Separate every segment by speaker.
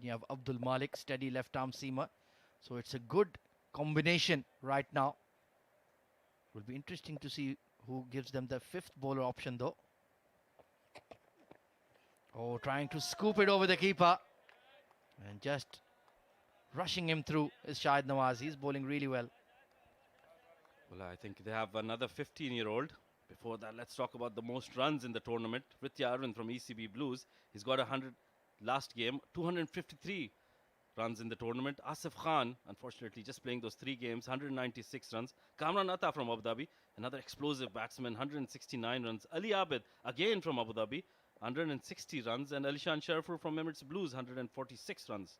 Speaker 1: You have Abdul Malik, steady left arm seamer. So it's a good combination right now. Will be interesting to see who gives them the fifth bowler option though. Oh, trying to scoop it over the keeper. And just rushing him through is Shahid Nawaz. He's bowling really well.
Speaker 2: Well, I think they have another 15-year-old. Before that, let's talk about the most runs in the tournament. Ritya Arvind from ECB Blues. He's got 100 last game, 253 runs in the tournament. Asif Khan, unfortunately, just playing those 3 games, 196 runs. Kamran Atta from Abu Dhabi, another explosive batsman, 169 runs. Ali Abid, again from Abu Dhabi, 160 runs. And Alishan Sharfur from Emirates Blues, 146 runs.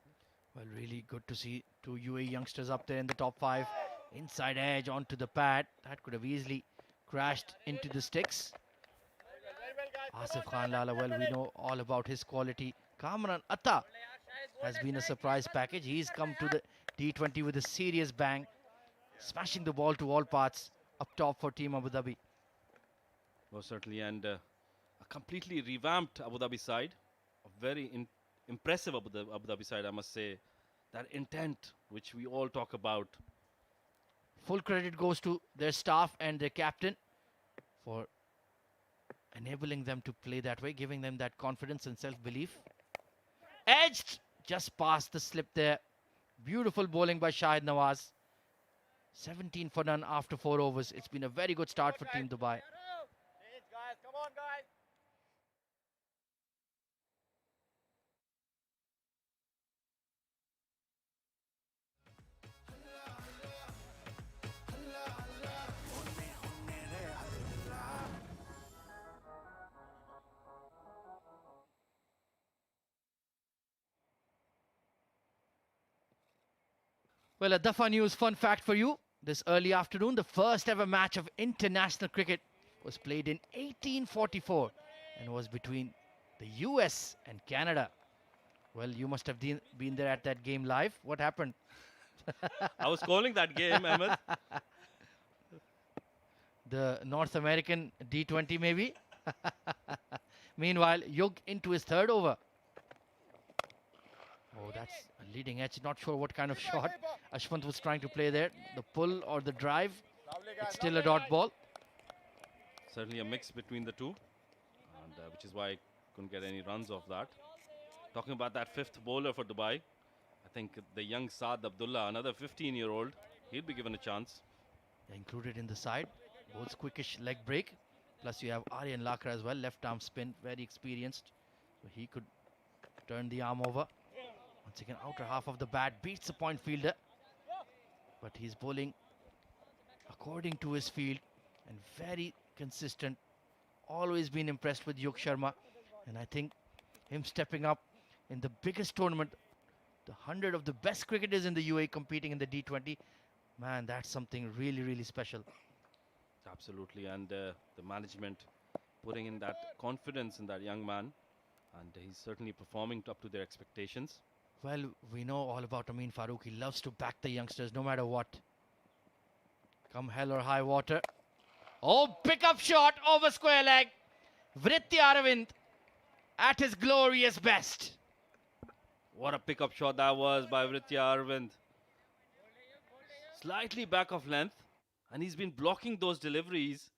Speaker 1: Well, really good to see 2 UAE youngsters up there in the top 5. Inside edge onto the pad. That could have easily crashed into the sticks. Asif Khan Lala, well, we know all about his quality. Kamran Atta has been a surprise package. He's come to the D20 with a serious bang, smashing the ball to all parts up top for Team Abu Dhabi.
Speaker 2: Well, certainly, and a completely revamped Abu Dhabi side. A very impressive Abu Dhabi side, I must say. That intent which we all talk about.
Speaker 1: Full credit goes to their staff and their captain for enabling them to play that way, giving them that confidence and self-belief. Edged, just past the slip there. Beautiful bowling by Shahid Nawaz. 17 for none after 4 overs. It's been a very good start for Team Dubai.
Speaker 3: Come on, guys.
Speaker 1: Well, a Dafa News fun fact for you. This early afternoon, the first ever match of international cricket was played in 1844 and was between the US and Canada. Well, you must have been there at that game live. What happened?
Speaker 2: I was calling that game, Ahmed.
Speaker 1: The North American D20 maybe. Meanwhile, Yug into his 3rd over. Oh, that's a leading edge. Not sure what kind of shot Ashwant was trying to play there. The pull or the drive. It's still a dot ball.
Speaker 2: Certainly a mix between the two, and which is why I couldn't get any runs off that. Talking about that 5th bowler for Dubai, I think the young Saad Abdullah, another 15-year-old, he'll be given a chance.
Speaker 1: Included in the side. Bowls quickish leg break. Plus you have Aryan Lakra as well. Left arm spin, very experienced. So he could turn the arm over. Once again, outer half of the bat beats the point fielder. But he's bowling according to his field and very consistent. Always been impressed with Yug Sharma. And I think him stepping up in the biggest tournament, the 100 of the best cricketers in the UAE competing in the D20, man, that's something really, really special.
Speaker 2: Absolutely, and the management putting in that confidence in that young man, and he's certainly performing up to their expectations.
Speaker 1: Well, we know all about Amin Farooq. He loves to back the youngsters no matter what. Come hell or high water. Oh, pick-up shot over square leg. Vritti Aravind at his glorious best.
Speaker 2: What a pickup shot that was by Vritya Arvind. Slightly back of length, and he's been blocking those deliveries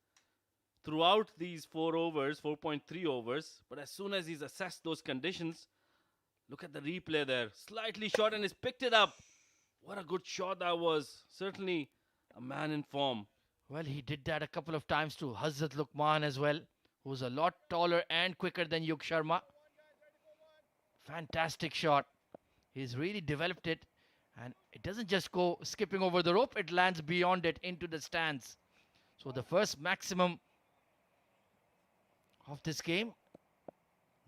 Speaker 2: throughout these 4 overs, 4.3 overs. But as soon as he's assessed those conditions, look at the replay there. Slightly short and he's picked it up. What a good shot that was. Certainly a man in form.
Speaker 1: Well, he did that a couple of times to Hazrat Luqman as well, who's a lot taller and quicker than Yug Sharma. Fantastic shot. He's really developed it. And it doesn't just go skipping over the rope, it lands beyond it into the stands. So the first maximum of this game,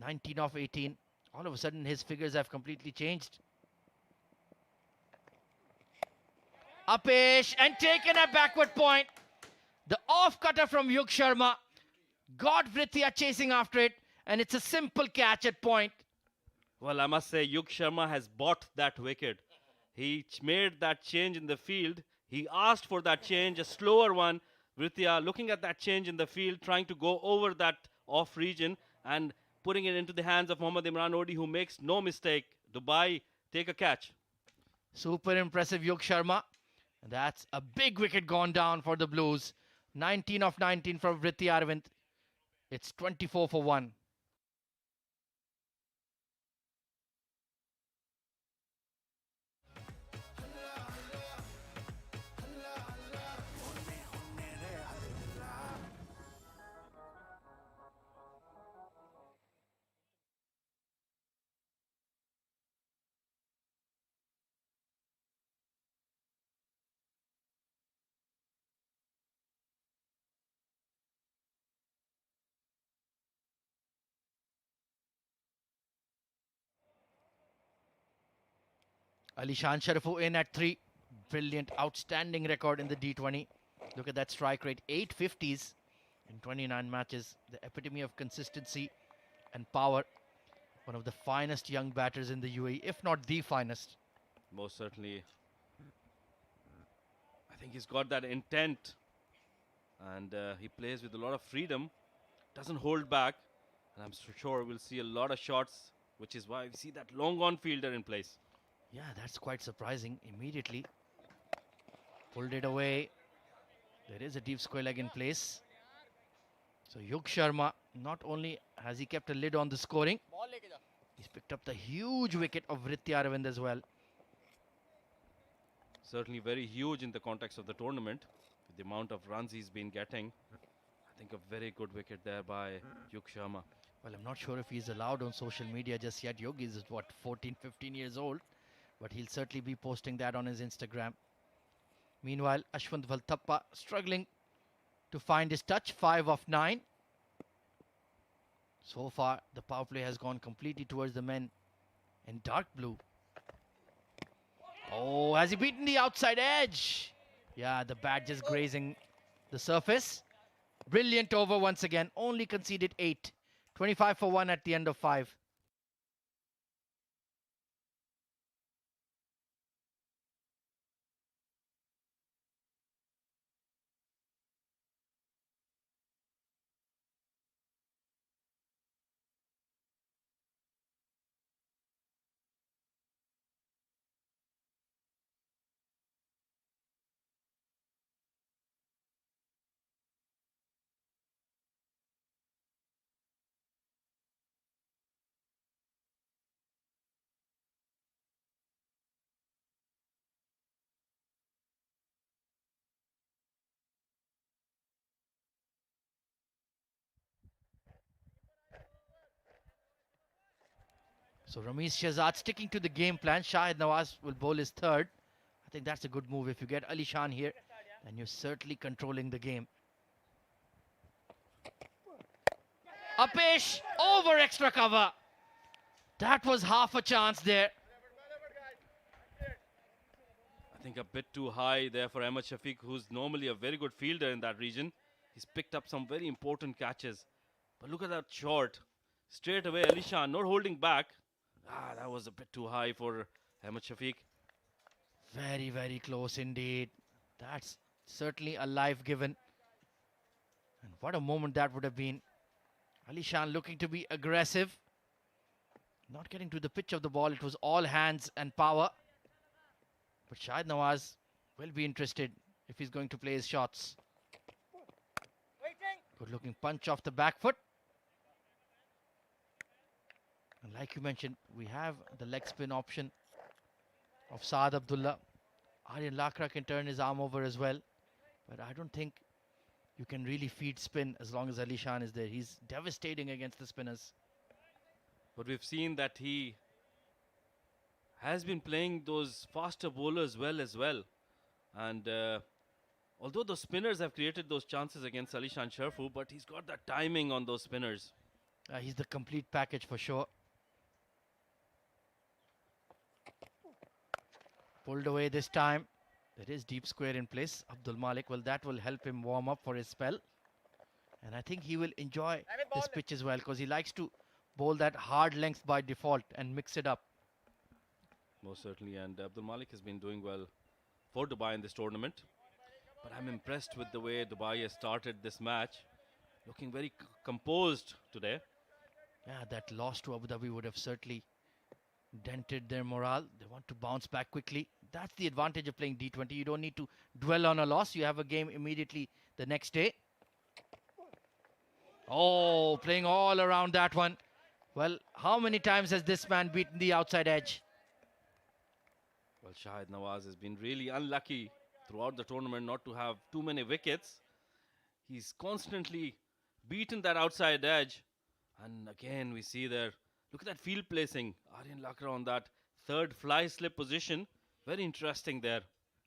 Speaker 1: 19 of 18. All of a sudden his figures have completely changed. Upish and taken a backward point. The off cutter from Yug Sharma got Vritya chasing after it, and it's a simple catch at point.
Speaker 2: Well, I must say Yug Sharma has bought that wicket. He made that change in the field. He asked for that change, a slower one. Vritya looking at that change in the field, trying to go over that off region and putting it into the hands of Mohammad Imran Odi, who makes no mistake. Dubai take a catch.
Speaker 1: Super impressive Yug Sharma. And that's a big wicket gone down for the Blues. 19 of 19 from Vritti Arvind. It's 24 for 1. Alishan Sharifu in at 3. Brilliant, outstanding record in the D20. Look at that strike rate, 850s in 29 matches. The epitome of consistency and power. One of the finest young batters in the UAE, if not the finest.
Speaker 2: Most certainly. I think he's got that intent. And he plays with a lot of freedom. Doesn't hold back. And I'm sure we'll see a lot of shots, which is why we see that long on fielder in place.
Speaker 1: Yeah, that's quite surprising. Immediately pulled it away. There is a deep square leg in place. So Yug Sharma, not only has he kept a lid on the scoring,
Speaker 3: Ball leke ja.
Speaker 1: he's picked up the huge wicket of Vritti Arvind as well.
Speaker 2: Certainly very huge in the context of the tournament. With the amount of runs he's been getting. I think a very good wicket there by Yug Sharma.
Speaker 1: Well, I'm not sure if he's allowed on social media just yet. Yug is what, 14, 15 years old. But he'll certainly be posting that on his Instagram. Meanwhile, Ashwant Valthappa struggling to find his touch. 5 of 9. So far, the power play has gone completely towards the men in dark blue. Oh, has he beaten the outside edge? Yeah, the bat just grazing the surface. Brilliant over once again. Only conceded 8. 25 for 1 at the end of 5. So Ramesh Shehzad sticking to the game plan. Shahid Nawaz will bowl his third. I think that's a good move. If you get Ali Shan here, then you're certainly controlling the game. Apesh over extra cover. That was half a chance there.
Speaker 2: I think a bit too high there for Ahmed Shafiq, who's normally a very good fielder in that region. He's picked up some very important catches. But look at that shot. Straight away, Alishan not holding back. That was a bit too high for Ahmed Shafiq.
Speaker 1: Very, very close indeed. That's certainly a life given. And what a moment that would have been. Ali Shan looking to be aggressive. Not getting to the pitch of the ball. It was all hands and power. But Shahid Nawaz will be interested if he's going to play his shots.
Speaker 3: Waiting.
Speaker 1: Good looking punch off the back foot. And like you mentioned, we have the leg spin option of Saad Abdullah. Aryan Lakra can turn his arm over as well. But I don't think you can really feed spin as long as Ali Shan is there. He's devastating against the spinners.
Speaker 2: But we've seen that he has been playing those faster bowlers well as well. And although the spinners have created those chances against Alishan Sharfu, but he's got that timing on those spinners.
Speaker 1: He's the complete package for sure. Pulled away this time. There is deep square in place. Abdul Malik, well, that will help him warm up for his spell. And I think he will enjoy this pitch as well because he likes to bowl that hard length by default and mix it up.
Speaker 2: Most certainly. And Abdul Malik has been doing well for Dubai in this tournament. But I'm impressed with the way Dubai has started this match. Looking very composed today.
Speaker 1: Yeah, that loss to Abu Dhabi would have certainly dented their morale. They want to bounce back quickly. That's the advantage of playing D20. You don't need to dwell on a loss. You have a game immediately the next day. Oh, playing all around that one. Well, how many times has this man beaten the outside edge?
Speaker 2: Well, Shahid Nawaz has been really unlucky throughout the tournament not to have too many wickets. He's constantly beaten that outside edge. And again, we see there, look at that field placing. Aryan Lakra on that third fly slip position. Very interesting there.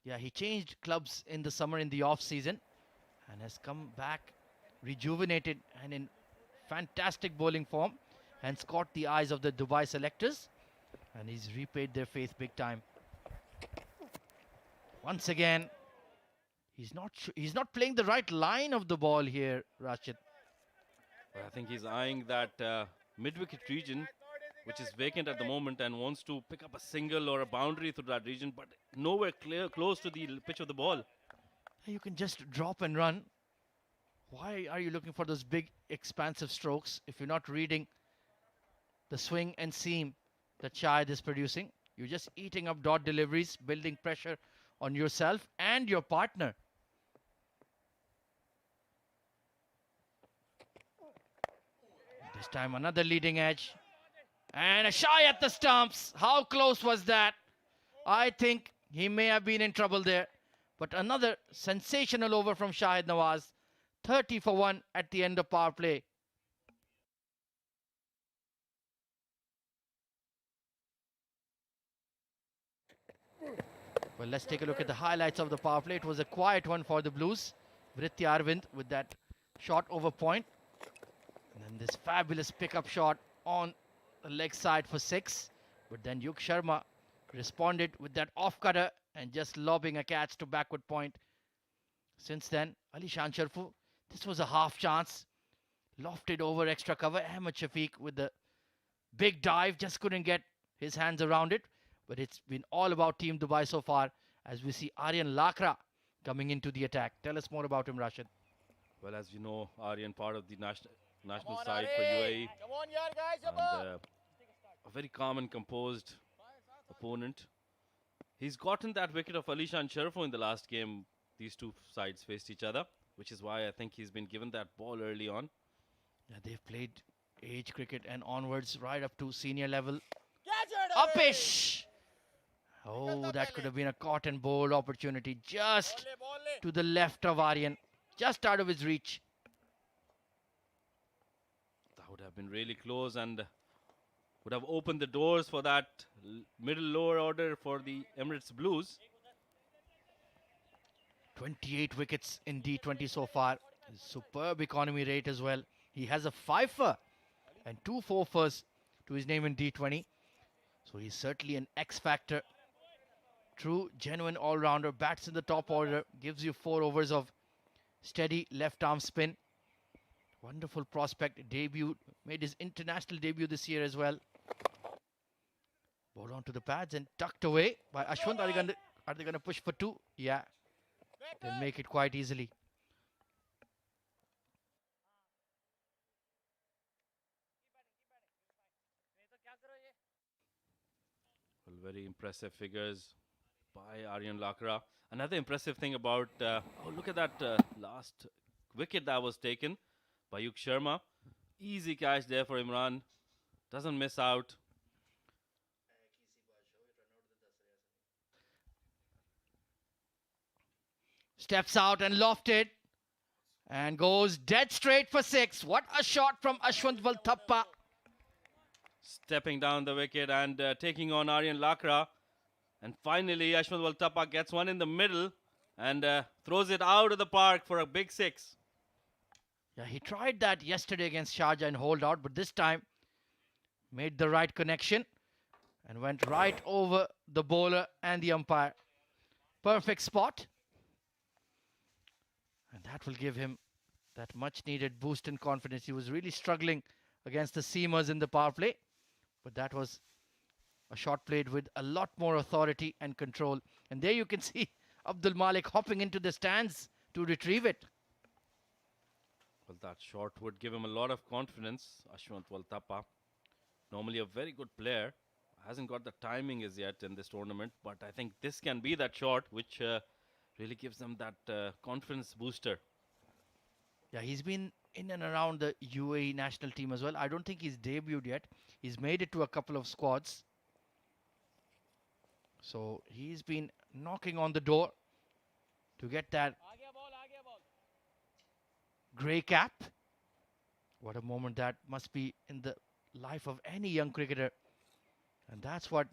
Speaker 1: Yeah, he changed clubs in the summer in the off season and has come back rejuvenated and in fantastic bowling form, hence caught the eyes of the Dubai selectors, and he's repaid their faith big time. Once again, he's not playing the right line of the ball here, Rashid.
Speaker 2: But I think he's eyeing that mid-wicket region, which is vacant at the moment, and wants to pick up a single or a boundary through that region, but nowhere close to the pitch of the ball.
Speaker 1: You can just drop and run. Why are you looking for those big, expansive strokes if you're not reading the swing and seam that Shahid is producing? You're just eating up dot deliveries, building pressure on yourself and your partner. This time another leading edge. And a shy at the stumps. How close was that? I think he may have been in trouble there. But another sensational over from Shahid Nawaz. 30 for 1 at the end of power play. Well, let's take a look at the highlights of the power play. It was a quiet one for the Blues. Vritti Arvind with that shot over point. And then this fabulous pickup shot on the leg side for 6. But then Yug Sharma responded with that off cutter and just lobbing a catch to backward point. Since then, Ali Shan Sharfu, this was a half chance. Lofted over extra cover. Ahmed Shafiq with the big dive, just couldn't get his hands around it. But it's been all about Team Dubai so far as we see Aryan Lakra coming into the attack. Tell us more about him, Rashid.
Speaker 2: Well, as you know, Aryan part of the national
Speaker 3: on,
Speaker 2: side for
Speaker 3: Aryan.
Speaker 2: UAE.
Speaker 3: Come on, yaar, guys,
Speaker 2: And
Speaker 3: above.
Speaker 2: a very calm and composed opponent. He's gotten that wicket of Alishan Sharfu in the last game. These two sides faced each other, which is why I think he's been given that ball early on.
Speaker 1: Yeah, they've played age cricket and onwards right up to senior level.
Speaker 3: Catch it, Aryan.
Speaker 1: Upish! Oh, that could have been a caught and bowled opportunity just
Speaker 3: Ball le.
Speaker 1: to the left of Aryan, just out of his reach.
Speaker 2: That would have been really close and would have opened the doors for that middle lower order for the Emirates Blues.
Speaker 1: 28 wickets in D20 so far. Superb economy rate as well. He has a fifer and 2 fourfers to his name in D20. So he's certainly an X factor. True, genuine all-rounder. Bats in the top order. Gives you 4 overs of steady left arm spin. Wonderful prospect. Debut. Made his international debut this year as well. Ball onto the pads and tucked away by Ashwant. Are they gonna push for 2? Yeah. They'll make it quite easily.
Speaker 2: Well, very impressive figures by Aryan Lakra. Another impressive thing about, oh, look at that last wicket that was taken by Yug Sharma. Easy catch there for Imran. Doesn't miss out.
Speaker 1: Steps out and lofted. And goes dead straight for 6. What a shot from Ashwant Valthappa.
Speaker 2: Stepping down the wicket and taking on Aryan Lakra. And finally, Ashwant Valthappa gets one in the middle and throws it out of the park for a big 6.
Speaker 1: Yeah, he tried that yesterday against Sharjah and hold out, but this time made the right connection and went right over the bowler and the umpire. Perfect spot. And that will give him that much needed boost in confidence. He was really struggling against the seamers in the power play, but that was a shot played with a lot more authority and control. And there you can see Abdul Malik hopping into the stands to retrieve it.
Speaker 2: Well, that shot would give him a lot of confidence, Ashwant Valthappa. Normally a very good player, hasn't got the timing as yet in this tournament, but I think this can be that shot which really gives them that confidence booster.
Speaker 1: Yeah, he's been in and around the UAE national team as well. I don't think he's debuted yet. He's made it to a couple of squads. So he's been knocking on the door to get that grey cap. What a moment that must be in the life of any young cricketer. And that's what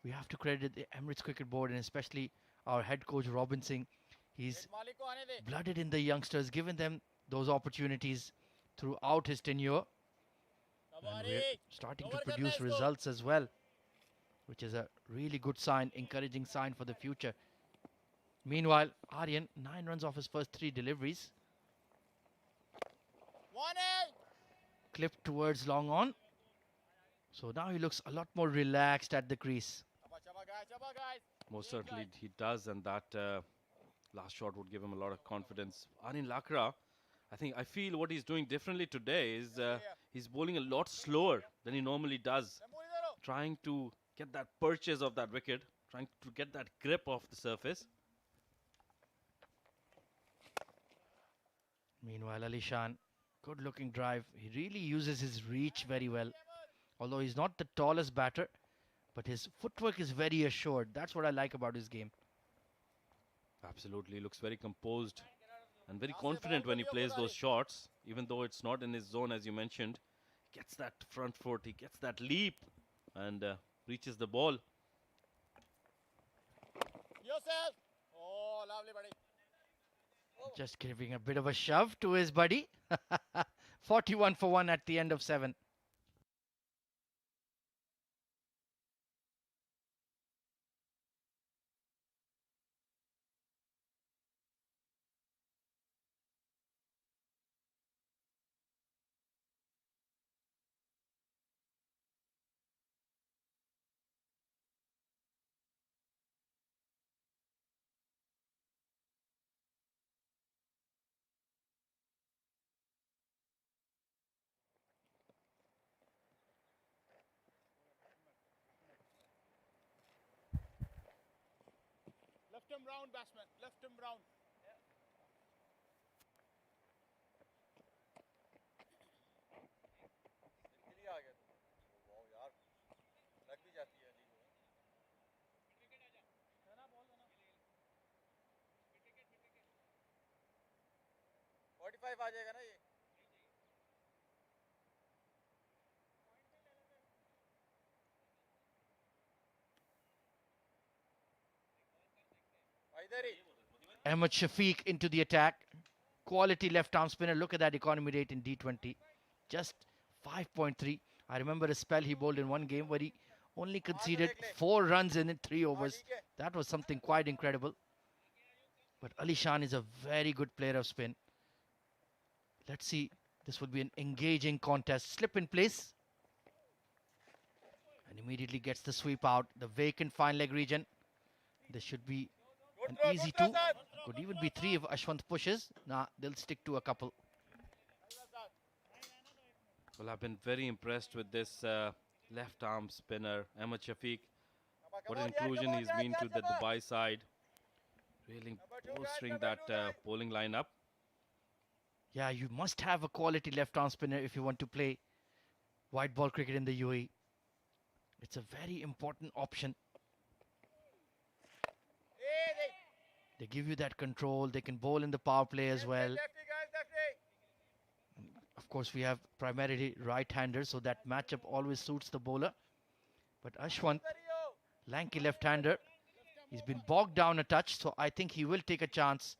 Speaker 1: we have to credit the Emirates Cricket Board and especially our head coach Robin Singh. He's blooded in the youngsters, given them those opportunities throughout his tenure. And we're starting to produce results as well, which is a really good sign, encouraging sign for the future. Meanwhile, Aryan, 9 runs off his first 3 deliveries. Clipped towards long on. So now he looks a lot more relaxed at the crease.
Speaker 2: Most certainly he does, and that last shot would give him a lot of confidence. Aryan Lakra, I feel what he's doing differently today is he's bowling a lot slower than he normally does, trying to get that purchase of that wicket, trying to get that grip off the surface.
Speaker 1: Meanwhile, Alishan, good looking drive. He really uses his reach very well. Although he's not the tallest batter, but his footwork is very assured. That's what I like about his game.
Speaker 2: Absolutely, looks very composed and very confident when he plays those shots, even though it's not in his zone, as you mentioned. Gets that front foot, he gets that leap and reaches the ball.
Speaker 3: Yourself. Oh, lovely, buddy.
Speaker 1: Just giving a bit of a shove to his buddy. 41 for 1 at the end of 7.
Speaker 3: Left him round, batsman. Left him round. आ गया वाह यार लग भी जाती है 45 आ जाएगा ना ये इधर ही
Speaker 1: Ahmed Shafiq into the attack. Quality left arm spinner. Look at that economy rate in D20. Just 5.3. I remember a spell he bowled in one game where he only conceded 4 runs in 3 overs. That was something quite incredible. But Alishan is a very good player of spin. Let's see. This would be an engaging contest. Slip in place. And immediately gets the sweep out. The vacant fine leg region. This should be an easy 2. Could even be 3 if Ashwant pushes. Nah, they'll stick to a couple.
Speaker 2: Well, I've been very impressed with this left arm spinner, Ahmed Shafiq. What an inclusion he's been to the Dubai side. Really bolstering that bowling lineup.
Speaker 1: Yeah, you must have a quality left arm spinner if you want to play white ball cricket in the UAE. It's a very important option. They give you that control. They can bowl in the power play as well. Of course, we have primarily right-handers, so that matchup always suits the bowler. But Ashwant, lanky left-hander, he's been bogged down a touch, so I think he will take a chance.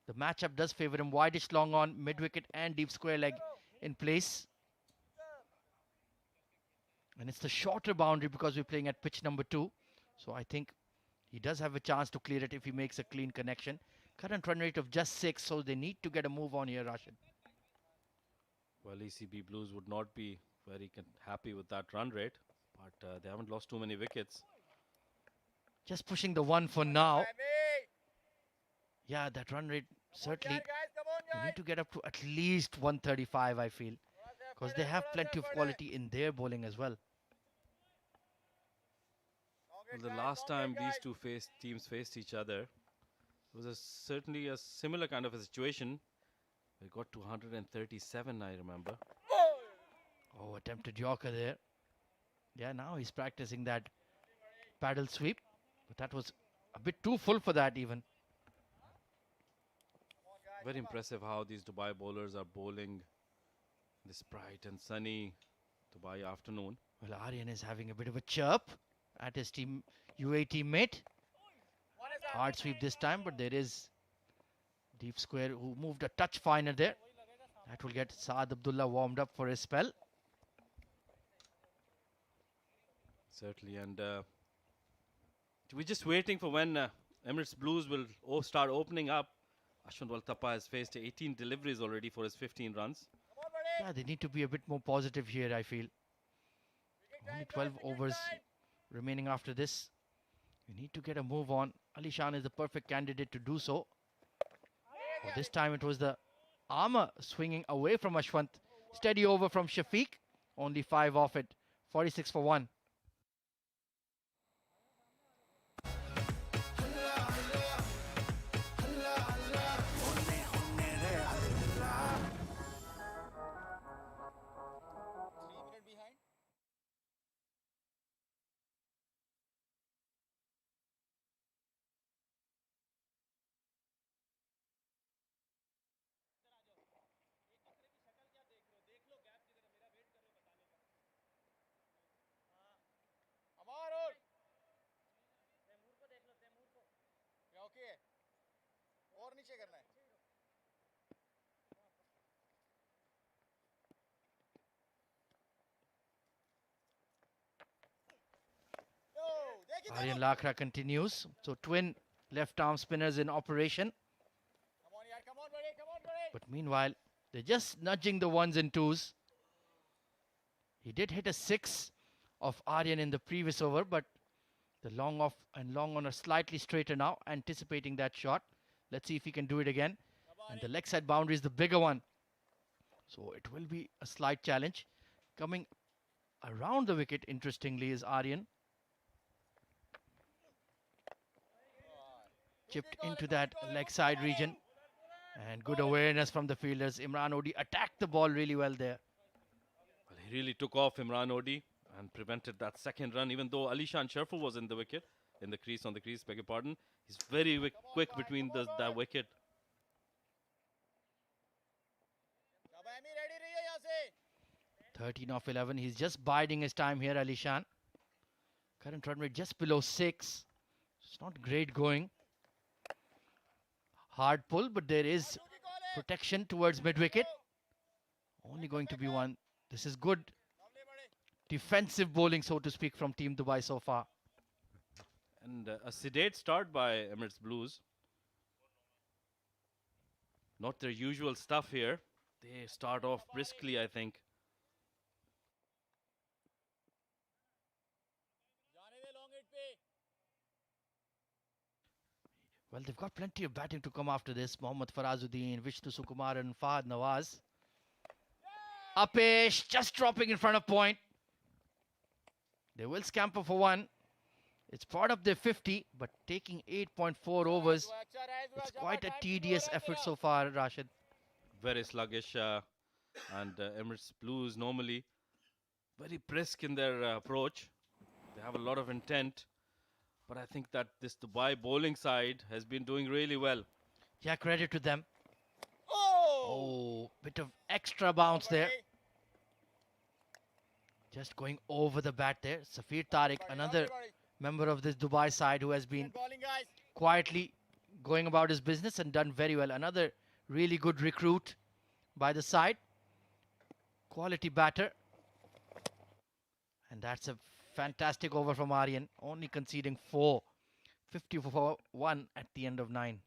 Speaker 1: The matchup does favor him. Wideish long on, mid-wicket and deep square leg in place. And it's the shorter boundary because we're playing at pitch number 2. So I think he does have a chance to clear it if he makes a clean connection. Current run rate of just 6, so they need to get a move on here, Rashid.
Speaker 2: Well, ECB Blues would not be very happy with that run rate, but they haven't lost too many wickets.
Speaker 1: Just pushing the 1 for now. Yeah, that run rate, certainly, they need to get up to at least 135, I feel. Because they have plenty of quality in their bowling as well.
Speaker 2: Well, the last time these two teams faced each other, it was certainly a similar kind of a situation. We got to 137, I remember.
Speaker 1: Oh, attempted Yorker there. Yeah, now he's practicing that paddle sweep, but that was a bit too full for that even.
Speaker 2: Very impressive how these Dubai bowlers are bowling this bright and sunny Dubai afternoon.
Speaker 1: Well, Aryan is having a bit of a chirp at his team UAE teammate. Hard sweep this time, but there is deep square who moved a touch finer there. That will get Saad Abdullah warmed up for his spell.
Speaker 2: Certainly, and we're just waiting for when Emirates Blues will start opening up. Ashwin Waltapa has faced 18 deliveries already for his 15 runs.
Speaker 1: Yeah, they need to be a bit more positive here, I feel. Only 12 overs remaining after this. We need to get a move on. Ali Shan is the perfect candidate to do so. Oh, this time it was the armour swinging away from Ashwant. Steady over from Shafiq. Only 5 off it. 46 for 1.
Speaker 3: Okay और नीचे करना है
Speaker 1: Aryan Lakra continues. So twin left arm spinners in operation. But meanwhile, they're just nudging the ones and twos. He did hit a 6 of Aryan in the previous over, but the long off and long on are slightly straighter now, anticipating that shot. Let's see if he can do it again. And the leg side boundary is the bigger one. So it will be a slight challenge. Coming around the wicket, interestingly, is Aryan. Chipped into that leg side region. And good awareness from the fielders. Imran Odi attacked the ball really well there.
Speaker 2: Well, he really took off Imran Odi and prevented that second run, even though Alishan Sharfu was in the wicket, in the crease, on the crease, beg your pardon. He's very quick between that wicket.
Speaker 1: 13 off 11. He's just biding his time here, Alishan. Current run rate just below 6. It's not great going. Hard pull, but there is protection towards mid-wicket. Only going to be one. This is good defensive bowling, so to speak, from Team Dubai so far.
Speaker 2: And a sedate start by Emirates Blues. Not their usual stuff here. They start off briskly, I think.
Speaker 1: Well, they've got plenty of batting to come after this. Mohammad Farazuddin, Vishnu Sukumar and Fahad Nawaz. Apesh just dropping in front of point. They will scamper for one. It's part of their 50, but taking 8.4 overs. It's quite a tedious effort so far, Rashid.
Speaker 2: Very sluggish. And Emirates Blues normally very brisk in their approach. They have a lot of intent. But I think that this Dubai bowling side has been doing really well.
Speaker 1: Yeah, credit to them. Oh, bit of extra bounce there. Just going over the bat there. Safir Tariq, another member of this Dubai side who has been quietly going about his business and done very well. Another really good recruit by the side. Quality batter. And that's a fantastic over from Aryan, only conceding 4. 50 for 1 at the end of 9.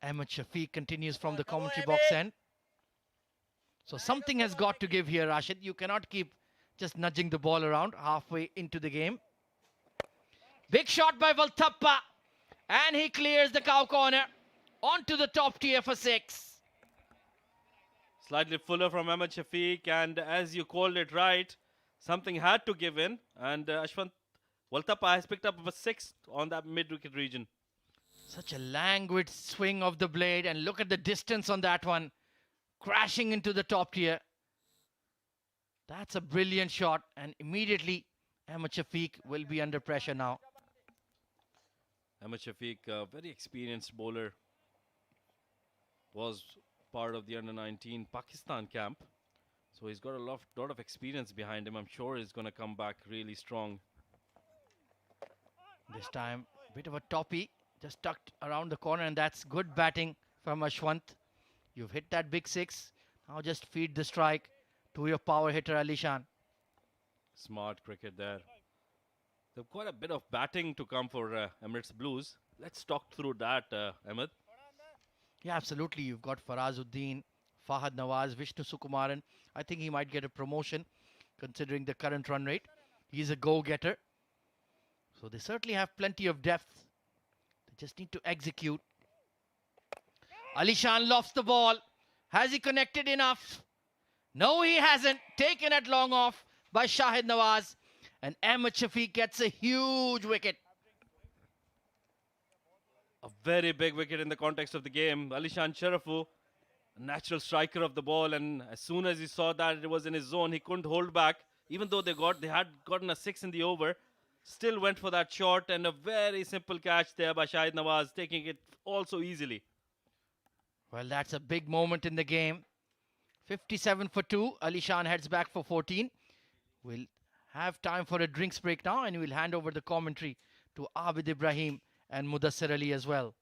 Speaker 1: Ahmed Shafiq continues from the commentary box end. So something has got to give here, Rashid. You cannot keep just nudging the ball around halfway into the game. Big shot by Valtappa. And he clears the cow corner onto the top tier for 6.
Speaker 2: Slightly fuller from Ahmed Shafiq, and as you called it right, something had to give in, and Ashwant Waltapa has picked up a 6 on that mid-wicket region.
Speaker 1: Such a languid swing of the blade, and look at the distance on that one, crashing into the top tier. That's a brilliant shot, and immediately Ahmed Shafiq will be under pressure now.
Speaker 2: Ahmed Shafiq, a very experienced bowler, was part of the under-19 Pakistan camp. So he's got a lot of experience behind him. I'm sure he's going to come back really strong.
Speaker 1: This time, bit of a toppy, just tucked around the corner, and that's good batting from Ashwant. You've hit that big 6. Now just feed the strike to your power hitter, Alishan.
Speaker 2: Smart cricket there. There's quite a bit of batting to come for Emirates Blues. Let's talk through that, Ahmed.
Speaker 1: Yeah, absolutely. You've got Farazuddin, Fahad Nawaz, Vishnu Sukumaran. I think he might get a promotion considering the current run rate. He's a go-getter. So they certainly have plenty of depth. They just need to execute. Alishan lofts the ball. Has he connected enough? No, he hasn't. Taken it long off by Shahid Nawaz. And Ahmed Shafiq gets a huge wicket.
Speaker 2: A very big wicket in the context of the game. Alishan Sharafu, a natural striker of the ball, and as soon as he saw that it was in his zone, he couldn't hold back. Even though they had gotten a 6 in the over, still went for that shot, and a very simple catch there by Shahid Nawaz, taking it all so easily.
Speaker 1: Well, that's a big moment in the game. 57 for 2. Alishan heads back for 14. We'll have time for a drinks break now, and we'll hand over the commentary to Abid Ibrahim and Mudassir Ali as well.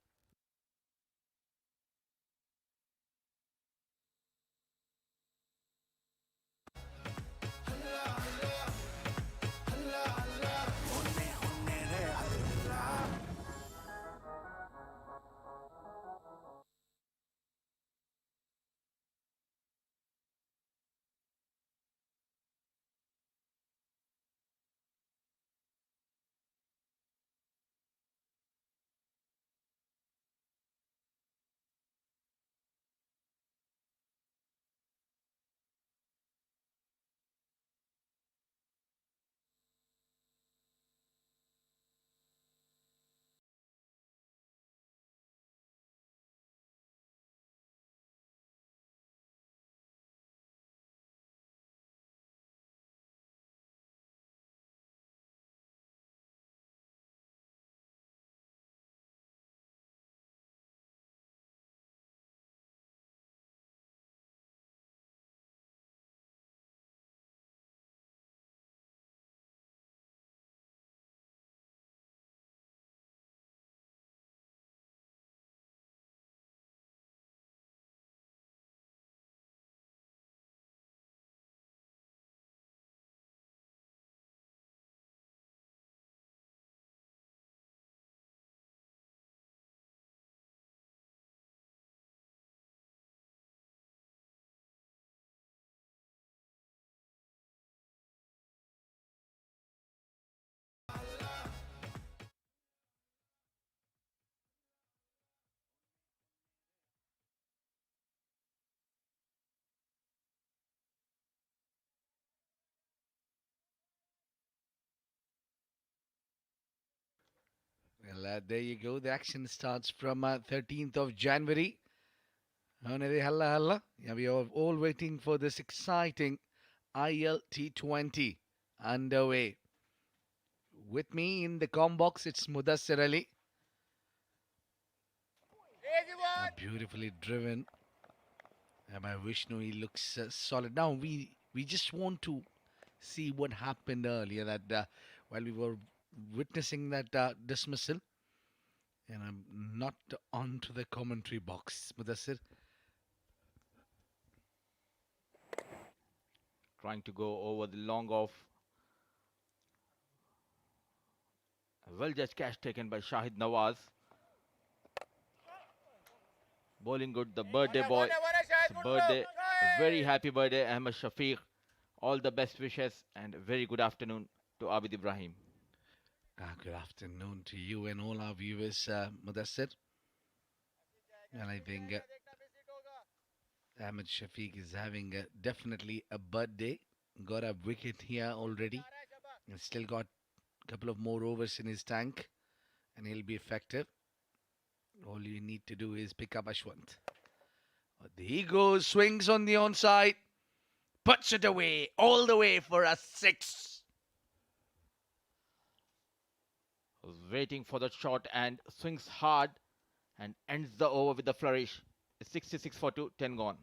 Speaker 4: Well, there you go. The action starts from 13th of January. Yeah, we are all waiting for this exciting ILT20 underway. With me in the com box, it's Mudassir Ali. Beautifully driven by Vishnu. He looks solid. Now we just want to see what happened earlier. That while we were witnessing that dismissal, and I'm not onto the commentary box, Mudassir.
Speaker 5: Trying to go over the long off. A well judged catch taken by Shahid Nawaz. Bowling good, the birthday boy. It's a birthday, a very happy birthday, Ahmed Shafiq. All the best wishes and a very good afternoon to Abid Ibrahim.
Speaker 4: Good afternoon to you and all our viewers, Mudassir. And I think Ahmed Shafiq is having definitely a birthday. Got a wicket here already. And still got a couple of more overs in his tank. And he'll be effective. All you need to do is pick up Ashwant. There he goes, swings on the onside. Puts it away, all the way for a 6.
Speaker 5: Was waiting for the shot and swings hard and ends the over with a flourish. It's 66 for 2, 10 gone.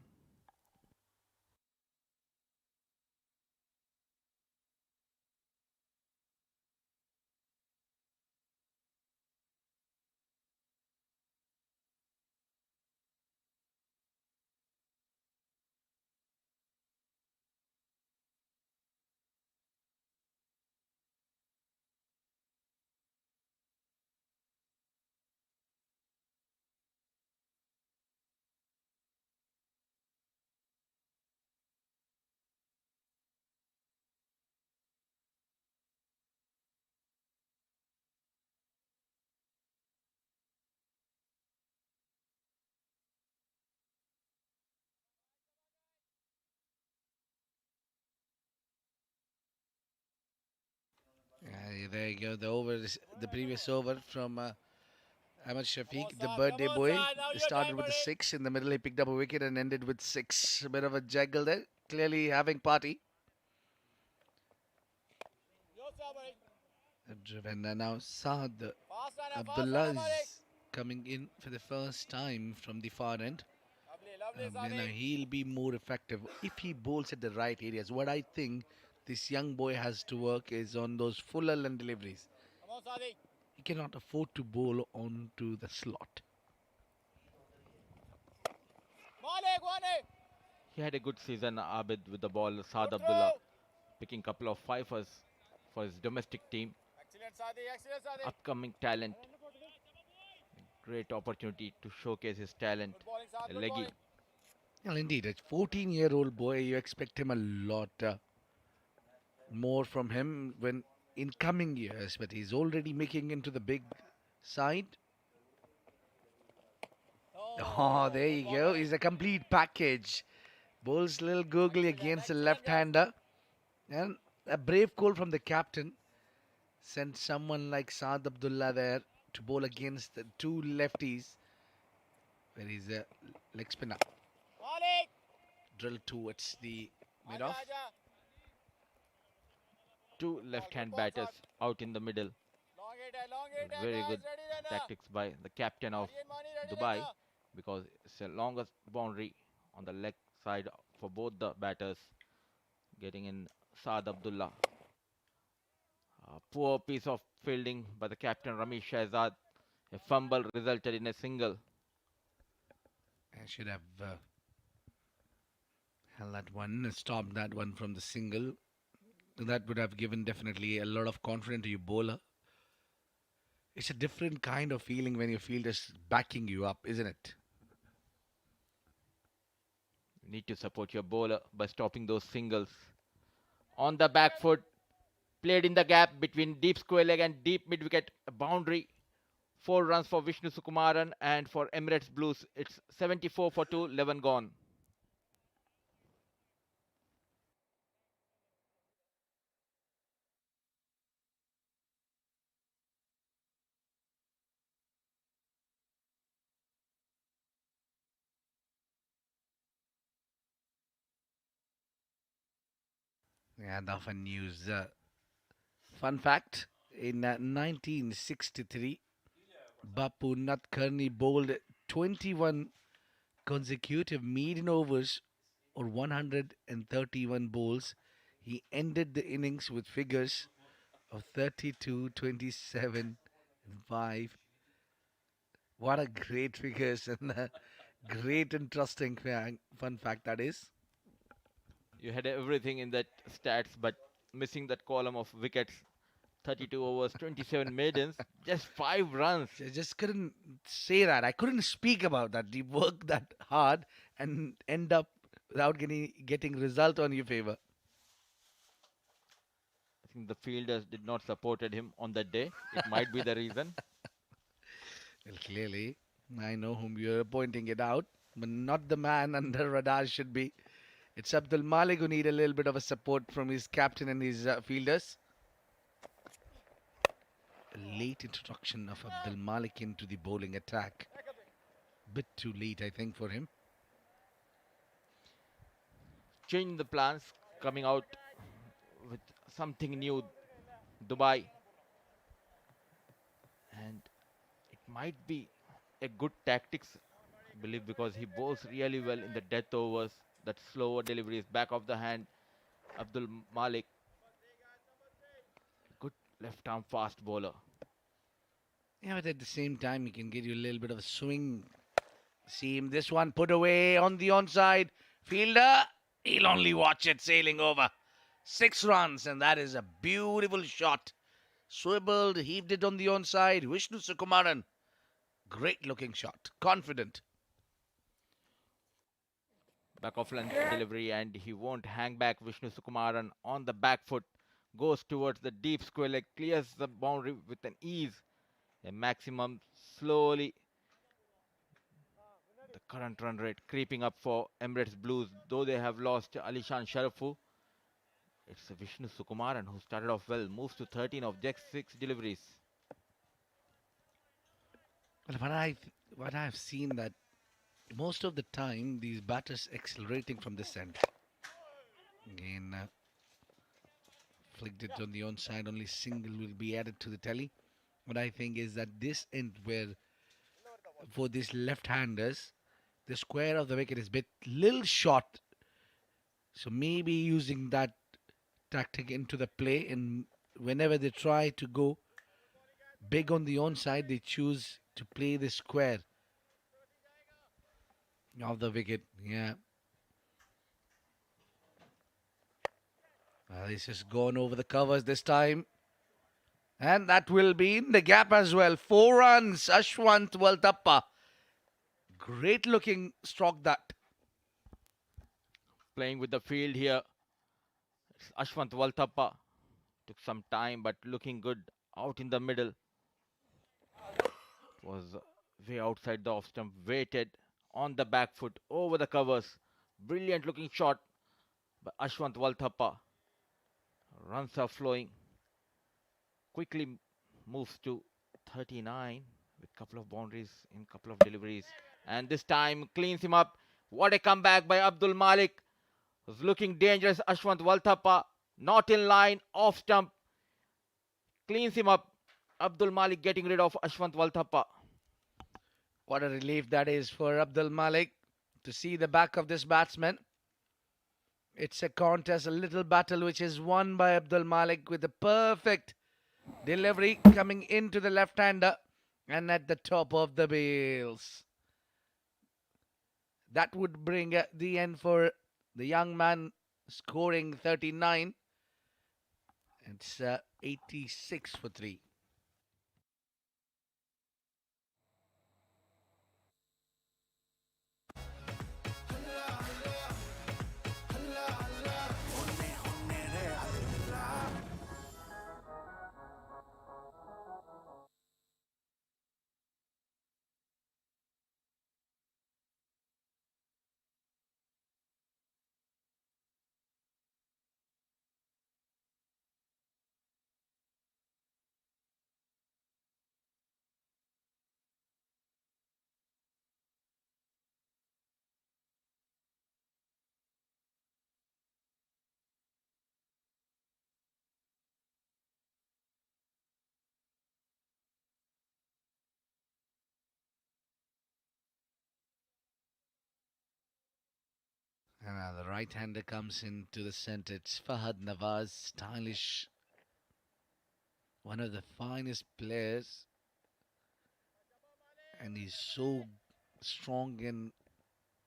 Speaker 4: There you go. The previous over from Ahmad Shafiq, the birthday boy. He started with a 6. In the middle, he picked up a wicket and ended with 6. A bit of a jaggle there. Clearly having party. Driven and now Saad Abdullah is coming in for the first time from the far end. He'll be more effective if he bowls at the right areas. What I think this young boy has to work is on those fuller and deliveries. He cannot afford to bowl onto the slot.
Speaker 5: He had a good season, Abid, with the ball. Saad Abdullah picking couple of fifers for his domestic team. Upcoming talent. Great opportunity to showcase his talent. A leggy.
Speaker 4: Well, indeed, a 14-year-old boy, you expect him a lot more from him when in coming years, but he's already making into the big side. Oh, there you go. He's a complete package. Bowls little googly against the left-hander. And a brave call from the captain. Sent someone like Saad Abdullah there to bowl against the 2 lefties. Where he's a leg spinner. Drill towards the mid-off.
Speaker 5: 2 left-hand batters out in the middle. Very good tactics by the captain of Dubai, because it's the longest boundary on the leg side for both the batters. Getting in Saad Abdullah. A poor piece of fielding by the captain Ramesh Shahzad. A fumble resulted in a single.
Speaker 4: I should have held that one, stopped that one from the single. That would have given definitely a lot of confidence to your bowler. It's a different kind of feeling when your fielder's backing you up, isn't it?
Speaker 5: You need to support your bowler by stopping those singles. On the back foot, played in the gap between deep square leg and deep mid wicket, a boundary. 4 runs for Vishnu Sukumaran, and for Emirates Blues, it's 74 for 2, 11 gone.
Speaker 4: Yeah, the fun news. Fun fact, in 1963, Bapu Natkarni bowled 21 consecutive maiden overs or 131 bowls. He ended the innings with figures of 32, 27, and 5. What a great figures and a great interesting fun fact that is.
Speaker 5: You had everything in that stats, but missing that column of wickets. 32 overs, 27 maidens, just 5 runs.
Speaker 4: I just couldn't say that. I couldn't speak about that. You work that hard and end up without getting result on your favor.
Speaker 5: I think the fielders did not supported him on that day. It might be the reason.
Speaker 4: Well, clearly, I know whom you're pointing it out, but not the man under radar should be. It's Abdul Malik who need a little bit of a support from his captain and his fielders. A late introduction of Abdul Malik into the bowling attack. Bit too late, I think, for him.
Speaker 5: Changing the plans, coming out with something new, Dubai. And it might be a good tactics, I believe, because he bowls really well in the death overs, that slower deliveries, back of the hand. Abdul Malik, good left arm fast bowler.
Speaker 4: Yeah, but at the same time, he can get you a little bit of a swing. See him, this one put away on the onside. Fielder, he'll only watch it sailing over. 6 runs, and that is a beautiful shot. Swiveled, heaved it on the onside. Vishnu Sukumaran, great looking shot. Confident.
Speaker 5: Back of length delivery, and he won't hang back. Vishnu Sukumaran on the back foot goes towards the deep square leg, clears the boundary with an ease. A maximum slowly. The current run rate creeping up for Emirates Blues, though they have lost Alishan Sharafu. It's Vishnu Sukumaran who started off well, moves to 13 of just 6 deliveries.
Speaker 4: Well, what I've seen that most of the time these batters accelerating from this end. Again, flicked it on the onside. Only single will be added to the tally. What I think is that this end where for these left-handers, the square of the wicket is bit little short. So maybe using that tactic into the play, and whenever they try to go big on the onside, they choose to play the square of the wicket. Yeah. This has gone over the covers this time. And that will be in the gap as well. 4 runs, Ashwant Waltappa. Great looking stroke that.
Speaker 5: Playing with the field here. It's Ashwant Waltappa. Took some time, but looking good out in the middle. Was way outside the off stump. Waited on the back foot over the covers. Brilliant looking shot by Ashwant Waltappa. Runs are flowing. Quickly moves to 39 with couple of boundaries in couple of deliveries, and this time cleans him up. What a comeback by Abdul Malik. Was looking dangerous. Ashwant Waltappa not in line, off stump, cleans him up. Abdul Malik getting rid of Ashwant Waltappa.
Speaker 4: What a relief that is for Abdul Malik to see the back of this batsman. It's a contest, a little battle which is won by Abdul Malik with a perfect delivery coming into the left-hander and at the top of the bails. That would bring the end for the young man scoring 39. It's 86 for 3. And now the right-hander comes into the centre. It's Fahad Nawaz, stylish, one of the finest players, and he's so strong and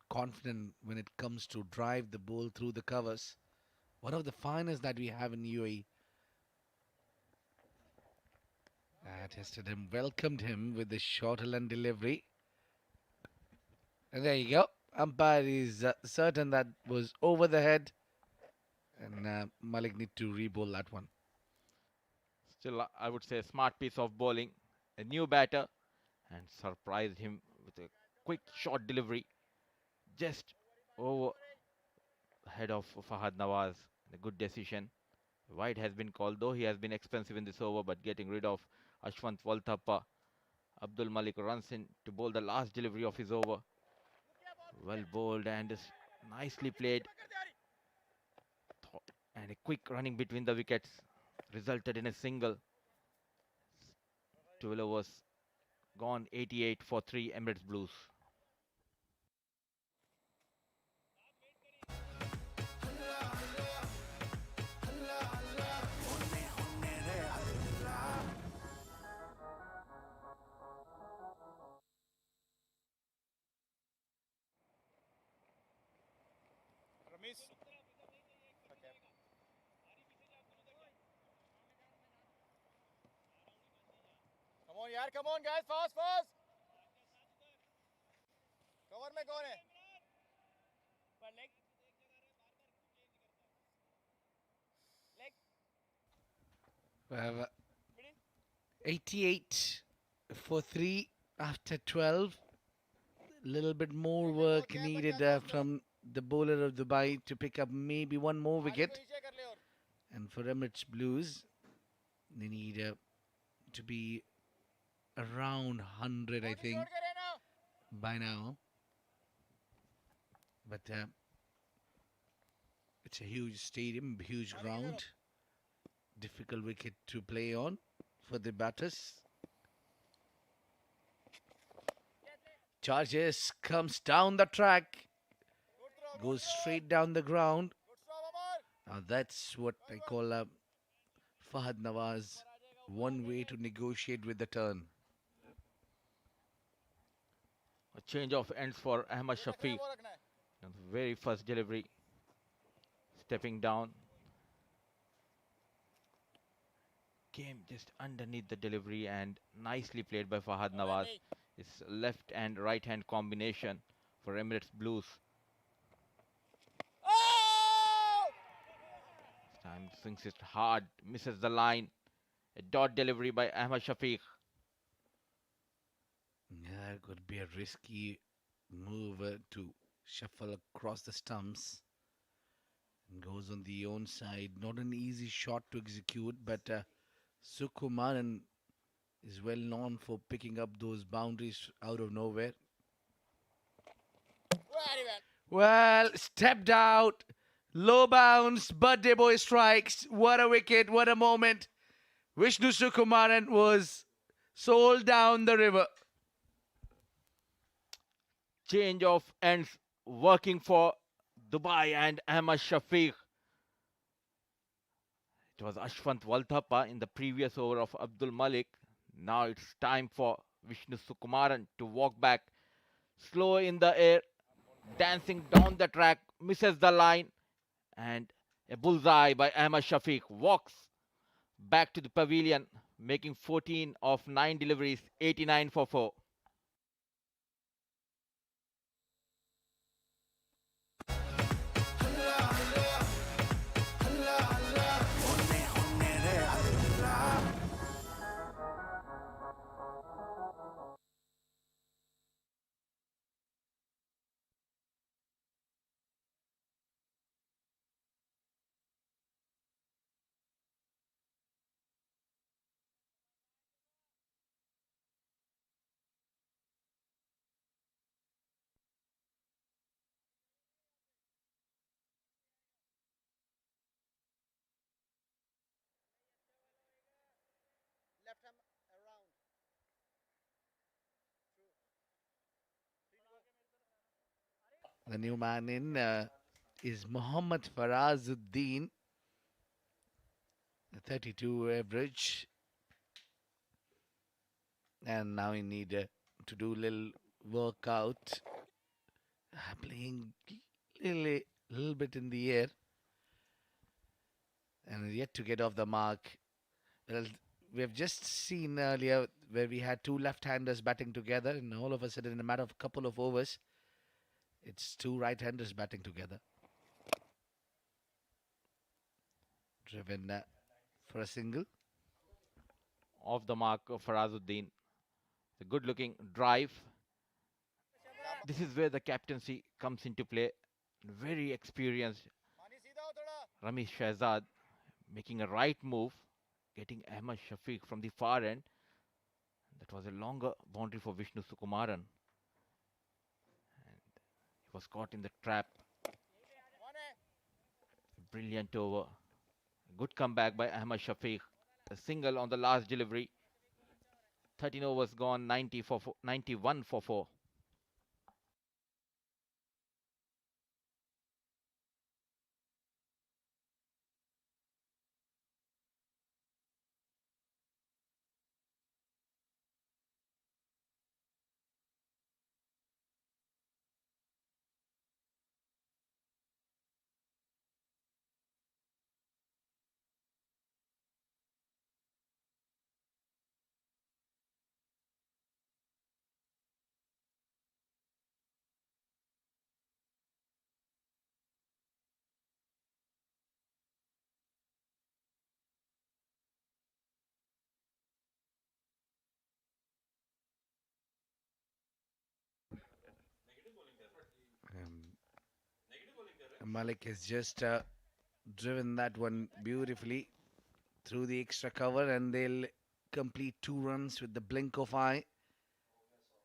Speaker 4: confident when it comes to drive the ball through the covers. One of the finest that we have in UAE. Tested him, welcomed him with the short and delivery. And there you go. Umpire is certain that was over the head. And Malik need to re-bowl that one.
Speaker 5: Still, I would say a smart piece of bowling. A new batter and surprised him with a quick short delivery just over the head of Fahad Nawaz. A good decision. White has been called, though he has been expensive in this over, but getting rid of Ashwant Walthappa. Abdul Malik runs in to bowl the last delivery of his over. Well bowled and is nicely played. And a quick running between the wickets resulted in a single. 12 overs gone, 88 for 3 Emirates Blues.
Speaker 3: Ramesh. Okay. Come on, yaar, come on, guys, fast, fast. Cover में कौन है?
Speaker 4: We have 88 for 3 after 12. Little bit more work needed from the bowler of Dubai to pick up maybe one more wicket. And for Emirates Blues, they need to be around 100, I think, by now. But it's a huge stadium, huge ground. Difficult wicket to play on for the batters. Charges, comes down the track, goes straight down the ground. Now that's what I call Fahad Nawaz, one way to negotiate with the turn.
Speaker 5: A change of ends for Ahmad Shafiq. And the very first delivery, stepping down. Came just underneath the delivery and nicely played by Fahad Nawaz. It's left and right hand combination for Emirates Blues. This time swings it hard, misses the line. A dot delivery by Ahmad Shafiq.
Speaker 4: Yeah, it could be a risky move to shuffle across the stumps. And goes on the own side. Not an easy shot to execute, but Sukumaran is well known for picking up those boundaries out of nowhere. Well, stepped out, low bounce, birthday boy strikes. What a wicket, what a moment. Vishnu Sukumaran was sold down the river.
Speaker 5: Change of ends working for Dubai and Ahmad Shafiq. It was Ashwant Walthappa in the previous over of Abdul Malik. Now it's time for Vishnu Sukumaran to walk back. Slow in the air, dancing down the track, misses the line, and a bullseye by Ahmad Shafiq walks back to the pavilion, making 14 of 9 deliveries, 89 for 4.
Speaker 3: Left hand around.
Speaker 4: The new man in is Muhammad Farazuddin, a 32 average. And now we need to do a little workout. Playing little bit in the air. And yet to get off the mark. Well, we have just seen earlier where we had two left-handers batting together, and all of a sudden, in a matter of a couple of overs, it's two right-handers batting together. Driven for a single.
Speaker 5: Off the mark of Farazuddin. A good looking drive. This is where the captaincy comes into play. Very experienced
Speaker 3: पानी सीधा हो थोड़ा
Speaker 5: Ramesh Shahzad making a right move, getting Ahmad Shafiq from the far end. That was a longer boundary for Vishnu Sukumaran. And he was caught in the trap.
Speaker 3: One है
Speaker 5: Brilliant over. Good comeback by Ahmad Shafiq. A single on the last delivery. 13 overs gone, 90 for 91 for 4.
Speaker 4: Malik has just driven that one beautifully through the extra cover, and they'll complete 2 runs with the blink of eye.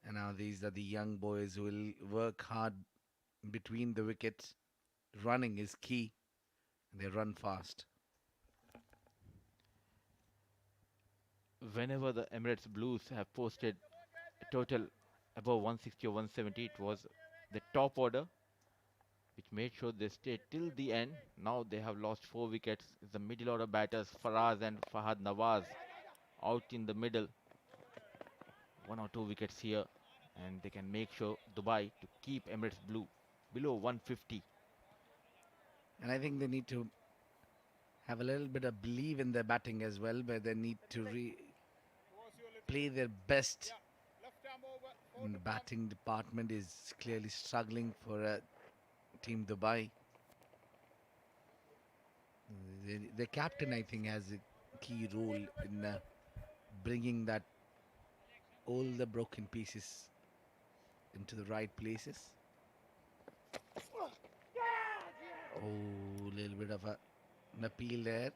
Speaker 4: And now these are the young boys who will work hard between the wickets. Running is key. They run fast.
Speaker 5: Whenever the Emirates Blues have posted a total above 160 or 170, it was the top order, which made sure they stayed till the end. Now they have lost 4 wickets. It's the middle order batters, Faraz and Fahad Nawaz, out in the middle. 1 or 2 wickets here, and they can make sure Dubai to keep Emirates Blue below 150.
Speaker 4: And I think they need to have a little bit of belief in their batting as well, where they need to play their best.
Speaker 3: Left arm over
Speaker 4: And the batting department is clearly struggling for Team Dubai. The captain, I think, has a key role in bringing that all the broken pieces into the right places. Oh, a little bit of an appeal there.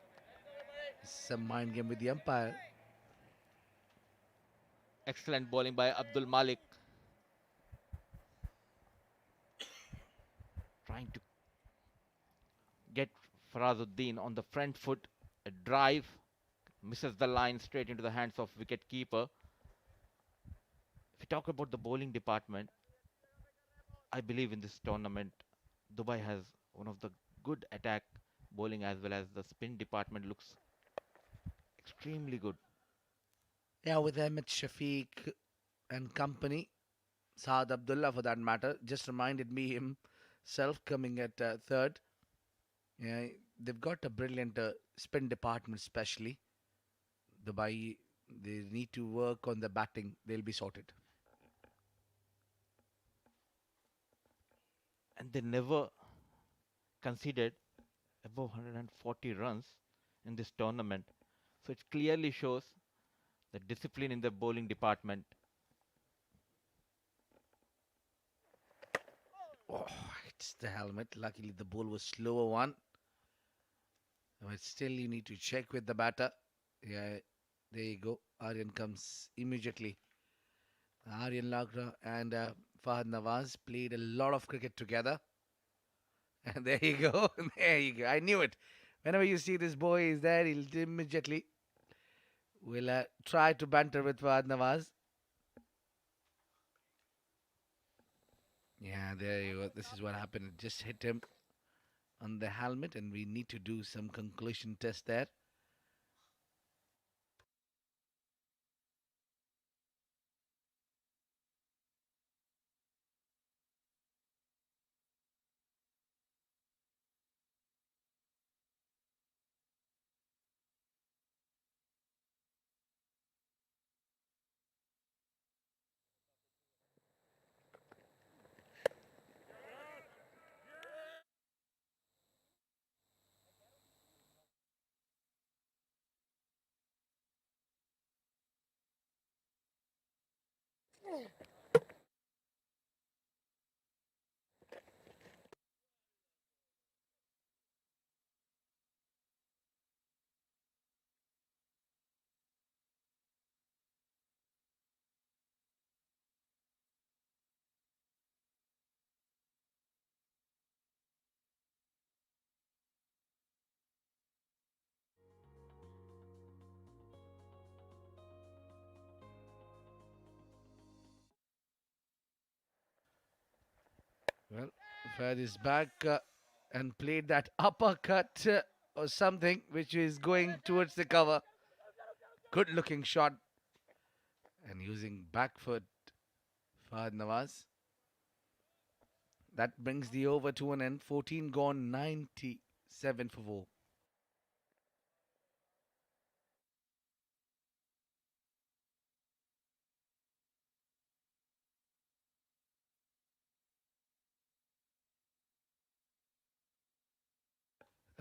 Speaker 4: Some mind game with the umpire.
Speaker 5: Excellent bowling by Abdul Malik. Trying to get Farazuddin on the front foot. A drive misses the line straight into the hands of wicket keeper. If we talk about the bowling department, I believe in this tournament, Dubai has one of the good attack bowling as well as the spin department looks extremely good.
Speaker 4: Yeah, with Ahmed Shafiq and company, Saad Abdullah for that matter, just reminded me himself coming at third. Yeah, they've got a brilliant spin department, especially Dubai. They need to work on the batting. They'll be sorted.
Speaker 5: And they never conceded above 140 runs in this tournament. So it clearly shows the discipline in the bowling department.
Speaker 4: Oh, it's the helmet. Luckily, the ball was slower one. But still, you need to check with the batter. Yeah, there you go. Aryan comes immediately. Aryan Lakra and Fahad Nawaz played a lot of cricket together. And there you go. There you go. I knew it. Whenever you see this boy is there, he'll immediately will try to banter with Fahad Nawaz. Yeah, there you go. This is what happened. It just hit him on the helmet, and we need to do some conclusion test there. Well, Fahad is back and played that uppercut or something, which is going towards the cover. Good looking shot and using back foot, Fahad Nawaz. That brings the over to an end. 14 gone, 97 for 4.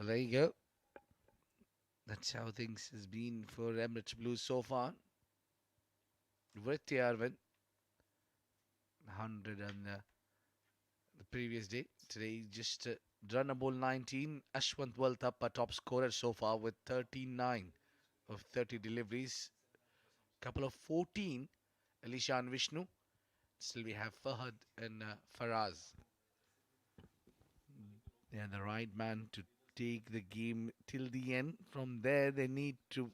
Speaker 4: There you go. That's how things has been for Emirates Blues so far. With the Arvin, 100 on the previous day. Today, just run a ball 19. Ashwant Waltappa, top scorer so far with 39 of 30 deliveries. Couple of 14, Alisha and Vishnu. Still, we have Fahad and Faraz. They are the right man to take the game till the end. From there, they need to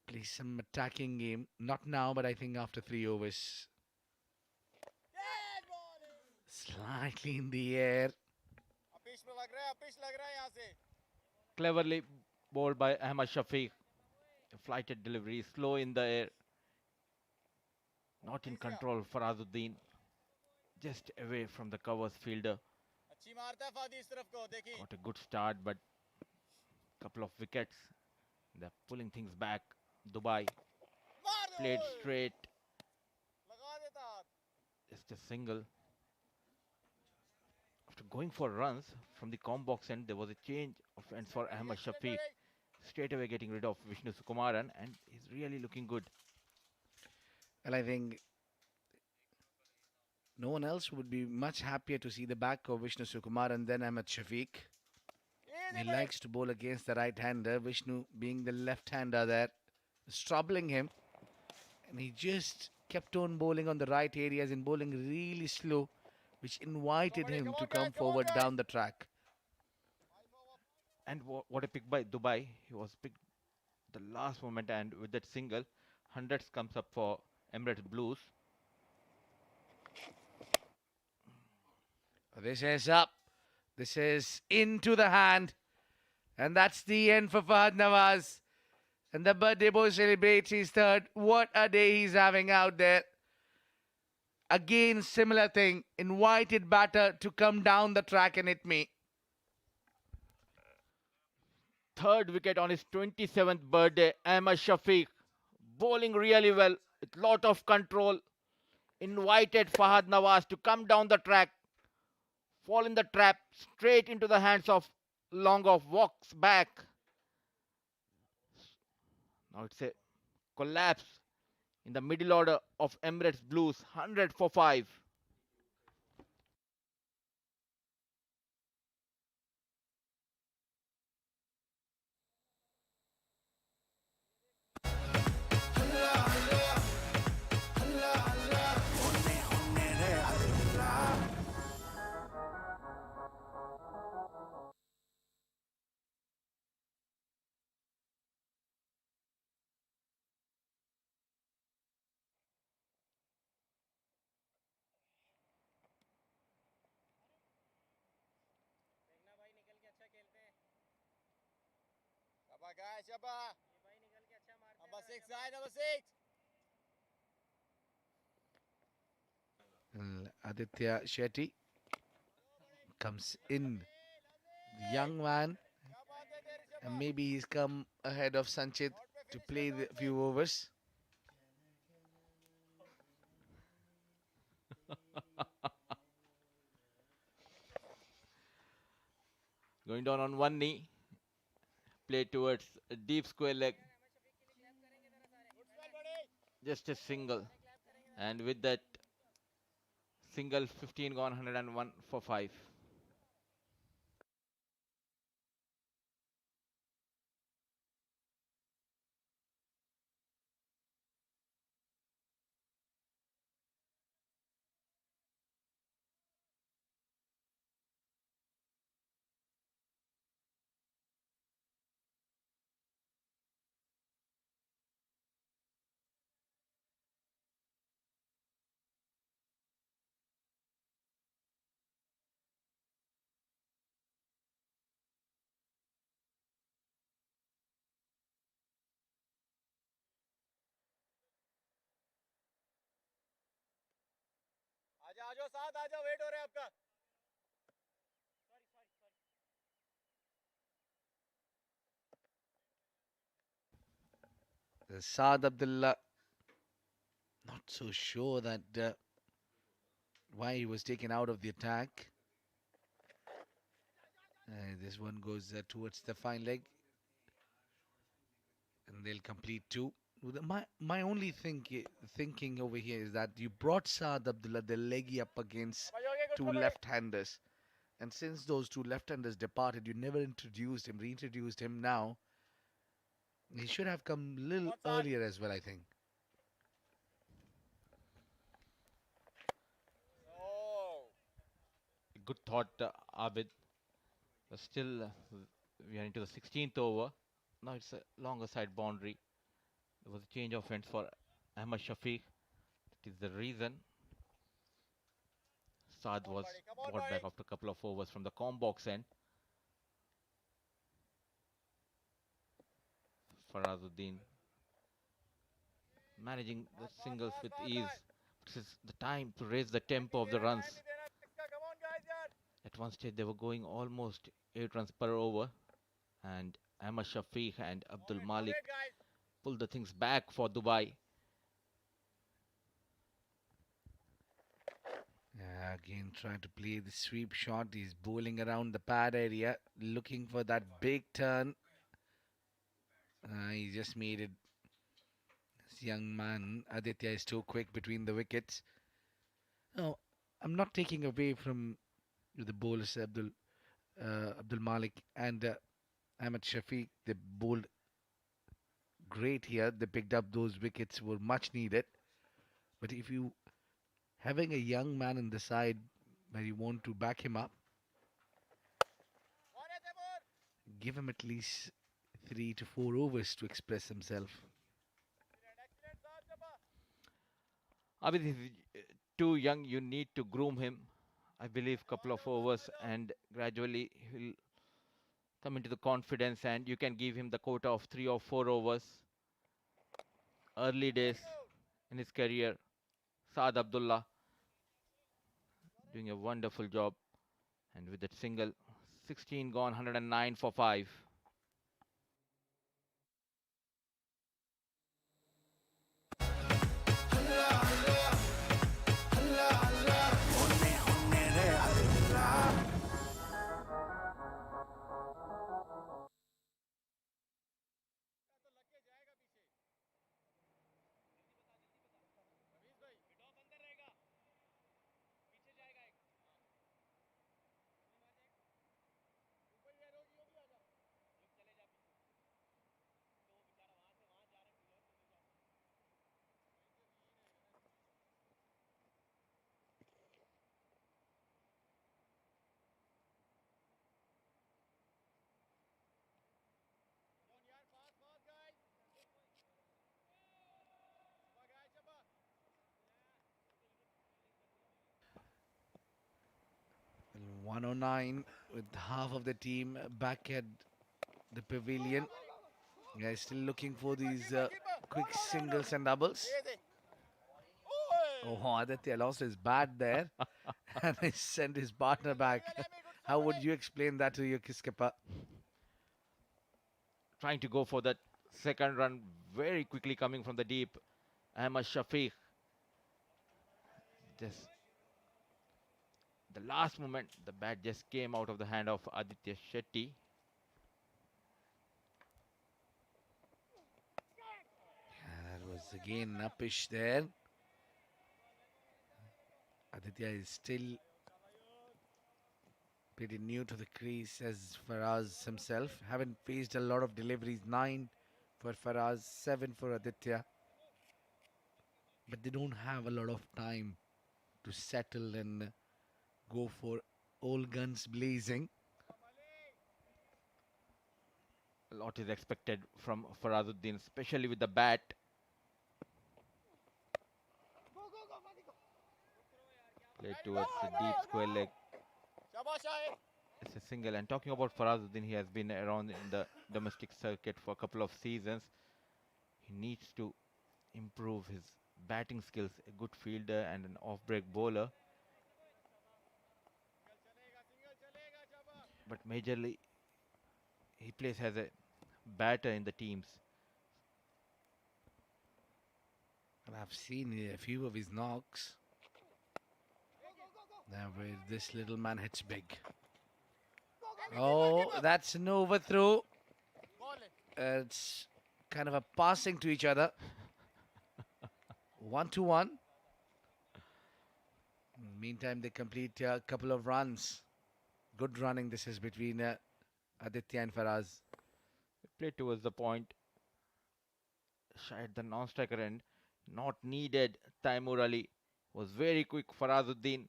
Speaker 4: play some attacking game. Not now, but I think after 3 overs. Slightly in the air.
Speaker 3: Pitch में लग रहा है pitch लग रहा है यहाँ से
Speaker 5: Cleverly bowled by Ahmad Shafiq. A flighted delivery, slow in the air. Not in control, Farazuddin. Just away from the covers fielder.
Speaker 3: अच्छी मारता है फादी इस तरफ को देखिए
Speaker 5: Got a good start, but couple of wickets. They're pulling things back. Dubai
Speaker 3: मार दो
Speaker 5: played straight.
Speaker 3: लगा देता हाथ
Speaker 5: Just a single. After going for runs from the com box end, there was a change of ends for Ahmad Shafiq. Straight away getting rid of Vishnu Sukumaran, and he's really looking good.
Speaker 4: And I think no one else would be much happier to see the back of Vishnu Sukumaran than Ahmed Shafiq. He likes to bowl against the right-hander. Vishnu being the left-hander there is troubling him. And he just kept on bowling on the right areas and bowling really slow, which invited him to come forward down the track.
Speaker 5: And what a pick by Dubai. He was picked the last moment, and with that single, hundreds comes up for Emirates Blues.
Speaker 4: This is up. This is into the hand. And that's the end for Fahad Nawaz. And the birthday boy celebrates his third. What a day he's having out there. Again, similar thing. Invited batter to come down the track and hit me.
Speaker 5: Third wicket on his 27th birthday, Ahmad Shafiq. Bowling really well, with lot of control. Invited Fahad Nawaz to come down the track. Fall in the trap, straight into the hands of long off, walks back. Now it's a collapse in the middle order of Emirates Blues, 100 for 5.
Speaker 3: देखना भाई निकल के अच्छा खेलते हैं शाबाश guys शाबाश ये भाई निकल के अच्छा मारते हैं नंबर 6 आए number 6
Speaker 4: Aditya Shetty comes in. The young man.
Speaker 3: क्या बात है तेरी
Speaker 4: And
Speaker 3: शाबाश
Speaker 4: maybe he's come ahead of Sanchit to play the few overs.
Speaker 5: Going down on one knee, play towards a deep square leg.
Speaker 3: Good spell बड़े
Speaker 5: Just a single. And with that single, 15 gone, 101 for 5.
Speaker 3: आजा आ जाओ साथ आ जाओ wait हो रहा है आपका
Speaker 4: Saad Abdullah, not so sure that why he was taken out of the attack. This one goes towards the fine leg, and they'll complete two. My only thinking over here is that you brought Saad Abdullah the leggy up against two left-handers, and since those two left-handers departed, you never introduced him, reintroduced him now. He should have come a little earlier as well, I think.
Speaker 3: Oh.
Speaker 5: Good thought, Abid. But still, we are into the 16th over. Now it's a longer side boundary. There was a change of ends for Ahmad Shafiq. That is the reason Saad was brought back after a couple of overs from the combox end. Farazuddin managing the singles with ease. This is the time to raise the tempo of the runs.
Speaker 3: Come on guys यार
Speaker 5: At one stage, they were going almost 8 runs per over, and Ahmad Shafiq and Abdul Malik
Speaker 3: guys
Speaker 5: pulled the things back for Dubai.
Speaker 4: Again, trying to play the sweep shot. He's bowling around the pad area, looking for that big turn. He just made it. This young man, Aditya, is too quick between the wickets. No, I'm not taking away from the bowlers, Abdul Malik and Ahmed Shafiq. They bowled great here. They picked up those wickets, were much needed. But if you having a young man in the side where you want to back him up, give him at least 3 to 4 overs to express himself.
Speaker 5: Abid is too young. You need to groom him. I believe couple of overs, and gradually he'll come into the confidence, and you can give him the quota of 3 or 4 overs. Early days in his career, Saad Abdullah doing a wonderful job, and with that single, 16 gone, 109 for 5.
Speaker 4: And 109 with half of the team back at the pavilion. Guys, still looking for these quick singles and doubles. Oh, Aditya lost his bat there and he sent his partner back. How would you explain that to your skipper?
Speaker 5: Trying to go for that second run very quickly coming from the deep. Ahmad Shafiq. Just the last moment, the bat just came out of the hand of Aditya Shetty.
Speaker 4: That was It's again uppish there. Aditya is still pretty new to the crease as Faraz himself. Haven't faced a lot of deliveries. 9 for Faraz, 7 for Aditya. But they don't have a lot of time to settle and go for all guns blazing.
Speaker 5: A lot is expected from Farazuddin, especially with the bat. Played towards the deep square leg. It's a single. And talking about Farazuddin, he has been around in the domestic circuit for a couple of seasons. He needs to improve his batting skills, a good fielder and an off-break bowler. But majorly, he plays as a batter in the teams.
Speaker 4: And I've seen a few of his knocks. Now where this little man hits big. Oh, that's an overthrow. It's kind of a passing to each other. 1-1. Meantime, they complete a couple of runs. Good running this is between Aditya and Faraz.
Speaker 5: Played towards the point. Shy at the non-striker end. Not needed. Taimur Ali was very quick. Farazuddin.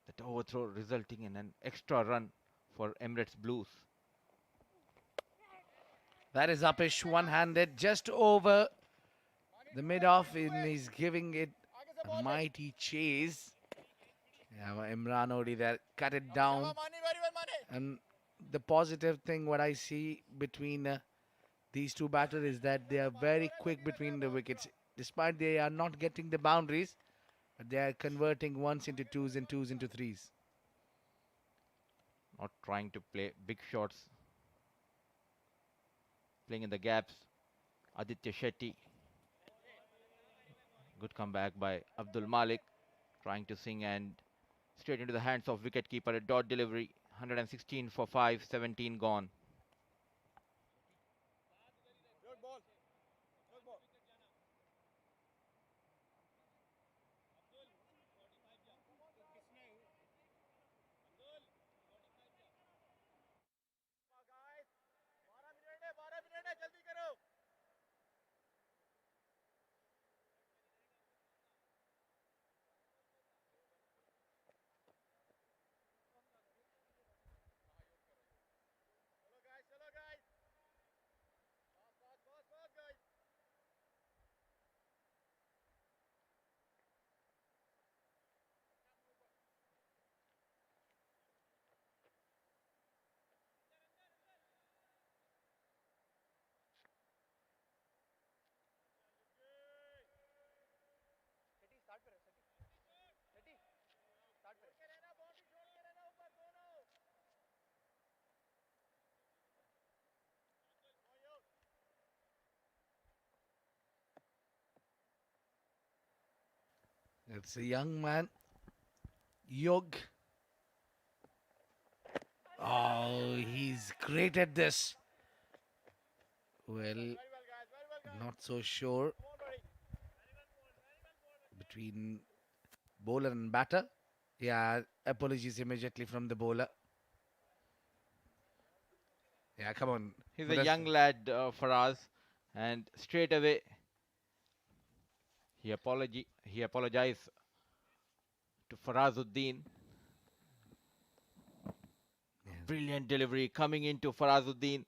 Speaker 5: That overthrow resulting in an extra run for Emirates Blues.
Speaker 4: That is uppish, one-handed, just over the mid-off, and he's giving it a mighty chase. Yeah, Imran Odi there cut it down. And the positive thing what I see between these two batters is that they are very quick between the wickets. Despite they are not getting the boundaries, but they are converting ones into twos and twos into threes.
Speaker 5: Not trying to play big shots. Playing in the gaps. Aditya Shetty. Good comeback by Abdul Malik. Trying to sing and straight into the hands of wicketkeeper. A dot delivery. 116 for 5. 17 gone.
Speaker 4: It's a young man, Yog. Oh, he's great at this. Well, not so sure between bowler and batter. Yeah, apologies immediately from the bowler. Yeah, come on.
Speaker 5: He's
Speaker 4: But
Speaker 5: a young lad, Faraz, and straight away he apologized to Farazuddin.
Speaker 4: Yeah.
Speaker 5: Brilliant delivery coming into Farazuddin.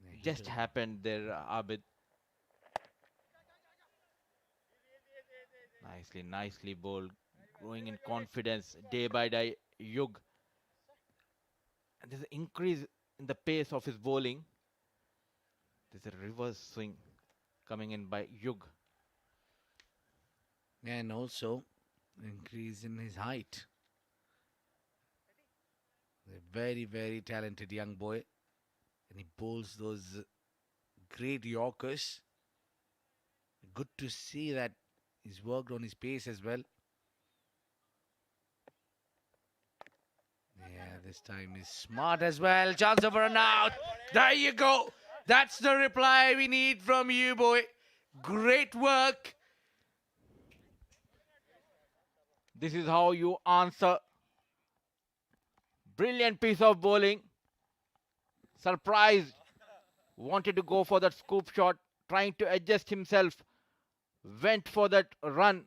Speaker 4: Yeah, he
Speaker 5: Just
Speaker 4: did.
Speaker 5: happened there, Abid. Nicely bowled. Growing in confidence day by day, Yug. And there's an increase in the pace of his bowling. There's a reverse swing coming in by Yug.
Speaker 4: And also increase in his height. A very, very talented young boy. And he bowls those great Yorkers. Good to see that he's worked on his pace as well. Yeah, This time is smart as well. Chance of a run out. There you go. That's the reply we need from you, boy. Great work.
Speaker 5: This is how you answer. Brilliant piece of bowling. Surprised. Wanted to go for that scoop shot. Trying to adjust himself. Went for that run.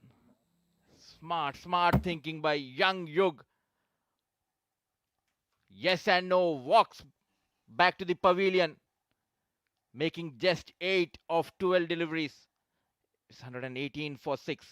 Speaker 5: Smart thinking by young Yug. Yes and no. Walks back to the pavilion. Making just 8 of 12 deliveries. It's 118 for 6.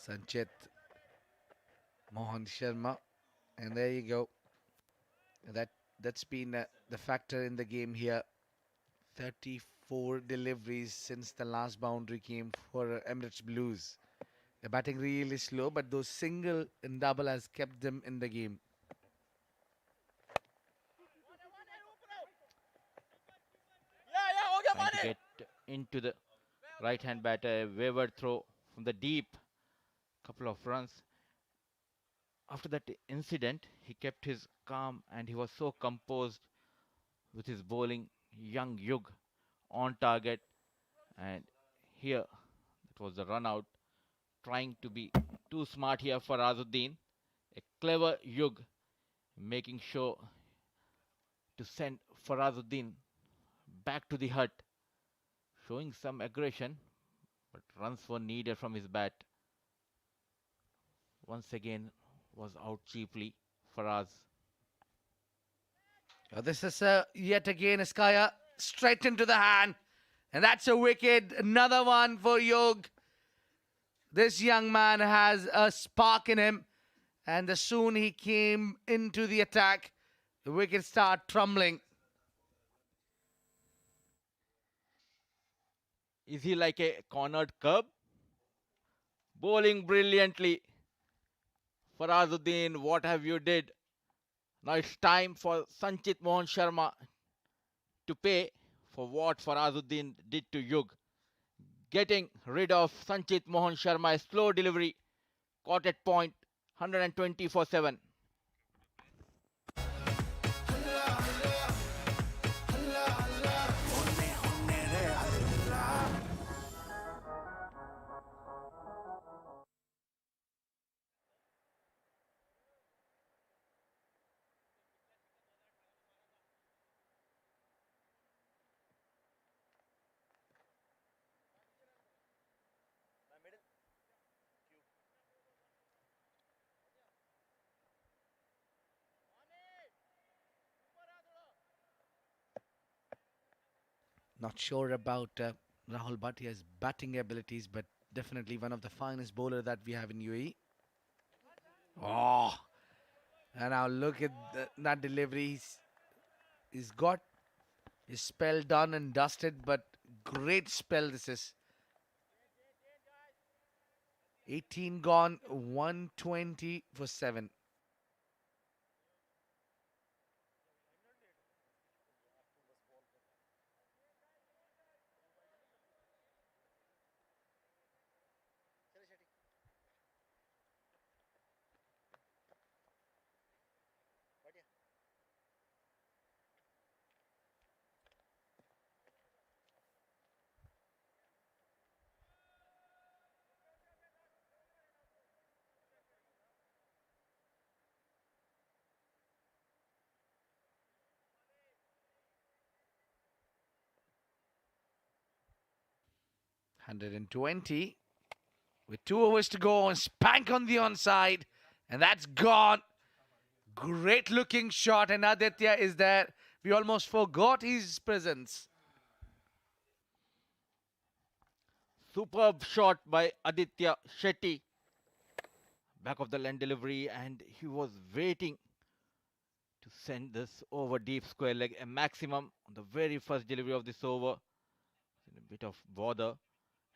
Speaker 4: Sanchit Mohan Sharma. And there you go. That's been the factor in the game here. 34 deliveries since the last boundary came for Emirates Blues. The batting really slow, but those single and double has kept them in the game.
Speaker 5: Trying to get into the right hand batter. A wayward throw from the deep. Couple of runs. After that incident, he kept his calm and he was so composed with his bowling. Young Yug on target. And here, it was the run out. Trying to be too smart here for Azuddin. A clever Yug making sure to send Farazuddin back to the hut, showing some aggression, but runs were needed from his bat. Once again, was out cheaply. Faraz.
Speaker 4: This is yet again Iskaya straight into the hand. And that's a wicket. Another one for Yog. This young man has a spark in him. And as soon he came into the attack, the wicket started trembling.
Speaker 5: Is he like a cornered cub? Bowling brilliantly. Farazuddin, what have you did? Now it's time for Sanchit Mohan Sharma to pay for what Farazuddin did to Yug. Getting rid of Sanchit Mohan Sharma, a slow delivery, caught at point, 120 for 7.
Speaker 4: Not sure about Rahul Bhatia's batting abilities, but definitely one of the finest bowler that we have in UAE. Oh, and now look at that delivery. He's got his spell done and dusted, but great spell this is. 18 gone, 120 for 7. Hundred and 20 with 2 overs to go and spank on the onside, and that's gone. great looking shot, and Aditya is there. We almost forgot his presence.
Speaker 5: Superb shot by Aditya Shetty. Back of the lane delivery, and he was waiting to send this over deep square leg, a maximum on the very first delivery of this over. In a bit of bother,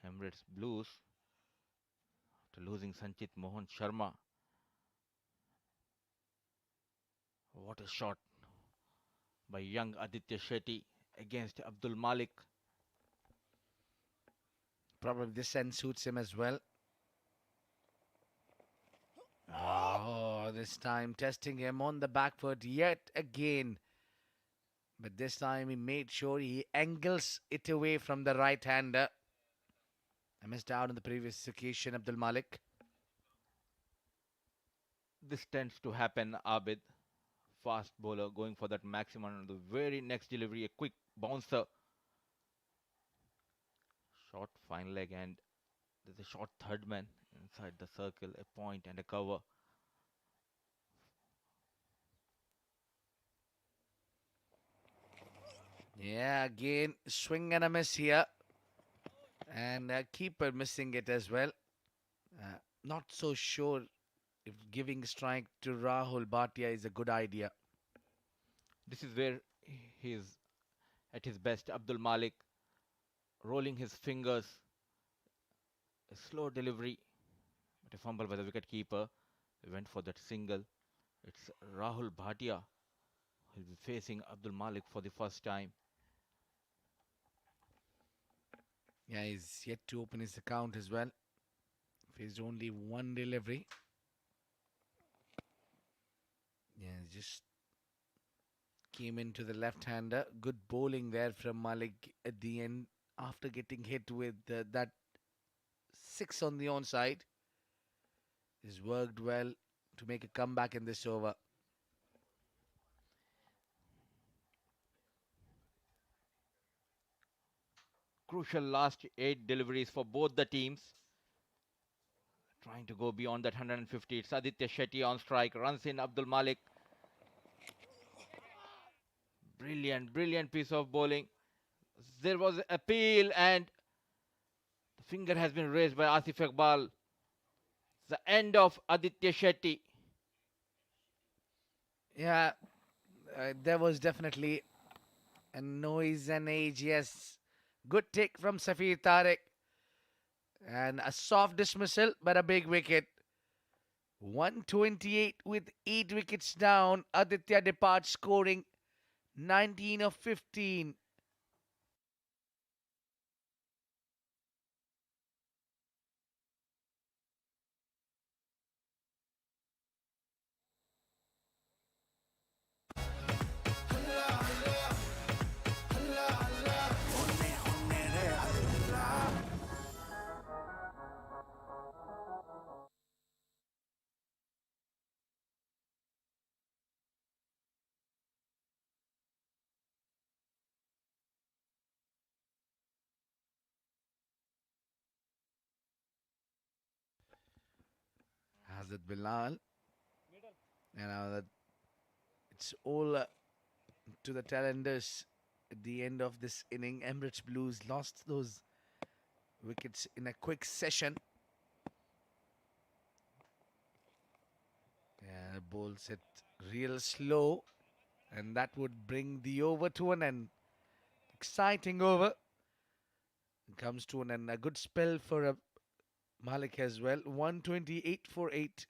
Speaker 5: Emirates Blues after losing Sanchit Mohan Sharma. What a shot by young Aditya Shetty against Abdul Malik.
Speaker 4: Probably this end suits him as well. Oh, this time testing him on the back foot yet again. But this time he made sure he angles it away from the right hander. I missed out on the previous occasion, Abdul Malik.
Speaker 5: This tends to happen, Abid. Fast bowler going for that maximum on the very next delivery, a quick bouncer. Short fine leg, and there's a short third man inside the circle, a point and a cover.
Speaker 4: Yeah, again, swing and a miss here. And keeper missing it as well. Not so sure if giving strike to Rahul Bhatia is a good idea.
Speaker 5: This is where he is at his best. Abdul Malik rolling his fingers. A slow delivery, but a fumble by the wicket keeper. He went for that single. It's Rahul Bhatia who will be facing Abdul Malik for the first time.
Speaker 4: Yeah, he's yet to open his account as well. Faced only one delivery. Yeah, just came into the left-hander. Good bowling there from Malik at the end after getting hit with that six on the onside. He's worked well to make a comeback in this over.
Speaker 5: Crucial last 8 deliveries for both the teams. Trying to go beyond that 150. It's Aditya Shetty on strike. Runs in Abdul Malik. Brilliant, brilliant piece of bowling. There was appeal, and the finger has been raised by Asif Iqbal. The end of Aditya Shetty.
Speaker 4: Yeah, there was definitely a noise and age, yes. Good take from Safir Tariq. And a soft dismissal, but a big wicket. 128 with 8 wickets down. Aditya departs scoring 19 of 15. Hazrat Bilal. And now that it's all to the talenders at the end of this inning. Emirates Blues lost those wickets in a quick session. Yeah, the ball set real slow, and that would bring the over to an end. Exciting over. It comes to an end. A good spell for Malik as well. 128 for 8.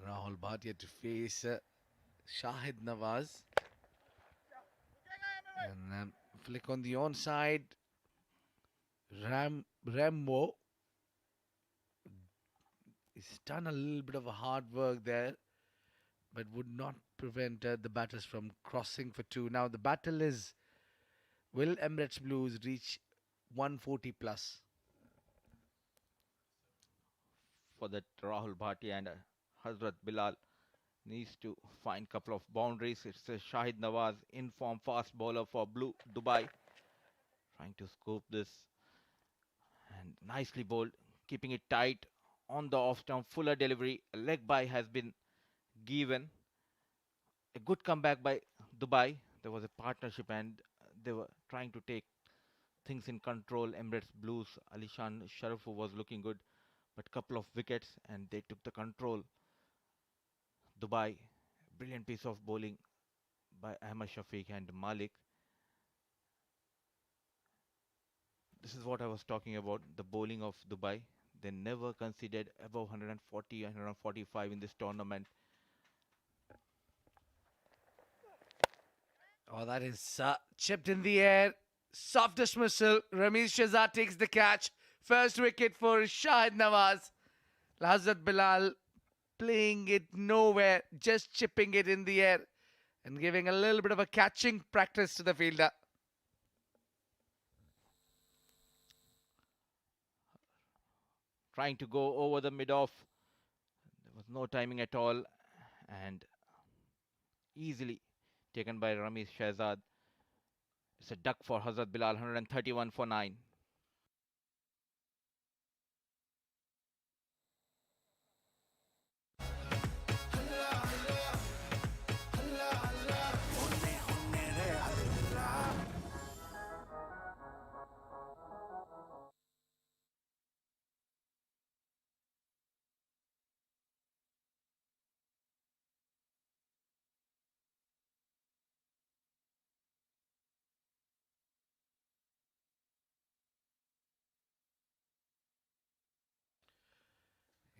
Speaker 4: Rahul Bhatia to face Shahid Nawaz. And flick on the onside. Rambo has done a little bit of a hard work there, but would not prevent the batters from crossing for two. Now the battle is, will Emirates Blues reach 140 plus?
Speaker 5: For that, Rahul Bhatia and Hazrat Bilal needs to find couple of boundaries. It's a Shahid Nawaz, in-form fast bowler for Blue Dubai, trying to scoop this and nicely bowled, keeping it tight on the off-stump. Fuller delivery, a leg bye has been given. A good comeback by Dubai. There was a partnership and they were trying to take things in control. Emirates Blues, Alishan Sharafu was looking good, but couple of wickets and they took the control. Dubai, brilliant piece of bowling by Ahmad Shafiq and Malik. This is what I was talking about, the bowling of Dubai. They never conceded above 140, 145 in this tournament.
Speaker 4: Oh, that is chipped in the air. Soft dismissal. Ramesh Shahzad takes the catch. First wicket for Shahid Nawaz. Hazrat Bilal playing it nowhere, just chipping it in the air and giving a little bit of a catching practice to the fielder.
Speaker 5: Trying to go over the mid-off. There was no timing at all and easily taken by Ramesh Shahzad. It's a duck for Hazrat Bilal, 131 for 9.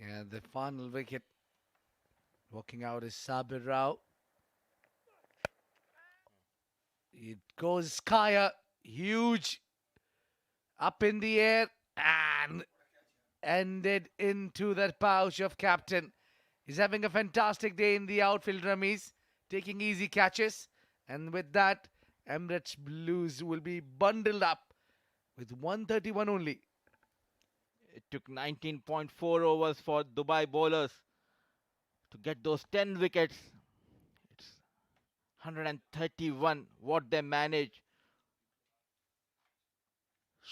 Speaker 4: Yeah, the final wicket. Walking out is Sabir Rao. It goes Kaya, huge, up in the air and ended into that pouch of captain. He's having a fantastic day in the outfield, Ramesh, taking easy catches. And with that, Emirates Blues will be bundled up with 131 only.
Speaker 5: It took 19.4 overs for Dubai bowlers to get those 10 wickets. It's 131 what they managed.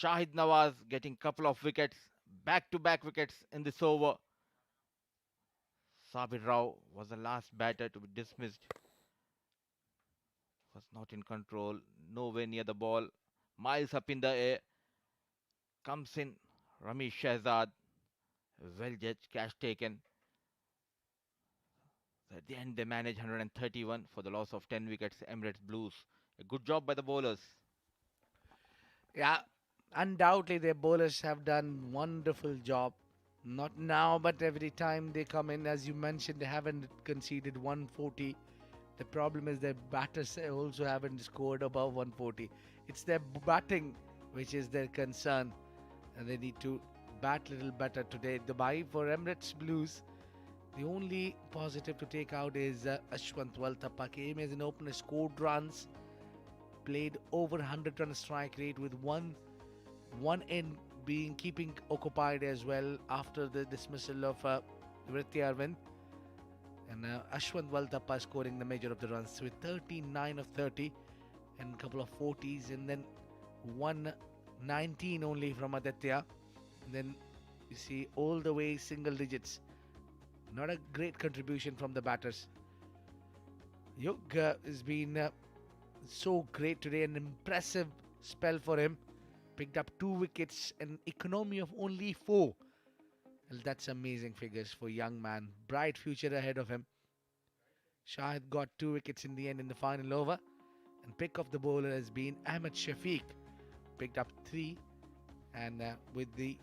Speaker 5: Shahid Nawaz getting couple of wickets, back-to-back wickets in this over. Sabir Rao was the last batter to be dismissed. Was not in control, nowhere near the ball. Miles up in the air. Comes in Ramesh Shahzad. Well judged, catch taken. At the end, they managed 131 for the loss of 10 wickets. Emirates Blues. A good job by the bowlers.
Speaker 4: Yeah, undoubtedly their bowlers have done wonderful job. Not now, but every time they come in, as you mentioned, they haven't conceded 140. The problem is their batters also haven't scored above 140. It's their batting which is their concern, and they need to bat a little better today. Dubai for Emirates Blues. The only positive to take out is Ashwant Waltappa came as an opener, scored runs, played over 100 run strike rate with one end being keeping occupied as well after the dismissal of Vritti Arvind. And Ashwant Waltappa scoring the major of the runs with 39 of 30 and a couple of 40s, and then 119 only from Aditya. And then you see all the way single digits. Not a great contribution from the batters. Yug has been so great today, an impressive spell for him. Picked up 2 wickets, an economy of only 4. Well, that's amazing figures for young man. Bright future ahead of him. Shahid got 2 wickets in the end in the final over. And pick of the bowler has been Ahmed Shafiq. Picked up 3 and with the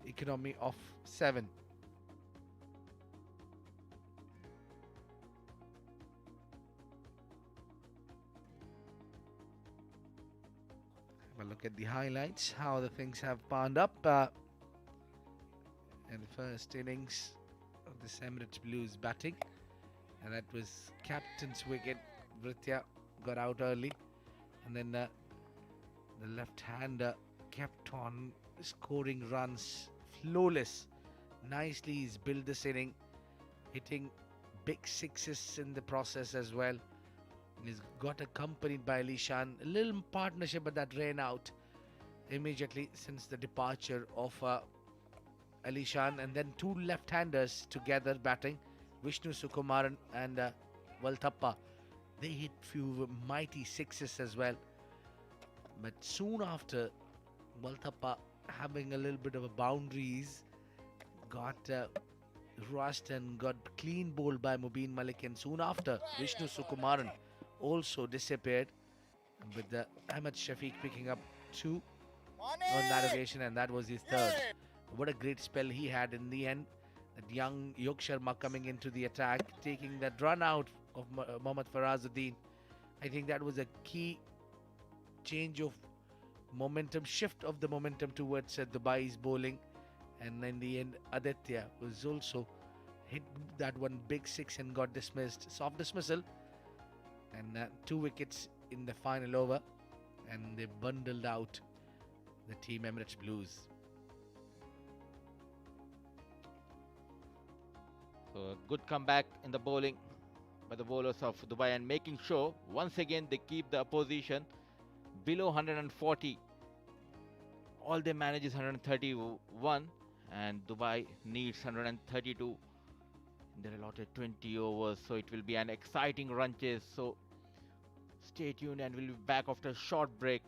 Speaker 4: economy of 7. A look at the highlights, how the things have panned up in the first innings of the Emirates Blues batting. And that was captain's wicket. Vritya got out early, and then the left-hander kept on scoring runs, flawless. Nicely, he's built this inning, hitting big sixes in the process as well. He's got accompanied by Alishan. A little partnership, but that ran out immediately since the departure of Alishan, and then two left-handers together batting, Vishnu Sukumaran and Valthappa. They hit few mighty sixes as well. But soon after, Valthappa having a little bit of a boundaries, got rushed and got clean bowled by Mubin Malik, and soon after, Vishnu Sukumaran also disappeared, with the Ahmed Shafiq picking up two on that occasion, and that was his third. What a great spell he had in the end. That young Yog Sharma coming into the attack, taking that run out of Mohammad Farazuddin. I think that was a key change of momentum, shift of the momentum towards Dubai's bowling. And in the end, Aditya was also hit that one big six and got dismissed. Soft dismissal. And 2 wickets in the final over. And they bundled out the Team Emirates Blues.
Speaker 5: So a good comeback in the bowling by the bowlers of Dubai, and making sure once again they keep the opposition below 140. All they manage is 131, and Dubai needs 132. They're allotted 20 overs, so it will be an exciting run chase. So stay tuned, and we'll be back after a short break.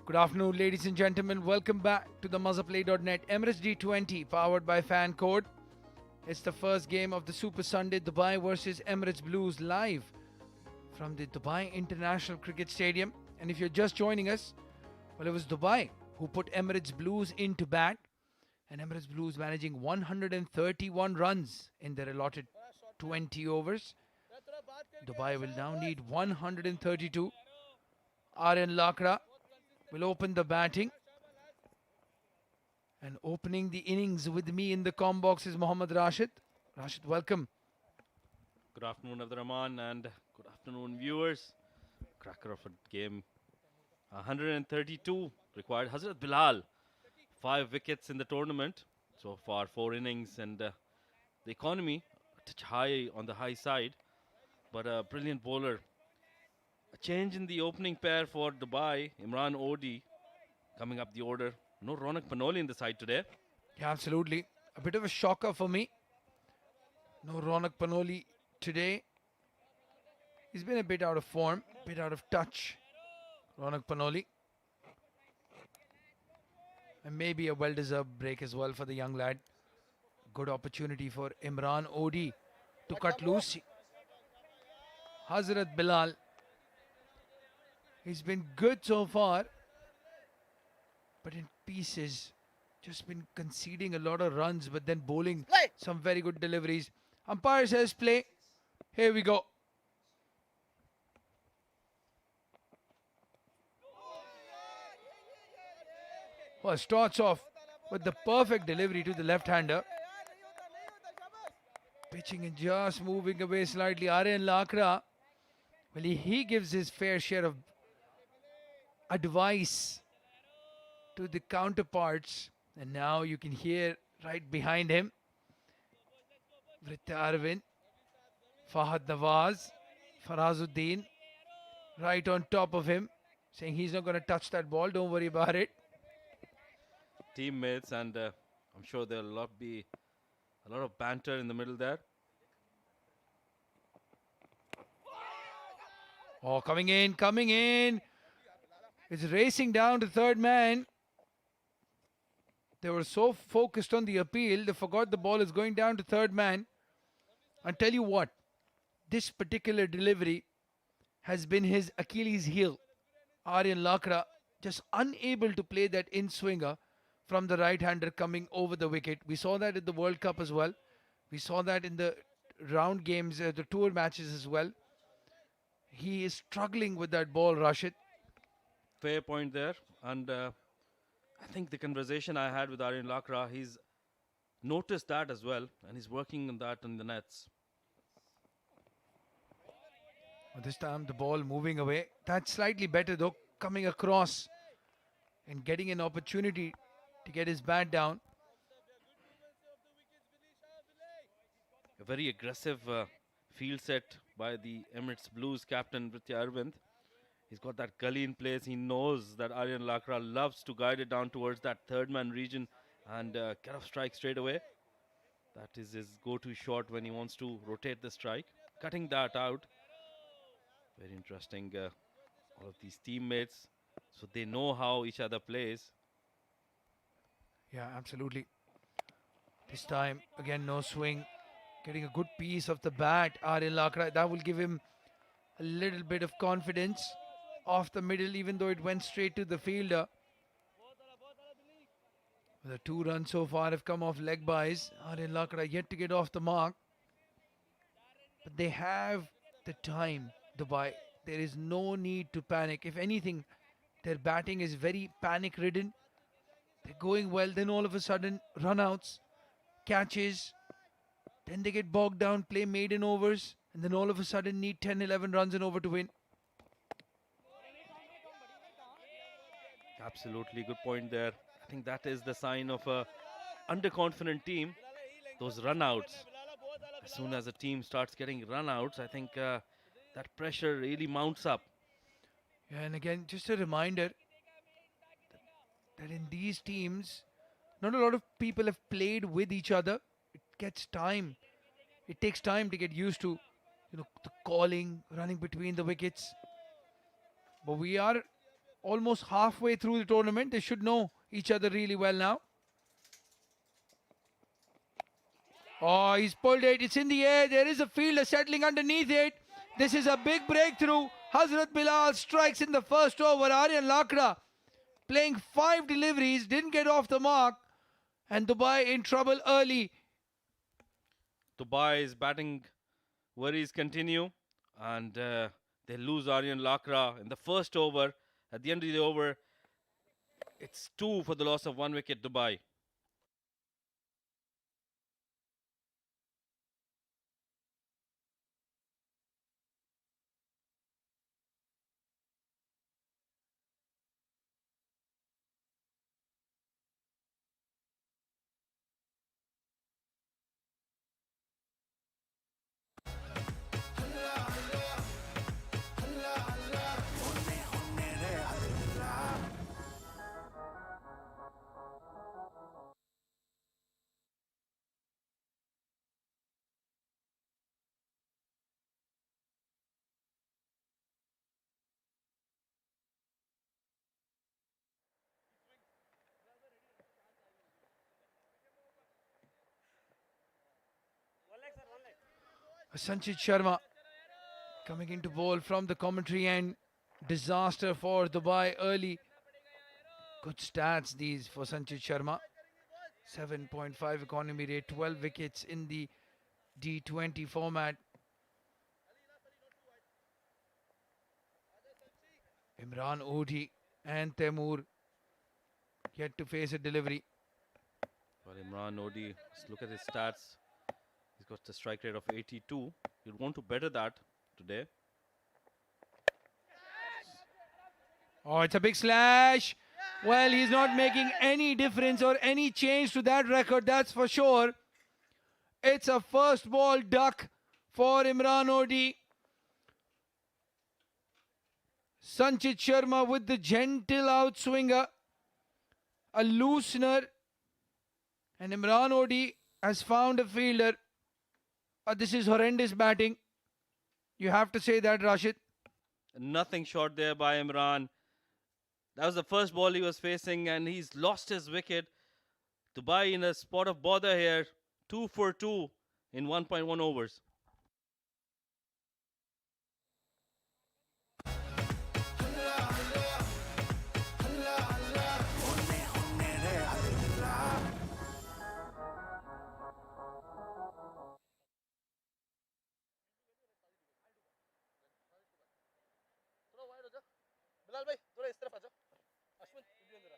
Speaker 6: Good afternoon, ladies and gentlemen. Welcome back to the MuzzaPlay.net Emirates D20, powered by Fan Code. It's the first game of the Super Sunday Dubai versus Emirates Blues live from the Dubai International Cricket Stadium. And if you're just joining us, well, it was Dubai who put Emirates Blues into bat, and Emirates Blues managing 131 runs in their allotted 20 overs. Dubai will now need 132. Aryan Lakra will open the batting. And opening the innings with me in the comm box is Mohammad Rashid. Rashid, welcome.
Speaker 2: Good afternoon, Abdurrahman, and good afternoon, viewers. Cracker of a game. 132 required. Hazrat Bilal, 5 wickets in the tournament. So far, 4 innings, and the economy a touch high on the high side, but a brilliant bowler. A change in the opening pair for Dubai. Imran Odi coming up the order. No Ronak Panoli in the side today.
Speaker 6: Yeah, absolutely. A bit of a shocker for me. No Ronak Panoli today. He's been a bit out of form, a bit out of touch. Ronak Panoli. And maybe a well-deserved break as well for the young lad. Good opportunity for Imran Odi to cut loose. Hazrat Bilal. He's been good so far, but in pieces. Just been conceding a lot of runs, but then bowling some very good deliveries. Umpire says play. Here we go. Well, starts off with the perfect delivery to the left-hander. Pitching and just moving away slightly. Aryan Lakra, well, he gives his fair share of advice to the counterparts. And now you can hear right behind him Vritta Arvind, Fahad Nawaz, Farazuddin, right on top of him, saying he's not going to touch that ball, don't worry about it.
Speaker 2: Teammates, and I'm sure there'll be a lot of banter in the middle there.
Speaker 6: Oh, coming in. It's racing down to third man. They were so focused on the appeal, they forgot the ball is going down to third man. And tell you what, this particular delivery has been his Achilles heel. Aryan Lakra just unable to play that in-swinger from the right-hander coming over the wicket. We saw that in the World Cup as well. We saw that in the round games, the tour matches as well. He is struggling with that ball, Rashid.
Speaker 2: Fair point there, and I think the conversation I had with Aryan Lakra, he's noticed that as well, and he's working on that in the nets.
Speaker 6: This time the ball moving away. That's slightly better though, coming across and getting an opportunity to get his bat down.
Speaker 2: A very aggressive field set by the Emirates Blues captain Vritta Arvind. He's got that gully in place. He knows that Aryan Lakra loves to guide it down towards that third man region and get off strike straight away. That is his go-to shot when he wants to rotate the strike. Cutting that out. Very interesting. All of these teammates, so they know how each other plays.
Speaker 6: Yeah, absolutely. This time, again, no swing. Getting a good piece of the bat, Aryan Lakra. That will give him a little bit of confidence off the middle, even though it went straight to the fielder. The 2 runs so far have come off leg byes. Aryan Lakra yet to get off the mark. But they have the time, Dubai. There is no need to panic. If anything, their batting is very panic-ridden. They're going well, then all of a sudden, run-outs, catches. Then they get bogged down, play maiden overs, and then all of a sudden need 10, 11 runs and over to win.
Speaker 2: Absolutely good point there. I think that is the sign of a underconfident team. Those run-outs. As soon as a team starts getting run-outs, I think that pressure really mounts up.
Speaker 6: Yeah, and again, just a reminder that in these teams, not a lot of people have played with each other. It gets time. It takes time to get used to, the calling, running between the wickets. But we are almost halfway through the tournament. They should know each other really well now. Oh, he's pulled it. It's in the air. There is a fielder settling underneath it. This is a big breakthrough. Hazrat Bilal strikes in the first over. Aryan Lakra playing 5 deliveries, didn't get off the mark. And Dubai in trouble early.
Speaker 2: Dubai's batting worries continue, and they lose Aryan Lakra in the first over. At the end of the over, it's 2 for the loss of 1 wicket, Dubai.
Speaker 6: Sanchit Sharma coming into bowl from the commentary end. Disaster for Dubai early. Good stats these for Sanchit Sharma. 7.5 economy rate, 12 wickets in the D20 format. Imran Odi and Temur yet to face a delivery.
Speaker 2: Well, Imran Odi, let's look at his stats. He's got a strike rate of 82. You'd want to better that today.
Speaker 6: Oh, it's a big slash. Well, he's not making any difference or any change to that record, that's for sure. It's a first ball duck for Imran Odi. Sanchit Sharma with the gentle outswinger, a loosener, and Imran Odi has found a fielder. This is horrendous batting. You have to say that, Rashid.
Speaker 2: Nothing short there by Imran. That was the first ball he was facing, and he's lost his wicket. Dubai in a spot of bother here. 2 for 2 in 1.1 overs.
Speaker 3: थोड़ा wide हो जा बिलाल भाई थोड़ा इस तरफ आ जाओ Ashwin video मेरा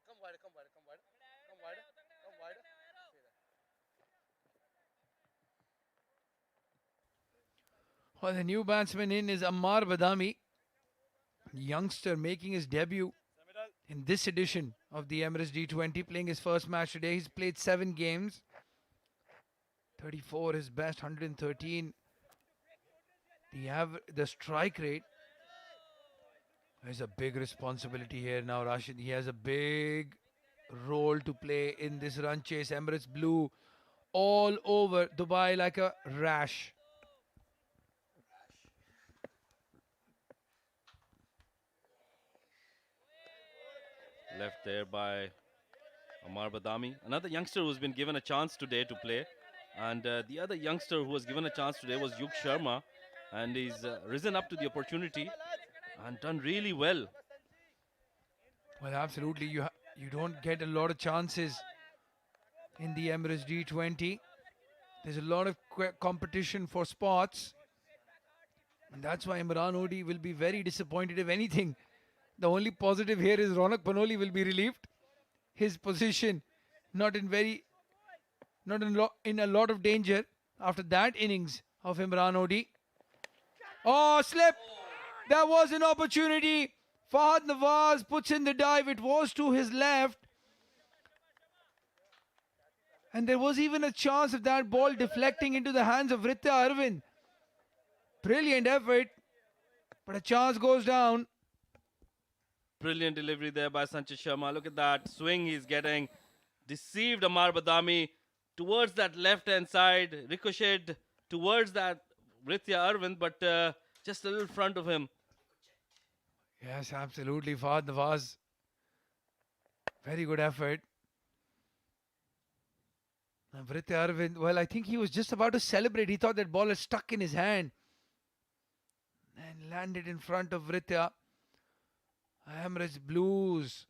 Speaker 3: come wide come wide come wide come wide come wide
Speaker 6: Well, the new batsman in is Ammar Badami, youngster making his debut in this edition of the Emirates D20, playing his first match today. He's played 7 games. 34 his best, 113. The strike rate. There's a big responsibility here now, Rashid. He has a big role to play in this run chase. Emirates blue all over Dubai like a rash.
Speaker 2: Left there by Ammar Badami. Another youngster who's been given a chance today to play. And the other youngster who was given a chance today was Yug Sharma. And he's risen up to the opportunity and done really well.
Speaker 6: Well, absolutely. You don't get a lot of chances in the Emirates D20. There's a lot of competition for spots. And that's why Imran Odi will be very disappointed if anything. The only positive here is Ronak Panoli will be relieved. His position not in a lot of danger after that innings of Imran Odi. Oh, slip! There was an opportunity. Fahad Nawaz puts in the dive. It was to his left. And there was even a chance of that ball deflecting into the hands of Ritya Arvind. Brilliant effort. But a chance goes down.
Speaker 2: Brilliant delivery there by Sanchit Sharma. Look at that swing he's getting. Deceived Ammar Badami towards that left-hand side. Ricocheted towards that Ritya Arvind, but just a little front of him.
Speaker 6: Yes, absolutely. Fahad Nawaz. Very good effort. And Vritya Arvind, well, I think he was just about to celebrate. He thought that ball had stuck in his hand and landed in front of Vritya. Emirates Blues.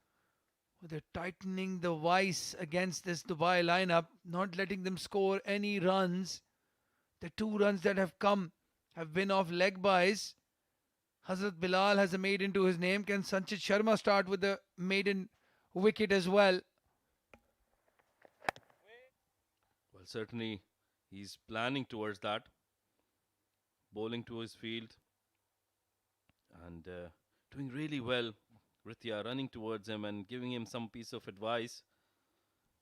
Speaker 6: They're tightening the vice against this Dubai lineup, not letting them score any runs. The 2 runs that have come have been off leg buys. Hazrat Bilal has a maiden to his name. Can Sanchit Sharma start with the maiden wicket as well?
Speaker 2: Well, certainly he's planning towards that, bowling to his field and doing really well. Ritya running towards him and giving him some piece of advice.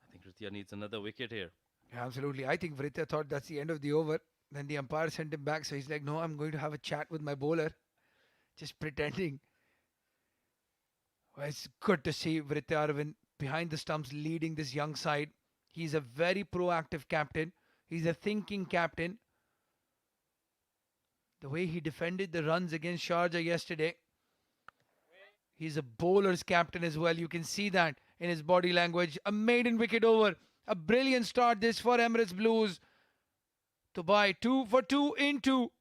Speaker 2: I think Ritya needs another wicket here.
Speaker 6: Yeah, absolutely. I think Vritya thought that's the end of the over. Then the umpire sent him back. So he's like, no, I'm going to have a chat with my bowler. Just pretending. Well, it's good to see Vritya Arvind behind the stumps leading this young side. He's a very proactive captain. He's a thinking captain. The way he defended the runs against Sharjah yesterday. He's a bowler's captain as well. You can see that in his body language. A maiden wicket over. A brilliant start this for Emirates Blues. To buy 2 for 2 in 2.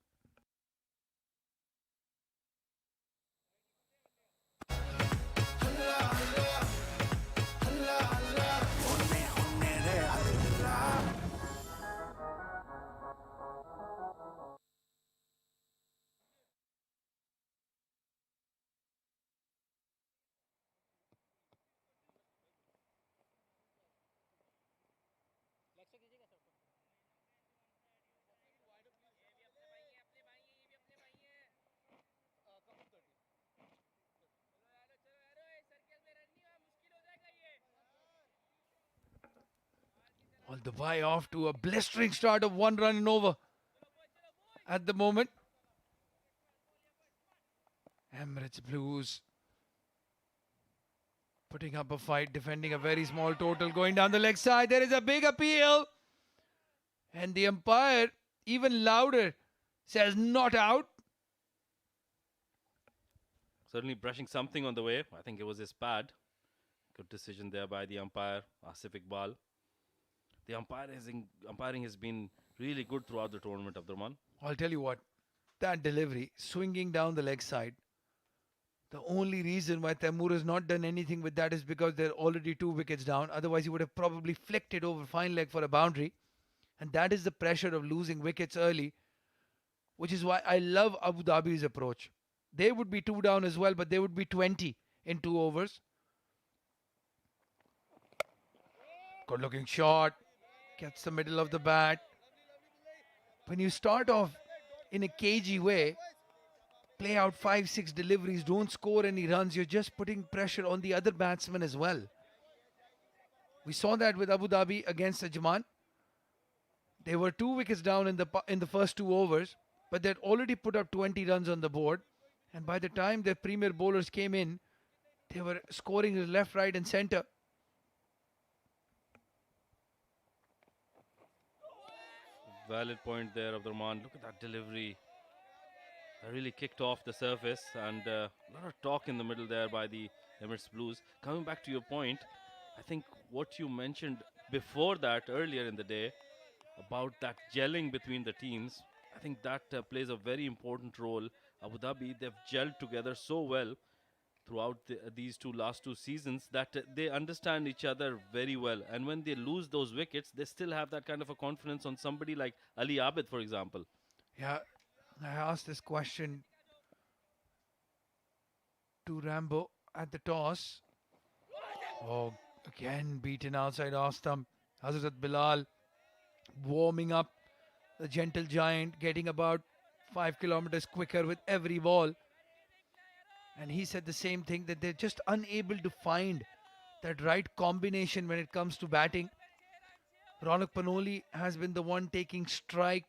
Speaker 6: Well, Dubai off to a blistering start of 1 run and over at the moment. Emirates Blues putting up a fight, defending a very small total, going down the leg side. There is a big appeal. And the umpire, even louder, says not out.
Speaker 2: Certainly brushing something on the way. I think it was his pad. Good decision there by the umpire, Asif Iqbal. The umpiring has been really good throughout the tournament, Abdurrahman.
Speaker 6: I'll tell you what, that delivery, swinging down the leg side, the only reason why Taimur has not done anything with that is because they're already 2 wickets down. Otherwise, he would have probably flicked it over fine leg for a boundary. And that is the pressure of losing wickets early, which is why I love Abu Dhabi's approach. They would be 2 down as well, but they would be 20 in 2 overs. Good looking shot. Gets the middle of the bat. When you start off in a cagey way, play out 5-6 deliveries, don't score any runs, you're just putting pressure on the other batsmen as well. We saw that with Abu Dhabi against Ajman. They were 2 wickets down in the first 2 overs, but they'd already put up 20 runs on the board. And by the time their premier bowlers came in, they were scoring left, right, and centre.
Speaker 2: Valid point there, Abdurrahman. Look at that delivery. That really kicked off the surface, and a lot of talk in the middle there by the Emirates Blues. Coming back to your point, I think what you mentioned before that earlier in the day about that gelling between the teams, I think that plays a very important role. Abu Dhabi, they've gelled together so well throughout these last two seasons that they understand each other very well. And when they lose those wickets, they still have that kind of a confidence on somebody like Ali Abid, for example.
Speaker 6: Yeah, I asked this question to Rambo at the toss. Oh, again beaten outside off stump. Hazrat Bilal warming up the gentle giant, getting about 5 kilometers quicker with every ball. And he said the same thing, that they're just unable to find that right combination when it comes to batting. Ronak Panoli has been the one taking strike.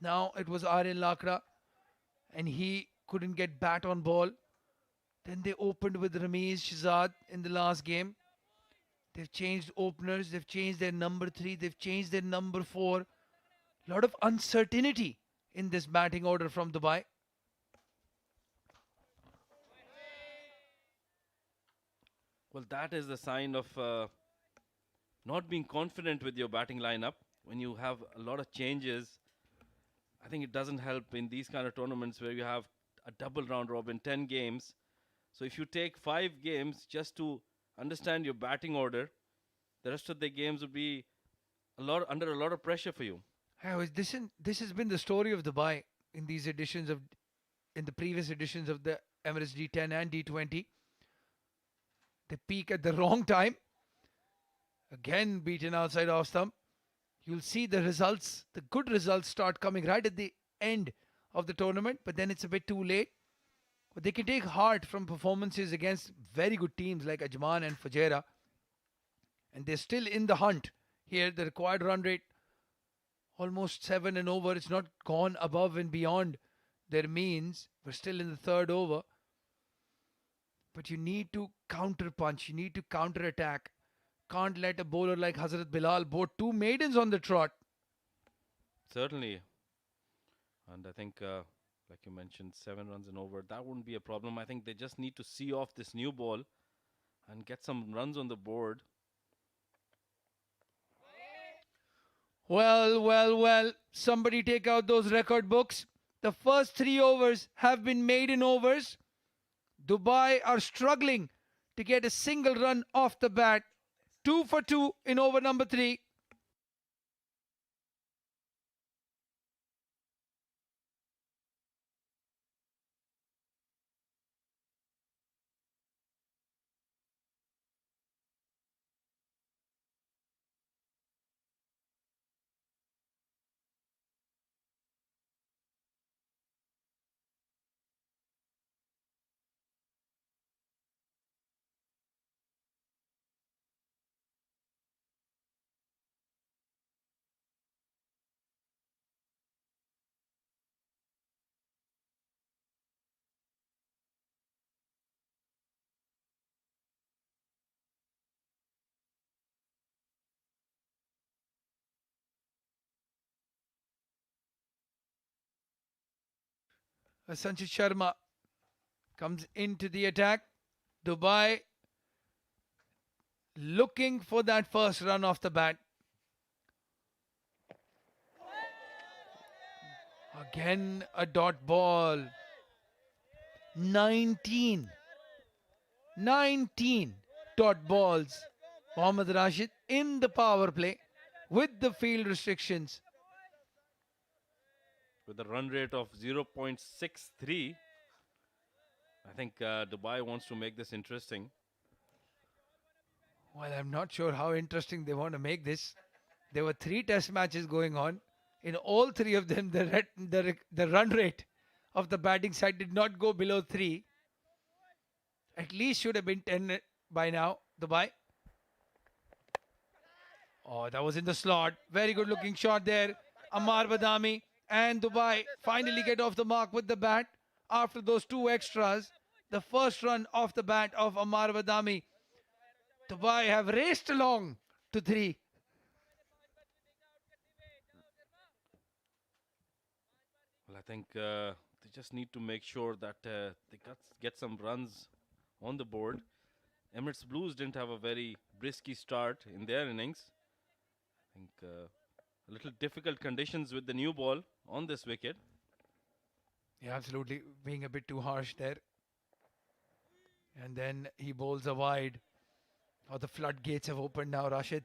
Speaker 6: Now it was Aryan Lakra, and he couldn't get bat on ball. Then they opened with Rameez Shahzad in the last game. They've changed openers, they've changed their number 3, they've changed their number 4. A lot of uncertainty in this batting order from Dubai.
Speaker 2: Well, that is the sign of not being confident with your batting lineup. When you have a lot of changes, I think it doesn't help in these kind of tournaments where you have a double round robin, 10 games. So if you take 5 games just to understand your batting order, the rest of the games would be under a lot of pressure for you.
Speaker 6: This has been the story of Dubai in these editions of in the previous editions of the Emirates D10 and D20. They peak at the wrong time. Again beaten outside off stump. You'll see the results, the good results start coming right at the end of the tournament, but then it's a bit too late. But they can take heart from performances against very good teams like Ajman and Fujairah. And they're still in the hunt here. The required run rate almost 7 and over. It's not gone above and beyond their means. We're still in the third over. But you need to counter punch. You need to counter attack. Can't let a bowler like Hazrat Bilal board 2 maidens on the trot.
Speaker 2: Certainly. And I think, like you mentioned, 7 runs and over, that wouldn't be a problem. I think they just need to see off this new ball and get some runs on the board.
Speaker 6: Well. Somebody take out those record books. The first 3 overs have been maiden overs. Dubai are struggling to get a single run off the bat. 2 for 2 in over number 3. Sanchit Sharma comes into the attack. Dubai looking for that first run off the bat. Again a dot ball. 19 dot balls. Mohammad Rashid in the power play with the field restrictions.
Speaker 2: With a run rate of 0.63, I think Dubai wants to make this interesting.
Speaker 6: Well, I'm not sure how interesting they want to make this. There were 3 test matches going on. In all 3 of them, the run rate of the batting side did not go below 3. At least should have been 10 by now. Dubai. Oh, that was in the slot. Very good looking shot there. Ammar Badami and Dubai finally get off the mark with the bat after those 2 extras. The first run off the bat of Ammar Badami. Dubai have raced along to 3.
Speaker 2: Well, I think they just need to make sure that they get some runs on the board. Emirates Blues didn't have a very brisky start in their innings. I think a little difficult conditions with the new ball on this wicket.
Speaker 6: Yeah, absolutely. Being a bit too harsh there. And then he bowls a wide. Oh, the floodgates have opened now, Rashid.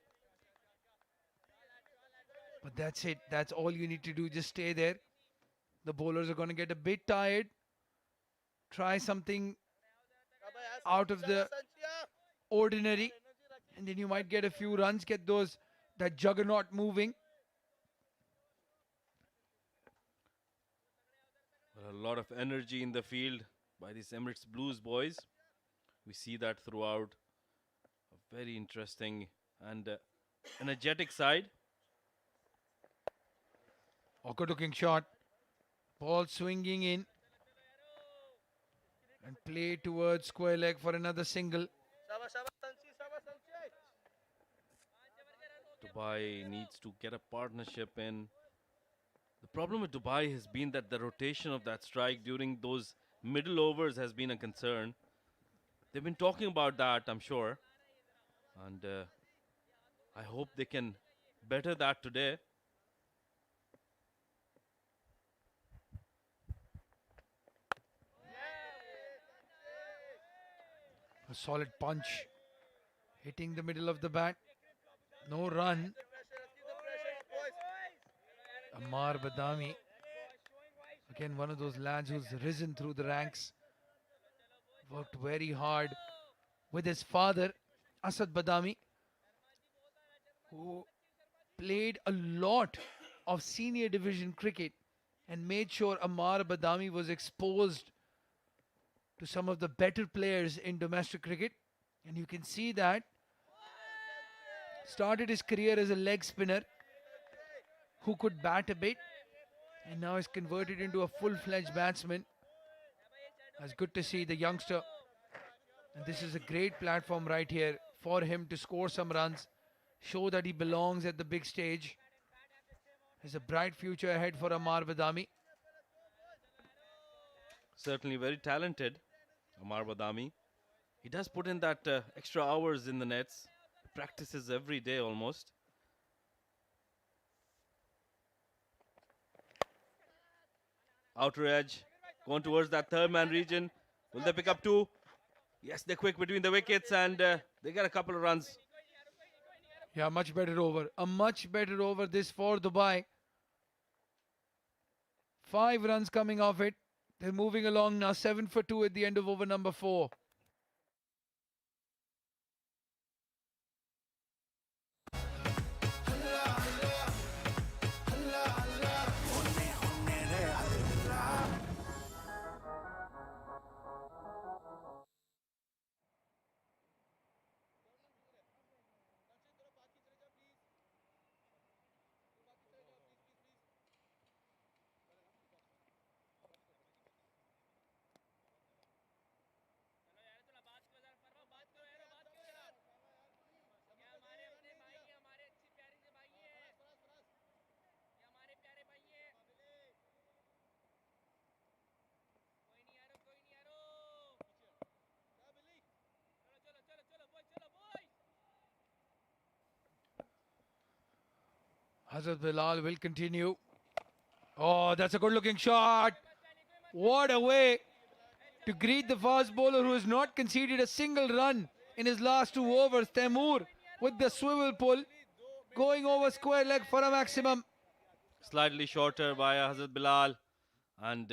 Speaker 6: But that's it. That's all you need to do. Just stay there. The bowlers are going to get a bit tired. Try something out of the ordinary. And then you might get a few runs. Get that juggernaut moving.
Speaker 2: A lot of energy in the field by these Emirates Blues boys. We see that throughout. A very interesting and energetic side.
Speaker 6: Awkward looking shot. Ball swinging in. And play towards square leg for another single.
Speaker 2: Dubai needs to get a partnership in. The problem with Dubai has been that the rotation of that strike during those middle overs has been a concern. They've been talking about that, I'm sure. And I hope they can better that today.
Speaker 6: A solid punch hitting the middle of the bat. No run. Ammar Badami. Again, one of those lads who's risen through the ranks. Worked very hard with his father, Asad Badami, who played a lot of senior division cricket and made sure Ammar Badami was exposed to some of the better players in domestic cricket. And you can see that. Started his career as a leg spinner who could bat a bit, and now is converted into a full-fledged batsman. It's good to see the youngster, and this is a great platform right here for him to score some runs, show that he belongs at the big stage. There's a bright future ahead for Ammar Badami.
Speaker 2: Certainly very talented, Ammar Badami. He does put in that extra hours in the nets. Practices every day almost. Outer edge, going towards that third man region. Will they pick up two? Yes, they're quick between the wickets and they get a couple of runs.
Speaker 6: Yeah, much better over. A much better over this for Dubai. 5 runs coming off it. They're moving along now. 7 for 2 at the end of over number 4. Hazrat Bilal will continue. Oh, that's a good looking shot. What a way to greet the fast bowler who has not conceded a single run in his last 2 overs. Taimur with the swivel pull. Going over square leg for a maximum.
Speaker 2: Slightly shorter by Hazrat Bilal. And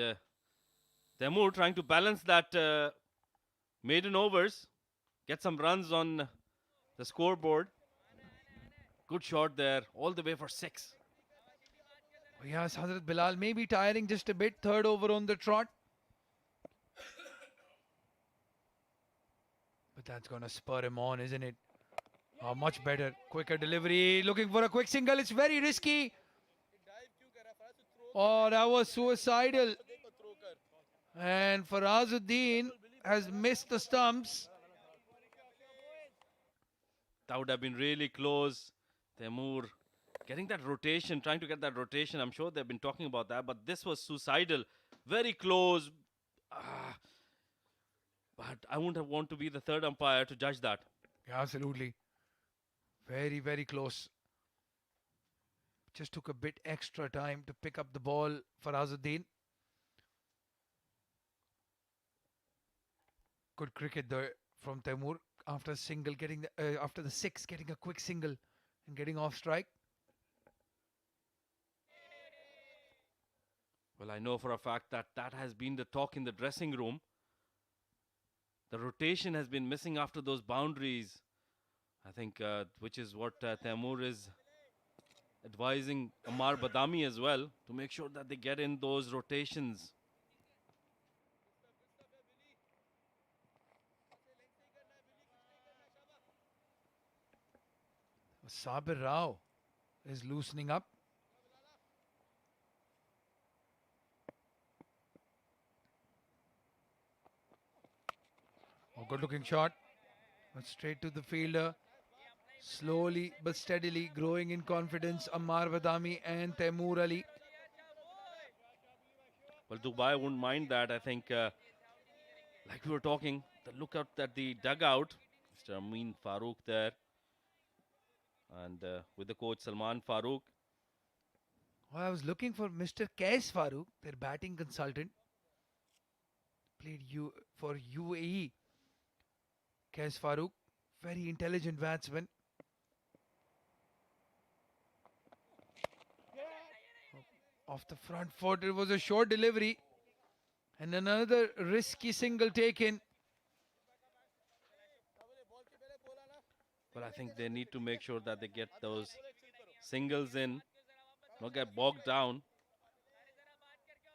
Speaker 2: Taimur trying to balance that maiden overs. Get some runs on the scoreboard. Good shot there. All the way for 6.
Speaker 6: Yes, Hazrat Bilal may be tiring just a bit. 3rd over on the trot. But that's going to spur him on, isn't it? Oh, much better. Quicker delivery. Looking for a quick single. It's very risky. Oh, that was suicidal. And Farazuddin has missed the stumps.
Speaker 2: That would have been really close. Taimur getting that rotation, trying to get that rotation. I'm sure they've been talking about that, but this was suicidal. Very close. But I wouldn't have want to be the third umpire to judge that.
Speaker 6: Yeah, absolutely. Very, very close. Just took a bit extra time to pick up the ball for Azuddin. Good cricket there from Taimur after single getting the, after the 6 getting a quick single and getting off strike.
Speaker 2: Well, I know for a fact that that has been the talk in the dressing room. The rotation has been missing after those boundaries. I think, which is what Taimur is advising Ammar Badami as well, to make sure that they get in those rotations.
Speaker 6: Sabir Rao is loosening up. Oh, good looking shot. But straight to the fielder. Slowly but steadily growing in confidence, Ammar Badami and Taimur Ali.
Speaker 2: Well, Dubai wouldn't mind that. I think Like we were talking, the lookout at the dugout, Mr. Amin Farooq there, and with the coach Salman Farooq.
Speaker 6: Oh, I was looking for Mr. Kais Farooq, their batting consultant. Played for UAE. Kais Farooq, very intelligent batsman. Off the front foot, it was a short delivery. And another risky single taken.
Speaker 2: But I think they need to make sure that they get those singles in, not get bogged down.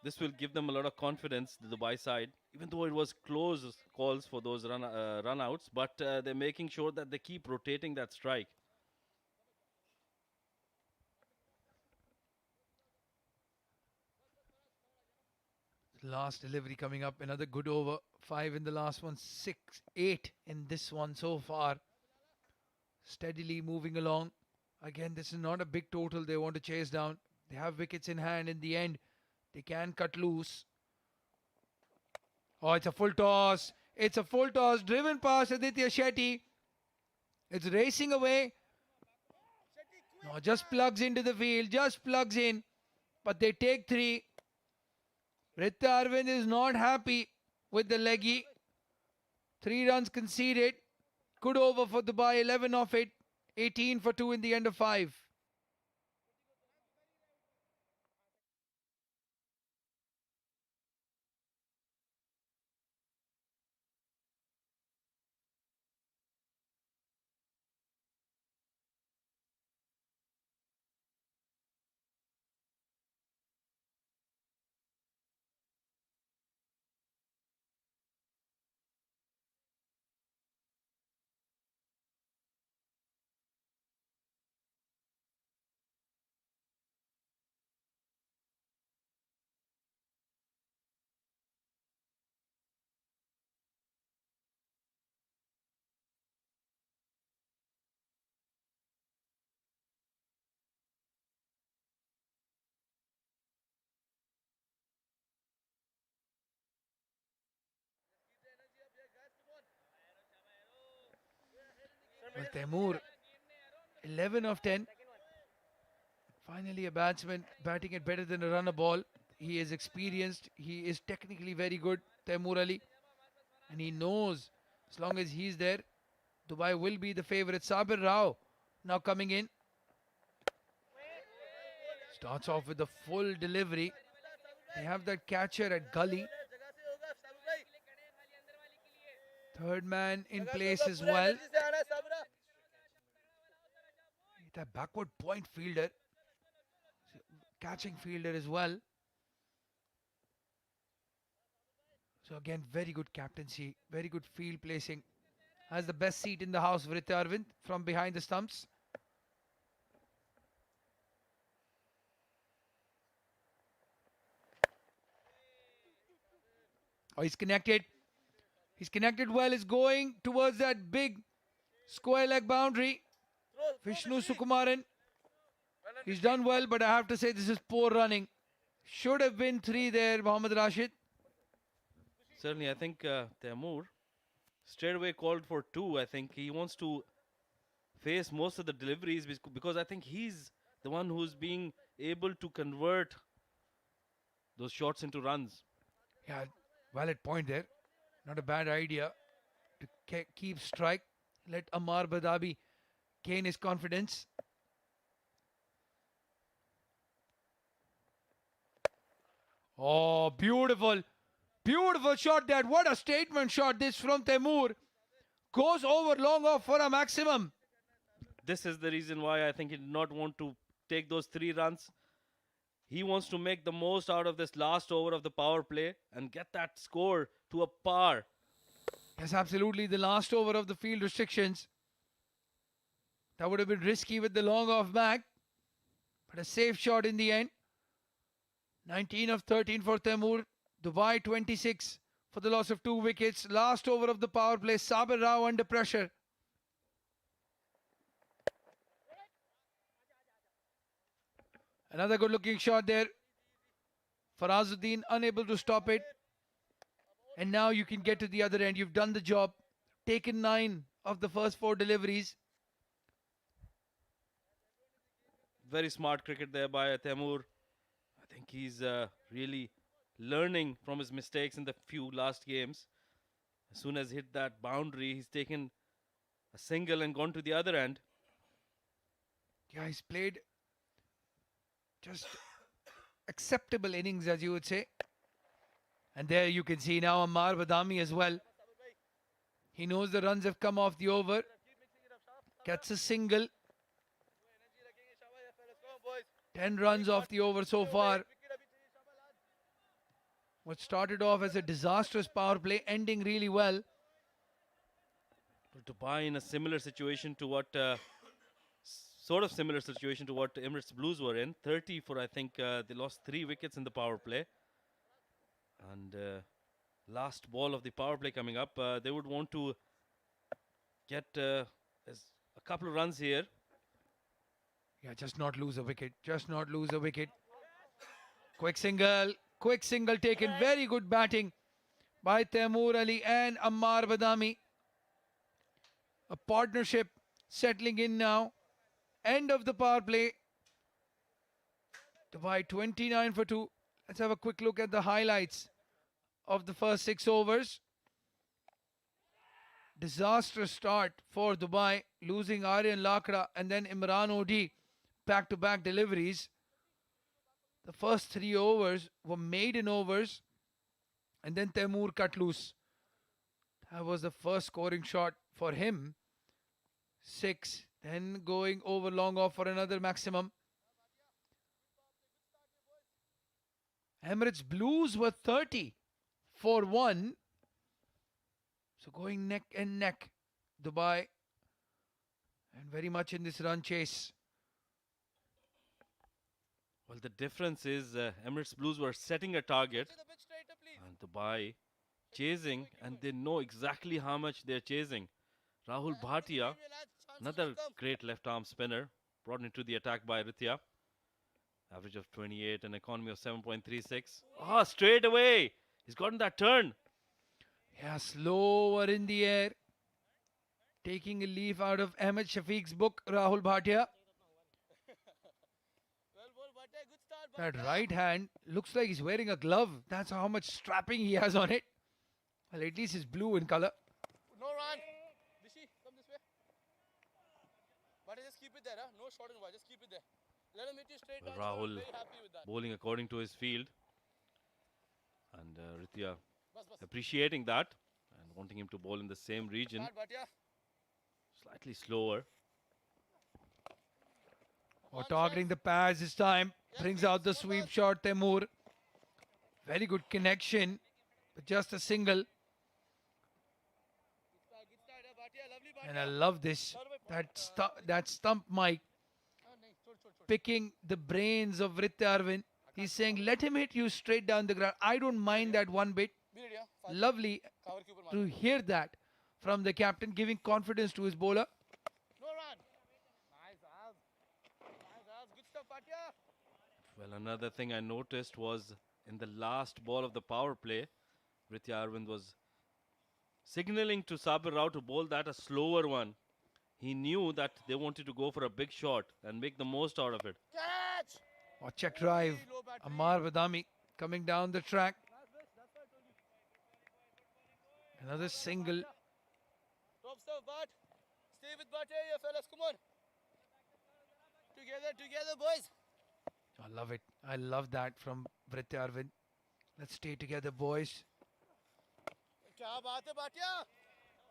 Speaker 2: This will give them a lot of confidence, the Dubai side, even though it was close calls for those run outs, but they're making sure that they keep rotating that strike.
Speaker 6: Last delivery coming up, another good over. 5 in the last one, 6, 8 in this one so far. Steadily moving along. Again, this is not a big total they want to chase down. They have wickets in hand in the end. They can cut loose. Oh, it's a full toss. It's a full toss driven past Aditya Shetty. It's racing away. No, just plugs into the field. Just plugs in. But they take 3. Ritya Arvind is not happy with the leggy. 3 runs conceded. Good over for Dubai. 11 off it. 18 for 2 in the end of 5. Well, Taimur, 11 of 10. Finally, a batsman batting it better than a runner ball. He is experienced. He is technically very good, Taimur Ali. And he knows as long as he's there, Dubai will be the favourite. Sabir Rao now coming in. Starts off with a full delivery. They have that catcher at gully. Third man in place as well. That backward point fielder. Catching fielder as well. So again, very good captaincy, very good field placing. Has the best seat in the house, Ritya Arvind, from behind the stumps. Oh, he's connected. He's connected well. He's going towards that big square leg boundary. Vishnu Sukumaran. He's done well, but I have to say this is poor running. Should have been 3 there, Mohammad Rashid.
Speaker 2: Certainly, I think Taimur straight away called for 2. I think he wants to face most of the deliveries because I think he's the one who's being able to convert those shots into runs.
Speaker 6: Yeah, valid point there. Not a bad idea to keep strike. Let Amar Badabi gain his confidence. Oh, beautiful. Beautiful shot that. What a statement shot this from Taimur. Goes over long off for a maximum.
Speaker 2: This is the reason why I think he did not want to take those 3 runs. He wants to make the most out of this last over of the power play and get that score to a par.
Speaker 6: Yes, absolutely. The last over of the field restrictions. That would have been risky with the long off back. But a safe shot in the end. 19 of 13 for Taimur. Dubai 26 for the loss of 2 wickets. Last over of the power play. Sabir Rao under pressure. Another good looking shot there. Farazuddin unable to stop it. and now you can get to the other end. You've done the job, taken 9 of the first 4 deliveries.
Speaker 2: Very smart cricket there by Temur. I think he's really learning from his mistakes in the few last games. As soon as he hit that boundary, he's taken a single and gone to the other end.
Speaker 6: Yeah, he's played just acceptable innings, as you would say. And there you can see now Ammar Badami as well. He knows the runs have come off the over. Gets a single. 10 runs off the over so far. What started off as a disastrous power play, ending really well.
Speaker 2: Dubai in a similar situation to what, sort of similar situation to what Emirates Blues were in. 30 for, I think, they lost 3 wickets in the power play. And last ball of the power play coming up, they would want to get a couple of runs here.
Speaker 6: Yeah, just not lose a wicket. Just not lose a wicket. Quick single taken. Very good batting by Taimur Ali and Ammar Badami. A partnership settling in now. End of the power play. Dubai 29 for 2. Let's have a quick look at the highlights of the first 6 overs. Disastrous start for Dubai, losing Aryan Lakra and then Imran Odi. Back-to-back deliveries. The first 3 overs were maiden overs, and then Taimur cut loose. That was the first scoring shot for him. 6, then going over long off for another maximum. Emirates Blues were 30 for 1. So going neck and neck, Dubai, and very much in this run chase.
Speaker 2: Well, the difference is Emirates Blues were setting a target and Dubai chasing, and they know exactly how much they're chasing. Rahul Bhatia, another great left arm spinner, brought into the attack by Ritya. Average of 28, an economy of 7.36. Ah, straight away! He's gotten that turn.
Speaker 6: Yeah, slower in the air. Taking a leaf out of Ahmed Shafiq's book, Rahul Bhatia. That right hand looks like he's wearing a glove. That's how much strapping he has on it. Well, at least it's blue in color.
Speaker 3: No run. Bishi, come this way. But just keep it there, huh? No shot and wide. Just keep it there. Let him hit you straight
Speaker 2: Well,
Speaker 3: down. I'm
Speaker 2: Rahul
Speaker 3: very happy with that.
Speaker 2: bowling according to his field. And Ritya
Speaker 3: Bas, bas.
Speaker 2: appreciating that and wanting him to bowl in the same region.
Speaker 3: Start, Bhatia.
Speaker 2: Slightly slower.
Speaker 6: Or targeting the pads this time. Brings out the sweep shot, Taimur. Very good connection. But just a single.
Speaker 3: Good start, Bhatia. Lovely, Bhatia.
Speaker 6: And I love this. That stump mic
Speaker 3: Oh, nahi. Chod.
Speaker 6: picking the brains of Ritya Arvind. He's saying, let him hit you straight down the ground. I don't mind that one bit.
Speaker 3: Be ready, huh? Fast.
Speaker 6: Lovely
Speaker 3: Cover ke upar
Speaker 6: to
Speaker 3: maar.
Speaker 6: hear that from the captain, giving confidence to his bowler.
Speaker 3: No run. Nice, Az. Nice, Az. Good stuff, Bhatia.
Speaker 2: Well, another thing I noticed was in the last ball of the power play, Ritya Arvind was signaling to Sabir Rao to bowl that a slower one. He knew that they wanted to go for a big shot and make the most out of it.
Speaker 3: Catch.
Speaker 6: Or check drive.
Speaker 3: Very low battery.
Speaker 6: Ammar Badami coming down the track. Another single.
Speaker 3: Top stuff, Bhat. Stay with Bhatia, you fellas. Come on. Together, boys.
Speaker 6: I love it. I love that from Ritya Arvind. Let's stay together, boys.
Speaker 3: Kya baat hai, Bhatia?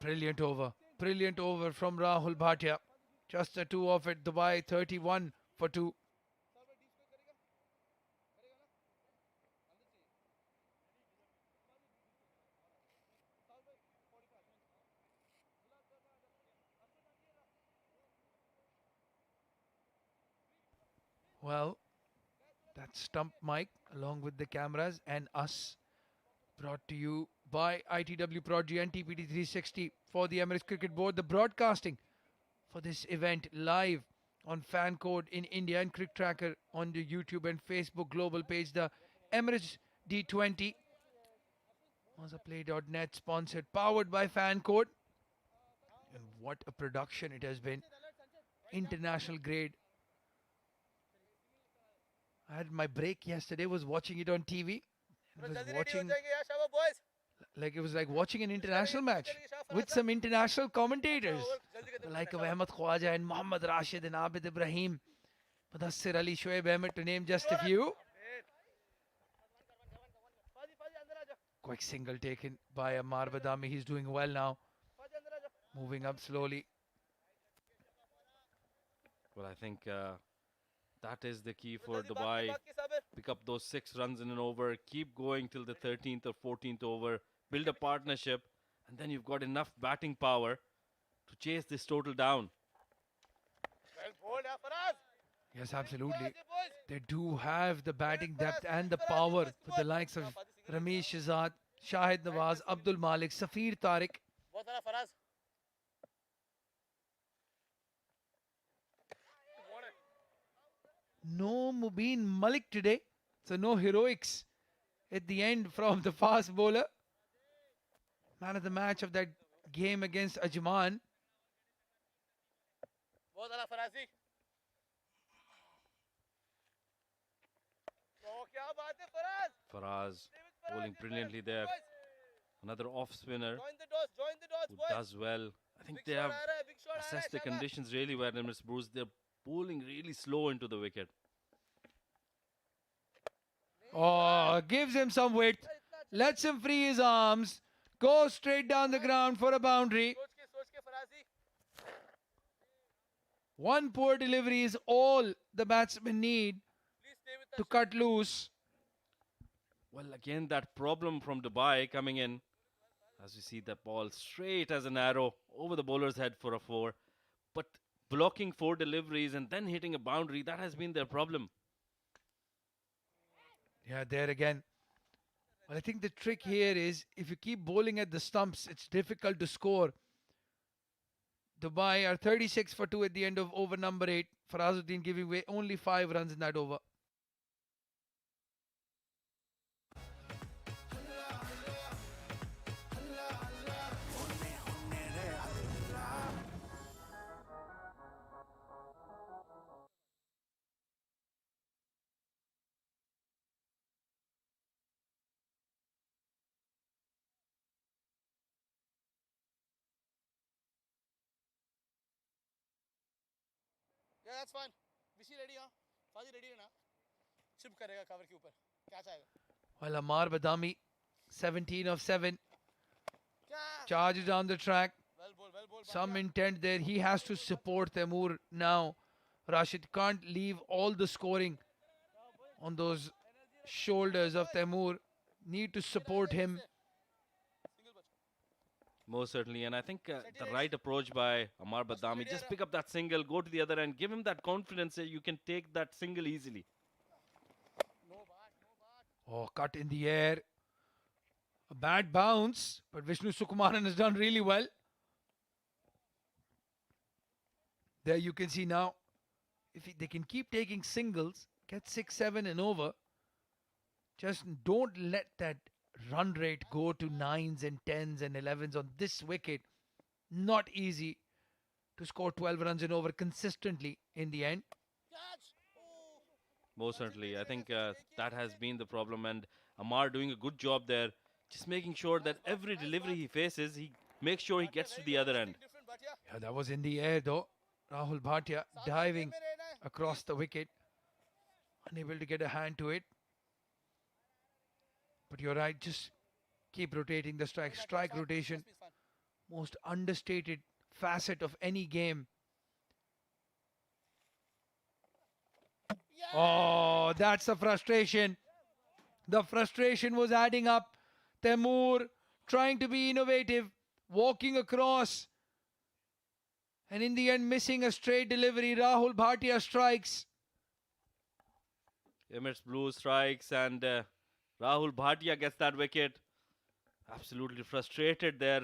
Speaker 6: Brilliant over. Brilliant over from Rahul Bhatia. Just a 2 off it. Dubai 31 for 2. Well, that stump mic along with the cameras and us brought to you by ITW Prodigy and TPT 360 for the Emirates Cricket Board. The broadcasting for this event live on Fan Code in India and CricTracker on the YouTube and Facebook global page. The Emirates D20 Play.net sponsored, powered by Fancourt. And what a production it has been. International grade. I had my break yesterday, was watching it on TV.
Speaker 3: थोड़ा
Speaker 6: Was
Speaker 3: जल्दी ready हो
Speaker 6: watching
Speaker 3: जाएंगे यार शाबाश boys.
Speaker 6: like it was like watching an international match
Speaker 3: चलिए, शाबाश,
Speaker 6: with
Speaker 3: शाबाश.
Speaker 6: some international commentators.
Speaker 3: और जल्दी करते
Speaker 6: The
Speaker 3: हैं,
Speaker 6: like of
Speaker 3: शाबाश.
Speaker 6: Ahmed Khwaja and Mohammad Rashid and Abid Ibrahim. Mudassir Ali, Shoaib Ahmed, to name just a few.
Speaker 3: फाजी फाजी अंदर आ जा.
Speaker 6: Quick single taken by Ammar Badami. He's doing well now.
Speaker 3: फाजी अंदर आ जा.
Speaker 6: Moving up slowly.
Speaker 2: Well, I think that is the key for
Speaker 3: जल्दी भाग के,
Speaker 2: Dubai.
Speaker 3: भाग के, Sabir.
Speaker 2: Pick up those 6 runs in an over, keep going till the 13th or 14th over, build a partnership, and then you've got enough batting power to chase this total down.
Speaker 3: Well bowled, yeah, Faraz.
Speaker 6: Yes, absolutely.
Speaker 3: Faraz, boys.
Speaker 6: They do have the batting depth and the power with the likes of Ramesh Shahzad, Shahid Nawaz, Abdul Malik, Safir Tariq.
Speaker 3: बहुत सारा Faraz.
Speaker 6: No Mubin Malik today. So no heroics at the end from the fast bowler. Man of the match of that game against Ajman.
Speaker 3: बहुत सारा फराजी. तो क्या बात है Faraz.
Speaker 2: Faraz
Speaker 3: Faraz,
Speaker 2: bowling
Speaker 3: yes,
Speaker 2: brilliantly
Speaker 3: Faraz,
Speaker 2: there.
Speaker 3: boys.
Speaker 2: Another off spinner
Speaker 3: Join the dots,
Speaker 2: who
Speaker 3: boys.
Speaker 2: does well. I think
Speaker 3: Big
Speaker 2: they
Speaker 3: shot
Speaker 2: have
Speaker 3: आ रहा है, big shot आ रहा है,
Speaker 2: assessed the
Speaker 3: शाबाश.
Speaker 2: conditions really well, Emirates Bruce. They're bowling really slow into the wicket.
Speaker 6: Oh, gives him some width. Lets him free his arms. Goes straight down the ground for a boundary.
Speaker 3: सोच के फराजी.
Speaker 6: One poor delivery is all the batsmen need
Speaker 3: Please stay with
Speaker 6: to
Speaker 3: us.
Speaker 6: cut loose.
Speaker 2: Well, again, that problem from Dubai coming in. As we see that ball straight as an arrow over the bowler's head for a 4. But blocking 4 deliveries and then hitting a boundary, that has been their problem.
Speaker 6: Yeah, there again. Well, I think the trick here is if you keep bowling at the stumps, it's difficult to score. Dubai are 36 for 2 at the end of over number 8. Farazuddin giving away only 5 runs in that over.
Speaker 3: Yeah, that's fine. Vishi ready हाँ. फाजी ready है ना. Chip करेगा cover के ऊपर. क्या चाहेगा?
Speaker 6: Well, Ammar Badami, 17 of 7,
Speaker 3: क्या?
Speaker 6: charges on the track.
Speaker 3: Well ball.
Speaker 6: Some intent there. He has to support Taimur now. Rashid can't leave all the scoring on those shoulders of Taimur. Need to support him.
Speaker 3: Single बच.
Speaker 2: Most certainly. And I think the right approach by Ammar Badami, just pick up that single, go to the other end, give him that confidence that you can take that single easily.
Speaker 3: No back.
Speaker 6: Oh, cut in the air. A bad bounce, but Vishnu Sukumaran has done really well. There you can see now, if they can keep taking singles, get 6, 7 and over, just don't let that run rate go to 9s and 10s and 11s on this wicket. Not easy to score 12 runs and over consistently in the end.
Speaker 3: Catch. Oh.
Speaker 2: Most certainly. I think that has been the problem. And Ammar doing a good job there, just making sure that every delivery he faces, he makes sure he gets to the other end.
Speaker 3: Different, but yeah.
Speaker 6: Yeah, that was in the air though. Rahul Bhatia diving across the wicket, unable to get a hand to it. But you're right, just keep rotating the strike. Strike rotation, most understated facet of any game. Oh, that's the frustration. The frustration was adding up. Taimur trying to be innovative, walking across. And in the end, missing a straight delivery. Rahul Bhatia strikes.
Speaker 2: Emirates Blue strikes and Rahul Bhatia gets that wicket. Absolutely frustrated there.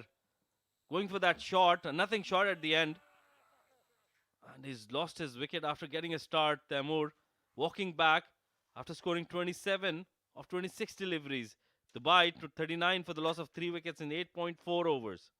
Speaker 2: Going for that shot, nothing short at the end. And he's lost his wicket after getting a start. Taimur walking back after scoring 27 of 26 deliveries. Dubai to 39 for the loss of 3 wickets in 8.4 overs.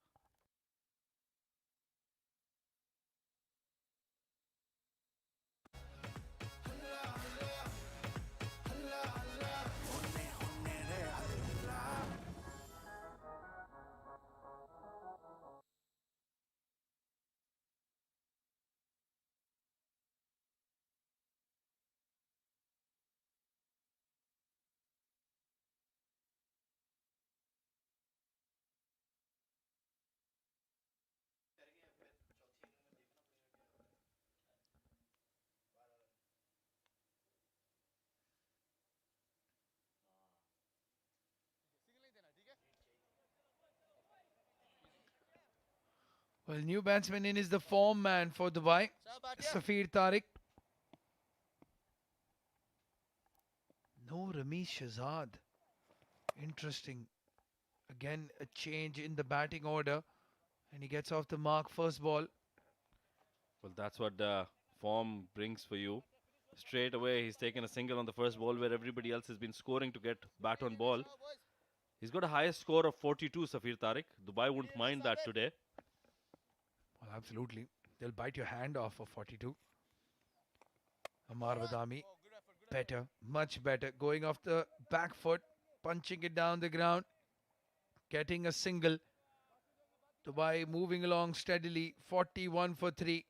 Speaker 6: Well, new batsman in is the form man for Dubai, Safir Tariq. No Ramesh Shahzad. Interesting. Again, a change in the batting order. And he gets off the mark first ball.
Speaker 2: Well, that's what form brings for you. Straight away, he's taken a single on the first ball where everybody else has been scoring to get bat on ball. He's got a highest score of 42, Safir Tariq. Dubai wouldn't mind that today.
Speaker 6: Well, absolutely. They'll bite your hand off for 42. Amar Vadami, better, much better. Going off the back foot, punching it down the ground, getting a single. Dubai moving along steadily, 41 for 3.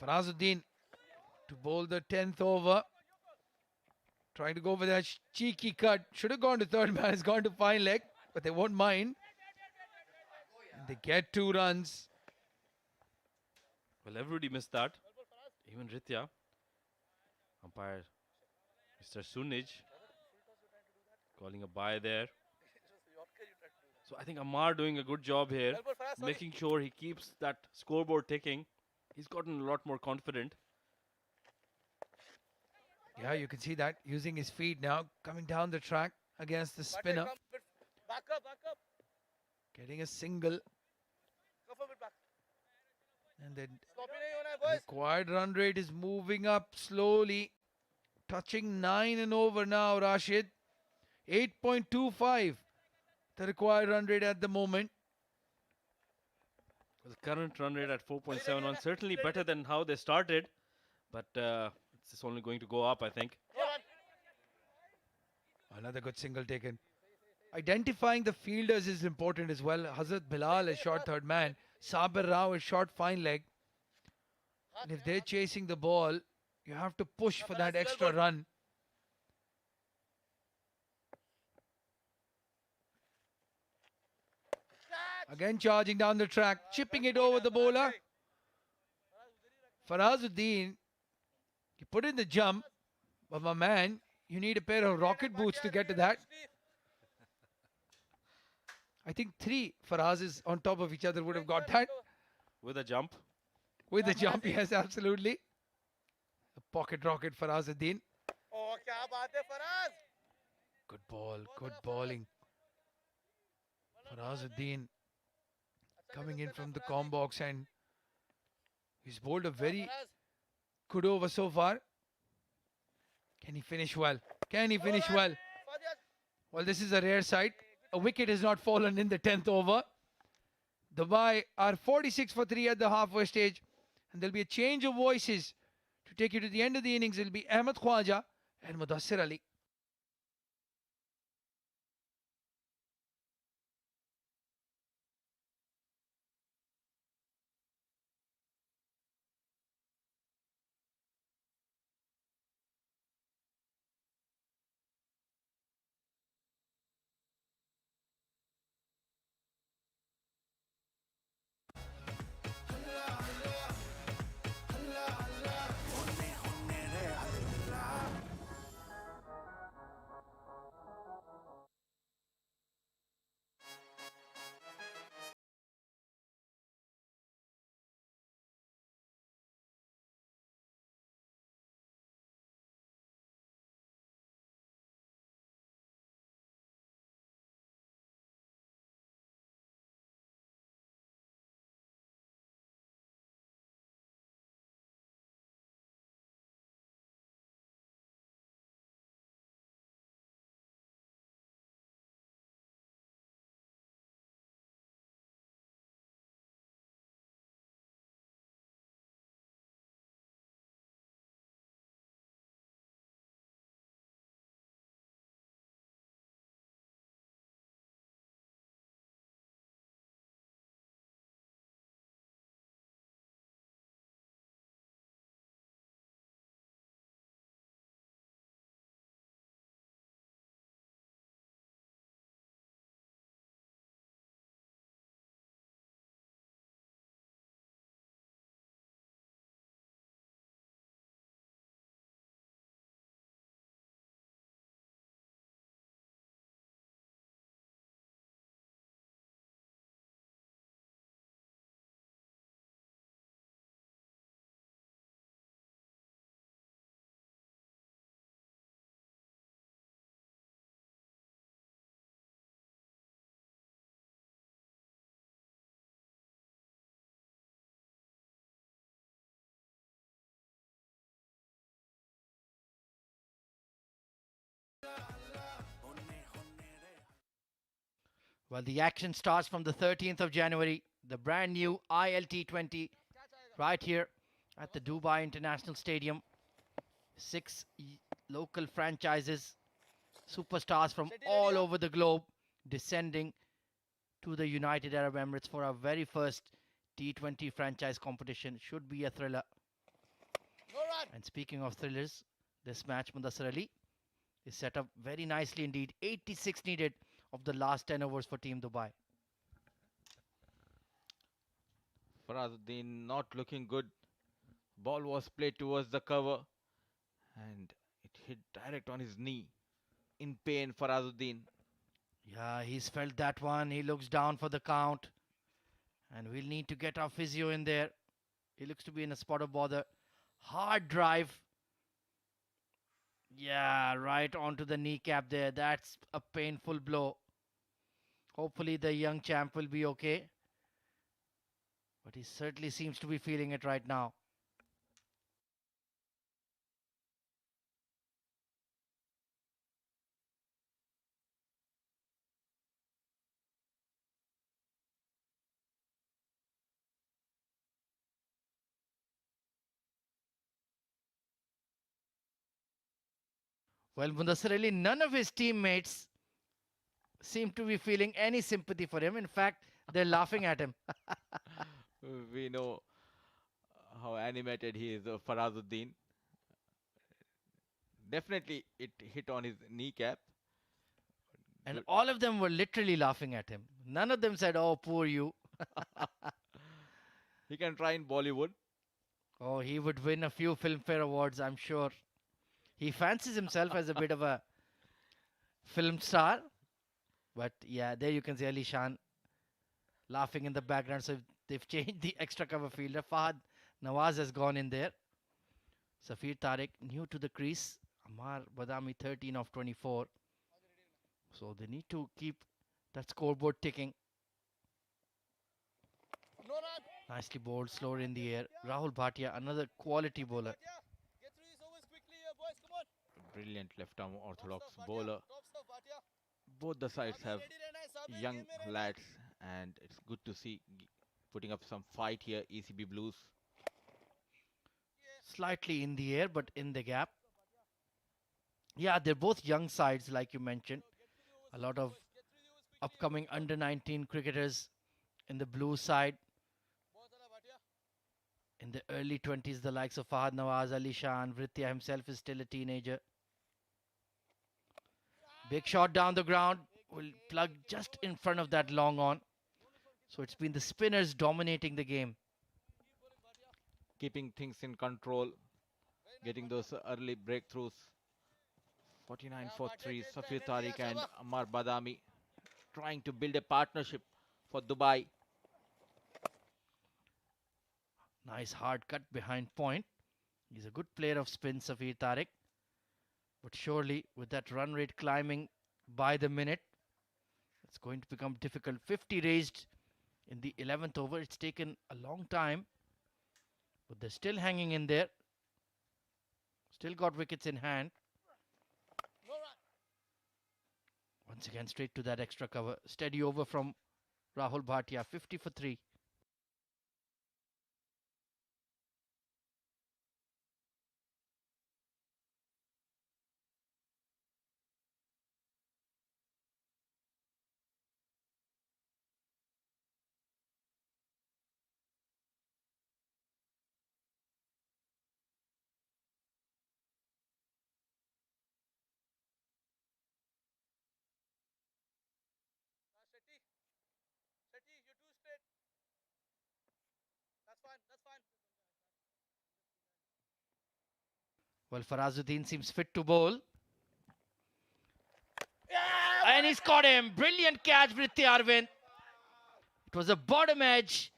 Speaker 6: Farazuddin to bowl the 10th over. Trying to go for that cheeky cut. Should have gone to third man. Has gone to fine leg, but they won't mind. And they get 2 runs.
Speaker 2: Well, everybody missed that. Even Ritya. Umpire Mr. Sunij calling a bye there. So I think Amar doing a good job here, making sure he keeps that scoreboard ticking. He's gotten a lot more confident.
Speaker 6: Yeah, you can see that. Using his feet now. Coming down the track against the spinner.
Speaker 3: Back up, back up.
Speaker 6: Getting a single.
Speaker 3: Go for a bit back.
Speaker 6: And then
Speaker 3: Sloppy nahi hona hai, boys.
Speaker 6: required run rate is moving up slowly. Touching 9 and over now, Rashid. 8.25. The required run rate at the moment.
Speaker 2: The current run rate at 4.71, certainly better than how they started, but it's just only going to go up, I think.
Speaker 6: Another good single taken. Identifying the fielders is important as well. Hazrat Bilal is short third man. Sabir Rao is short fine leg. And if they're chasing the ball, you have to push for that extra run. Again charging down the track, chipping it over the bowler. Farazuddin, you put in the jump, but my man, you need a pair of rocket boots to get to that. I think 3 Farazes on top of each other would have got that.
Speaker 2: With a jump.
Speaker 6: With the jump, yes, absolutely. A pocket rocket Farazuddin.
Speaker 3: Oh, kya baat hai, Faraz?
Speaker 6: Good ball, good bowling. Farazuddin coming in from the com box, and he's bowled a very good over so far. Can he finish well? Can he finish well? Well, this is a rare sight. A wicket has not fallen in the 10th over. Dubai are 46 for 3 at the halfway stage. And there'll be a change of voices to take you to the end of the innings. It'll be Ahmed Khwaja and Mudassir Ali.
Speaker 1: Well, the action starts from the 13th of January, the brand new ILT20 right here at the Dubai International Stadium. Six local franchises, superstars from all over the globe descending to the United Arab Emirates for our very first T20 franchise competition. Should be a thriller. And speaking of thrillers, this match, Mudassar Ali, is set up very nicely indeed. 86 needed of the last 10 overs for Team Dubai.
Speaker 5: Farazuddin not looking good. Ball was played towards the cover and it hit direct on his knee. In pain, Farazuddin.
Speaker 1: Yeah, he's felt that one. He looks down for the count. And we'll need to get our physio in there. He looks to be in a spot of bother. Hard drive. Yeah, right onto the kneecap there. That's a painful blow. Hopefully the young champ will be okay. But he certainly seems to be feeling it right now. Well, Mudassar Ali, none of his teammates seem to be feeling any sympathy for him. In fact, they're laughing at him.
Speaker 5: We know how animated he is, Farazuddin. Definitely it hit on his kneecap.
Speaker 1: And
Speaker 5: Good.
Speaker 1: all of them were literally laughing at him. None of them said, "Oh, poor you."
Speaker 5: He can try in Bollywood.
Speaker 1: Oh, he would win a few Filmfare Awards, I'm sure. He fancies himself as a bit of a film star. But yeah, there you can see Ali Shan laughing in the background. So they've changed the extra cover fielder. Fahad Nawaz has gone in there. Safir Tariq new to the crease. Amar Badami 13 of 24. So they need to keep that scoreboard ticking.
Speaker 3: No run.
Speaker 1: Nicely bowled, slower in the air. Rahul Bhatia, another quality bowler.
Speaker 3: Get through these overs quickly here, boys. Come on.
Speaker 5: Brilliant left arm orthodox
Speaker 3: Top stuff,
Speaker 5: bowler.
Speaker 3: Top stuff, Bhatia.
Speaker 5: Both the sides
Speaker 3: Sabri
Speaker 5: have
Speaker 3: ready, Rena, Sabri,
Speaker 5: young
Speaker 3: game mein Rena.
Speaker 5: lads, and it's good to see putting up some fight here. ECB Blues.
Speaker 1: Slightly in the air, but in the gap. Yeah, they're both young sides, like you mentioned. A lot of upcoming under 19 cricketers in the blue side.
Speaker 3: Bahut salah, Bhatia.
Speaker 1: In the early 20s, the likes of Fahad Nawaz, Ali Shan, Vritya himself is still a teenager. Big shot down the ground. Will plug just in front of that long on. So it's been the spinners dominating the game.
Speaker 5: keeping things in control, getting those early breakthroughs. 49 for 3, Safir Tariq and Ammar Badami trying to build a partnership for Dubai.
Speaker 1: Nice hard cut behind point. He's a good player of spin, Safir Tariq. But surely, with that run rate climbing by the minute, it's going to become difficult. 50 raised in the 11th over. It's taken a long time, but they're still hanging in there. Still got wickets in hand.
Speaker 3: No run.
Speaker 1: Once again, straight to that extra cover. Steady over from Rahul Bhatia. 50 for 3.
Speaker 3: Shetty. Shetty, you're too straight. That's fine. That's fine.
Speaker 1: Well, Farazuddin seems fit to bowl. And he's caught him. Brilliant catch, Vritti Arvind. It was a bottom edge,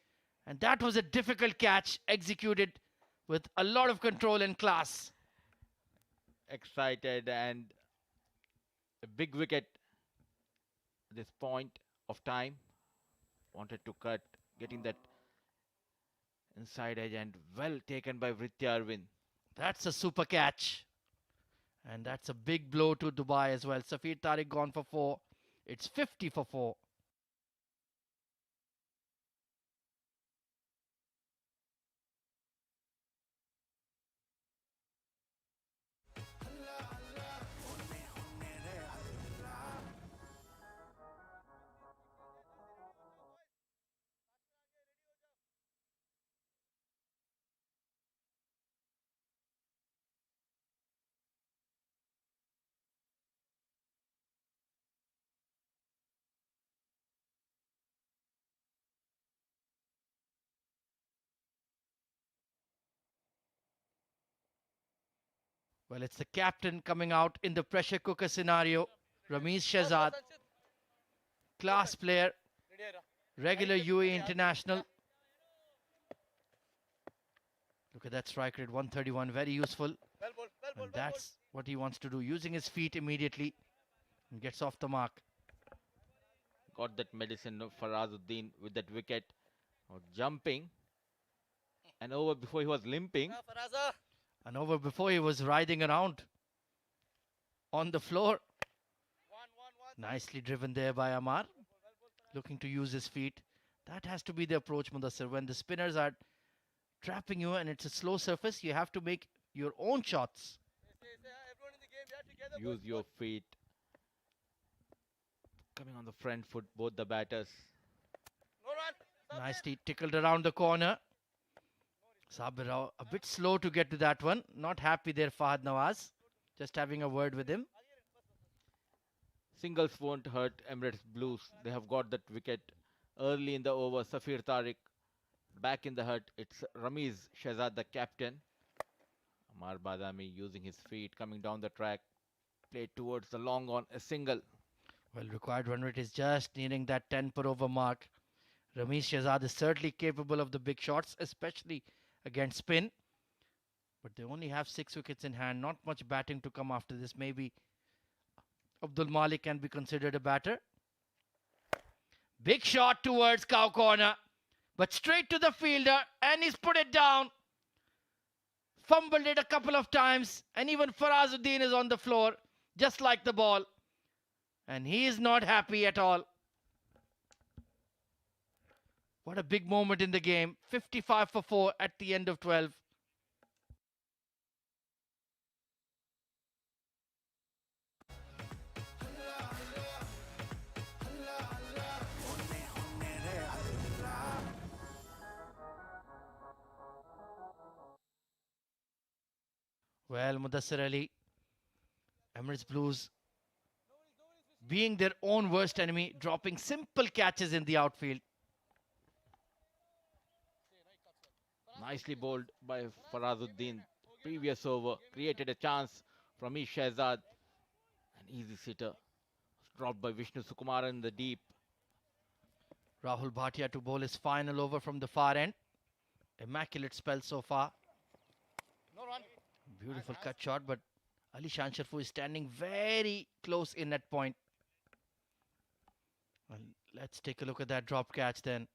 Speaker 1: and that was a difficult catch executed with a lot of control and class.
Speaker 5: Excited and a big wicket at this point of time. Wanted to cut, getting that inside edge and well taken by Vritti Arvind.
Speaker 1: That's a super catch. And that's a big blow to Dubai as well. Safir Tariq gone for 4. It's 50 for 4. Well, it's the captain coming out in the pressure cooker scenario. Ramiz Shehzad, class player, regular UAE international. Look at that strike rate, 131, very useful.
Speaker 3: Well bowled. Well bowled.
Speaker 1: And that's what he wants to do, using his feet immediately and gets off the mark.
Speaker 5: Got that medicine of Farazuddin with that wicket. Jumping. And over before he was limping.
Speaker 3: Faraza.
Speaker 1: And over before he was writhing around on the floor.
Speaker 3: One.
Speaker 1: Nicely driven there by Amar, looking to use his feet. That has to be the approach, Mudassir. When the spinners are trapping you and it's a slow surface, you have to make your own shots.
Speaker 3: Everyone in the game, yeah, together.
Speaker 5: Use your feet. Coming on the front foot, both the batters.
Speaker 3: No run.
Speaker 1: Nicely tickled around the corner. Sabir Rao a bit slow to get to that one. Not happy there, Fahad Nawaz. Just having a word with him.
Speaker 5: Singles won't hurt Emirates Blues. They have got that wicket early in the over. Safir Tariq back in the hut. It's Ramiz Shehzad, the captain. Ammar Badami using his feet, coming down the track. Played towards the long on, a single.
Speaker 1: Well, required run rate is just nearing that 10 per over mark. Ramiz Shehzad is certainly capable of the big shots, especially against spin. But they only have 6 wickets in hand. Not much batting to come after this. Maybe Abdul Malik can be considered a batter. Big shot towards cow corner. But straight to the fielder. And he's put it down. Fumbled it a couple of times. And even Farazuddin is on the floor. Just like the ball. And he is not happy at all. What a big moment in the game. 55 for 4 at the end of 12. Well, Mudassir Ali, Emirates Blues being their own worst enemy, dropping simple catches in the outfield.
Speaker 5: Nicely bowled by Farazuddin. Previous over created a chance from Shehzad. An easy sitter. Dropped by Vishnu Sukumar in the deep.
Speaker 1: Rahul Bhatia to bowl his final over from the far end. Immaculate spell so far.
Speaker 3: No run.
Speaker 1: Beautiful cut shot, but Ali Shan Sharfu is standing very close in that point. Well, let's take a look at that drop catch then.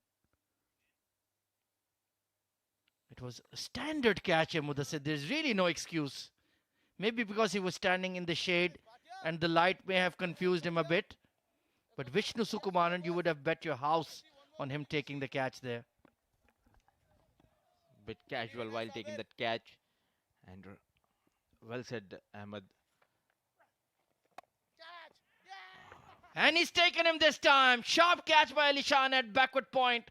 Speaker 1: It was a standard catch, Mudassir. There's really no excuse. Maybe because he was standing in the shade and the light may have confused him a bit. But Vishnu Sukumaran, you would have bet your house on him taking the catch there.
Speaker 5: Bit casual while taking that catch. And well said, Ahmed.
Speaker 1: And he's taken him this time. Sharp catch by Ali Shan at backward point.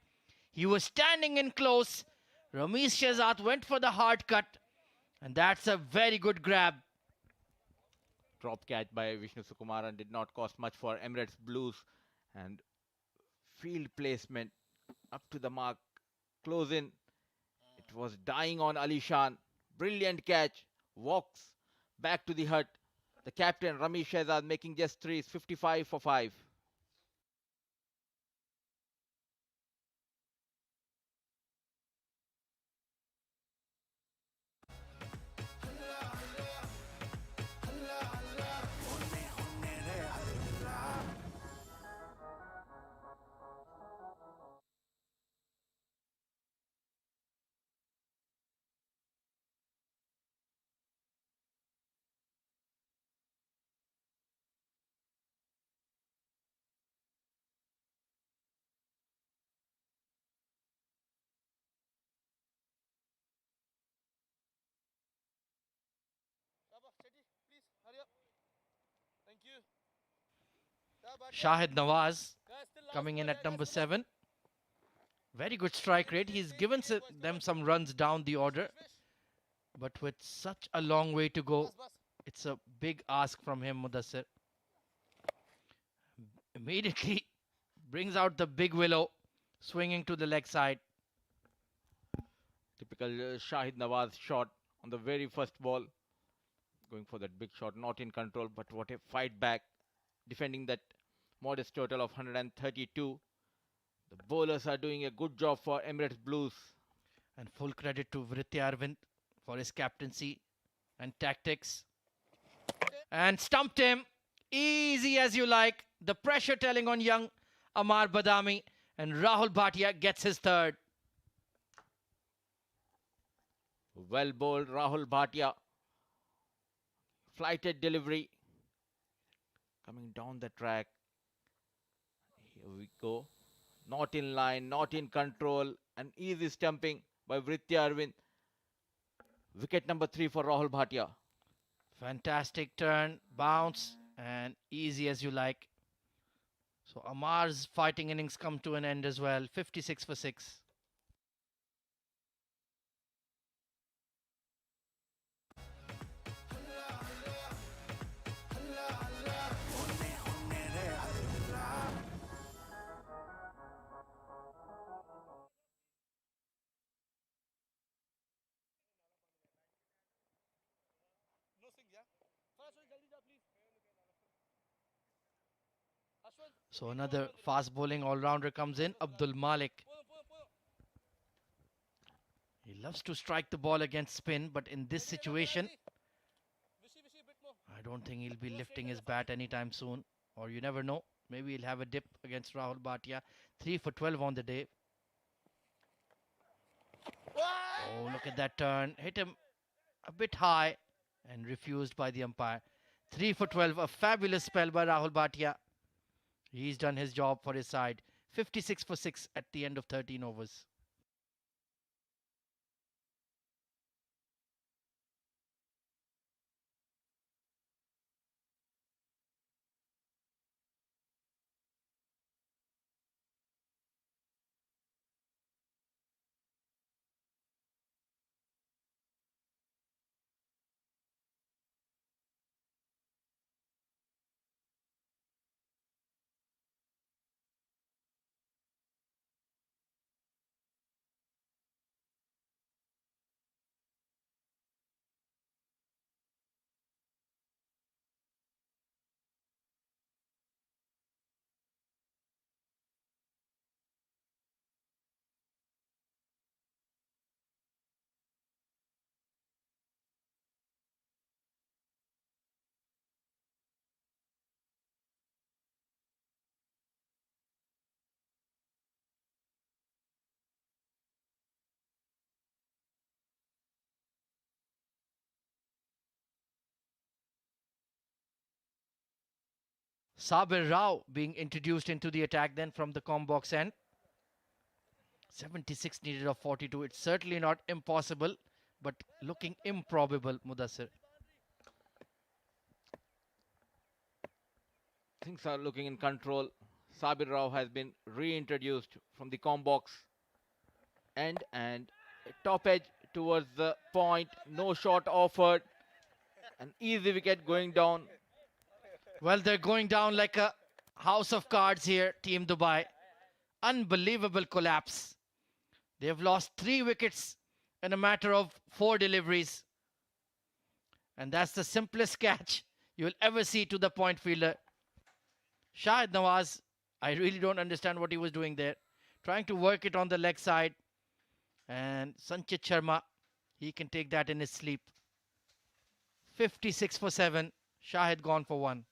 Speaker 1: He was standing in close. Ramesh Shehzad went for the hard cut. And that's a very good grab.
Speaker 5: Drop catch by Vishnu Sukumaran did not cost much for Emirates Blues. And field placement up to the mark. Close in. It was dying on Ali Shan. Brilliant catch. Walks back to the hut. The captain Ramesh Shehzad making just threes. 55 for 5.
Speaker 3: Shaba, steady, please, hurry up. Thank you.
Speaker 1: Shahid Nawaz
Speaker 3: Guys, still last
Speaker 1: coming in
Speaker 3: ball,
Speaker 1: at
Speaker 3: yeah,
Speaker 1: number
Speaker 3: guys,
Speaker 1: 7. Very good strike rate. He's given them some runs down the order. But with such a long way to go,
Speaker 3: Bas, bas.
Speaker 1: it's a big ask from him, Mudassir. Immediately brings out the big willow, swinging to the leg side.
Speaker 5: Typical Shahid Nawaz shot on the very first ball. Going for that big shot, not in control, but what a fight back. Defending that modest total of 132. The bowlers are doing a good job for Emirates Blues.
Speaker 1: And full credit to Vritya Arvind for his captaincy and tactics. And stumped him. Easy as you like. The pressure telling on young Amar Badami. And Rahul Bhatia gets his third.
Speaker 5: Well bowled Rahul Bhatia. Flighted delivery. Coming down the track. Here we go. Not in line, not in control. An easy stumping by Vritya Arvind. Wicket number 3 for Rahul Bhatia.
Speaker 1: Fantastic turn, bounce, and easy as you like. So Amar's fighting innings come to an end as well. 56 for 6.
Speaker 3: No sing, yeah. Ashwin, jaldi ja, please. Ashwin,
Speaker 1: So another fast bowling all-rounder comes in, Abdul Malik.
Speaker 3: pull him, pull him, pull him.
Speaker 1: He loves to strike the ball against spin, but in this situation,
Speaker 3: Vishy, Vishy, bit more.
Speaker 1: I don't think he'll be lifting his bat anytime soon. Or you never know. Maybe he'll have a dip against Rahul Bhatia. 3 for 12 on the day. Oh, look at that turn. Hit him a bit high and refused by the umpire. 3 for 12. A fabulous spell by Rahul Bhatia. He's done his job for his side. 56 for 6 at the end of 13 overs. Sabir Rao being introduced into the attack then from the com box end. 76 needed of 42. It's certainly not impossible, but looking improbable, Mudassir.
Speaker 5: Things are looking in control. Sabir Rao has been reintroduced from the com box end and a top edge towards the point. No shot offered. An easy wicket going down.
Speaker 1: Well, they're going down like a house of cards here, Team Dubai. Unbelievable collapse. They've lost 3 wickets in a matter of 4 deliveries. And that's the simplest catch you'll ever see to the point fielder. Shahid Nawaz, I really don't understand what he was doing there. Trying to work it on the leg side. And Sanchit Sharma, he can take that in his sleep. 56 for 7. Shahid gone for 1.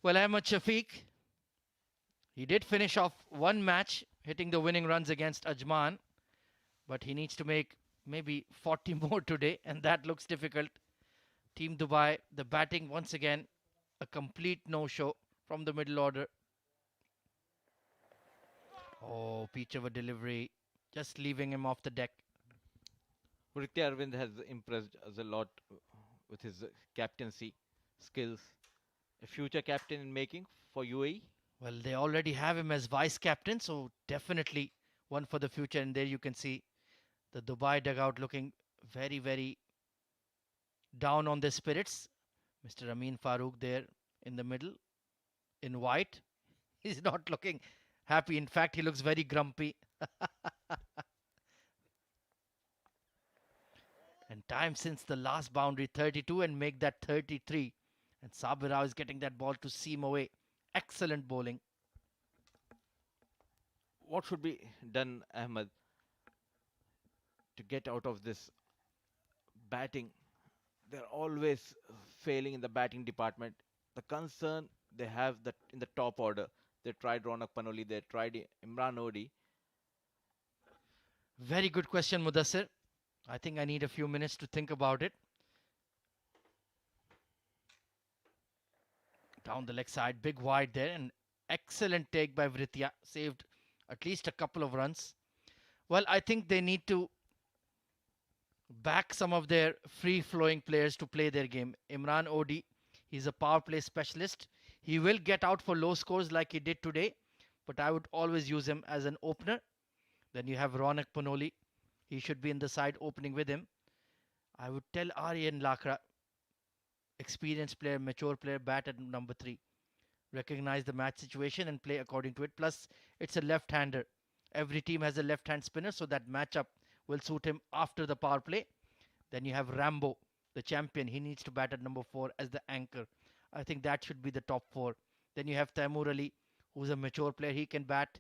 Speaker 1: Well, Ahmad Shafiq, he did finish off one match, hitting the winning runs against Ajman, but he needs to make maybe 40 more today, and that looks difficult. Team Dubai, the batting once again, a complete no-show from the middle order. Oh, pitch of a delivery, just leaving him off the deck.
Speaker 5: Ritya Arvind has impressed us a lot with his captaincy skills. A future captain in making for UAE.
Speaker 1: Well, they already have him as vice captain, so definitely one for the future. And there you can see the Dubai dugout looking very, very down on their spirits. Mr. Amin Farooq there in the middle in white. He's not looking happy. In fact, he looks very grumpy. And time since the last boundary, 32, and make that 33. And Sabir Rao is getting that ball to seam away. Excellent bowling.
Speaker 5: What should be done, Ahmed, to get out of this batting? They're always failing in the batting department. The concern they have that in the top order. They tried Ronak Panoli, they tried Imran Odi.
Speaker 1: Very good question, Mudassir. I think I need a few minutes to think about it. Down the leg side, big wide there, and excellent take by Vritya. Saved at least a couple of runs. Well, I think they need to back some of their free-flowing players to play their game. Imran Odi, he's a power play specialist. He will get out for low scores like he did today, but I would always use him as an opener. Then you have Ronak Panoli. He should be in the side opening with him. I would tell Aryan Lakra, experienced player, mature player, bat at number 3. Recognize the match situation and play according to it. Plus, it's a left-hander. Every team has a left-hand spinner, so that matchup will suit him after the power play. Then you have Rambo, the champion. He needs to bat at number 4 as the anchor. I think that should be the top 4. Then you have Taimur Ali, who's a mature player. He can bat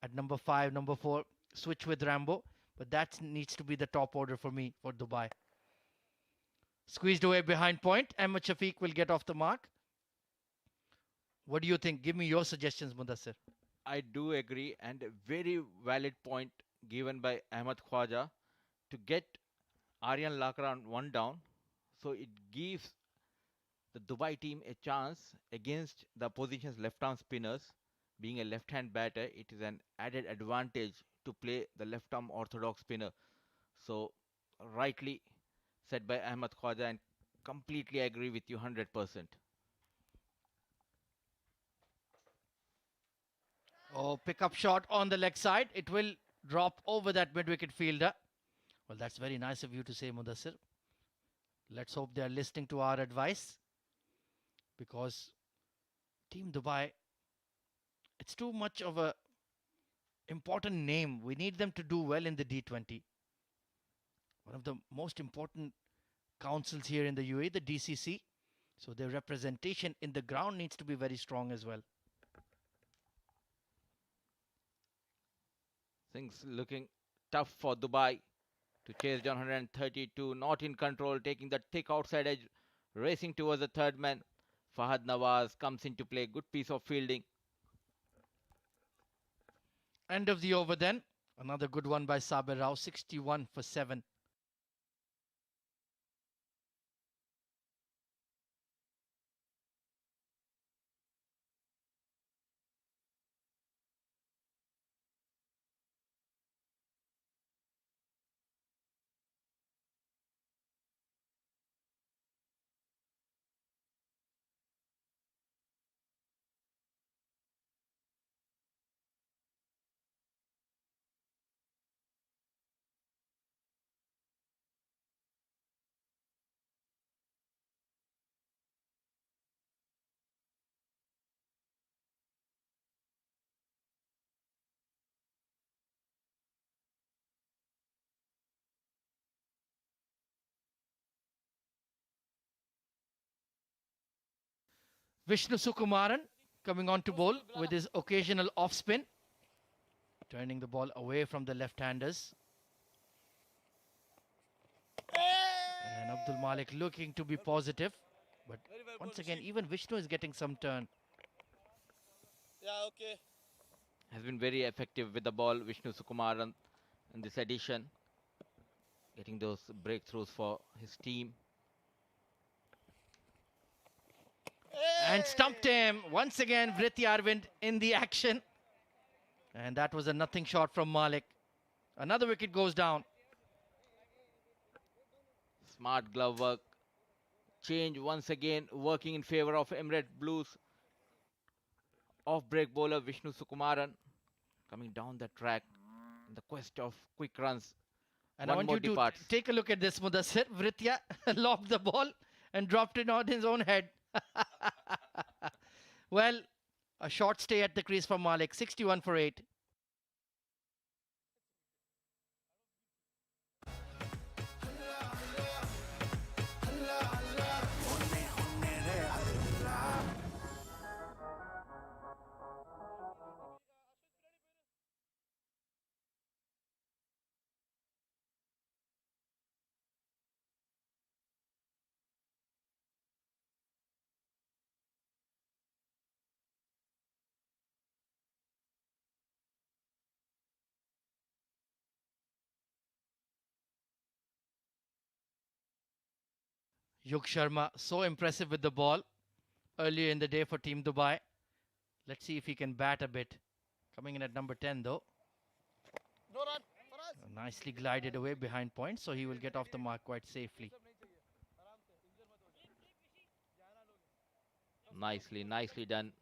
Speaker 1: at number 5, number 4, switch with Rambo. But that needs to be the top order for me for Dubai. Squeezed away behind point. Ahmed Shafiq will get off the mark. What do you think? Give me your suggestions, Mudassir.
Speaker 5: I do agree, and a very valid point given by Ahmed Khwaja to get Aryan Lakra on 1 down. So it gives the Dubai team a chance against the opposition's left-arm spinners. Being a left-hand batter, it is an added advantage to play the left-arm orthodox spinner. So rightly said by Ahmed Khwaja, and completely agree with you 100%.
Speaker 1: Oh, pick up shot on the leg side. It will drop over that mid-wicket fielder. Well, that's very nice of you to say, Mudassir. Let's hope they are listening to our advice, because Team Dubai, it's too much of a important name. We need them to do well in the D20. One of the most important councils here in the UAE, the DCC. So their representation in the ground needs to be very strong as well.
Speaker 5: Things looking tough for Dubai to chase down 132. Not in control, taking the thick outside edge, racing towards the third man. Fahad Nawaz comes into play. Good piece of fielding.
Speaker 1: End of the over then. Another good one by Saber Rao, 61 for 7. Vishnu Sukumaran coming on to bowl with his occasional off spin, turning the ball away from the left-handers. And Abdul Malik looking to be positive, but once again, even Vishnu is getting some turn.
Speaker 3: Yeah, okay.
Speaker 5: Has been very effective with the ball, Vishnu Sukumaran, in this edition. Getting those breakthroughs for his team.
Speaker 1: And stumped him. Once again, Vritti Arvind in the action. And that was a nothing shot from Malik. Another wicket goes down.
Speaker 5: Smart glove work. Change once again, working in favor of Emirates Blues. Off-break bowler Vishnu Sukumaran coming down the track in the quest of quick runs.
Speaker 1: And I
Speaker 5: One
Speaker 1: want
Speaker 5: more
Speaker 1: you to
Speaker 5: departs.
Speaker 1: take a look at this, Mudassir. Vritya lobbed the ball and dropped it on his own head. Well, a short stay at the crease for Malik, 61 for 8. Yug Sharma, so impressive with the ball earlier in the day for Team Dubai. Let's see if he can bat a bit. Coming in at number 10 though.
Speaker 3: No run for us.
Speaker 1: Nicely glided away behind point, so he will get off the mark quite safely.
Speaker 5: Nicely done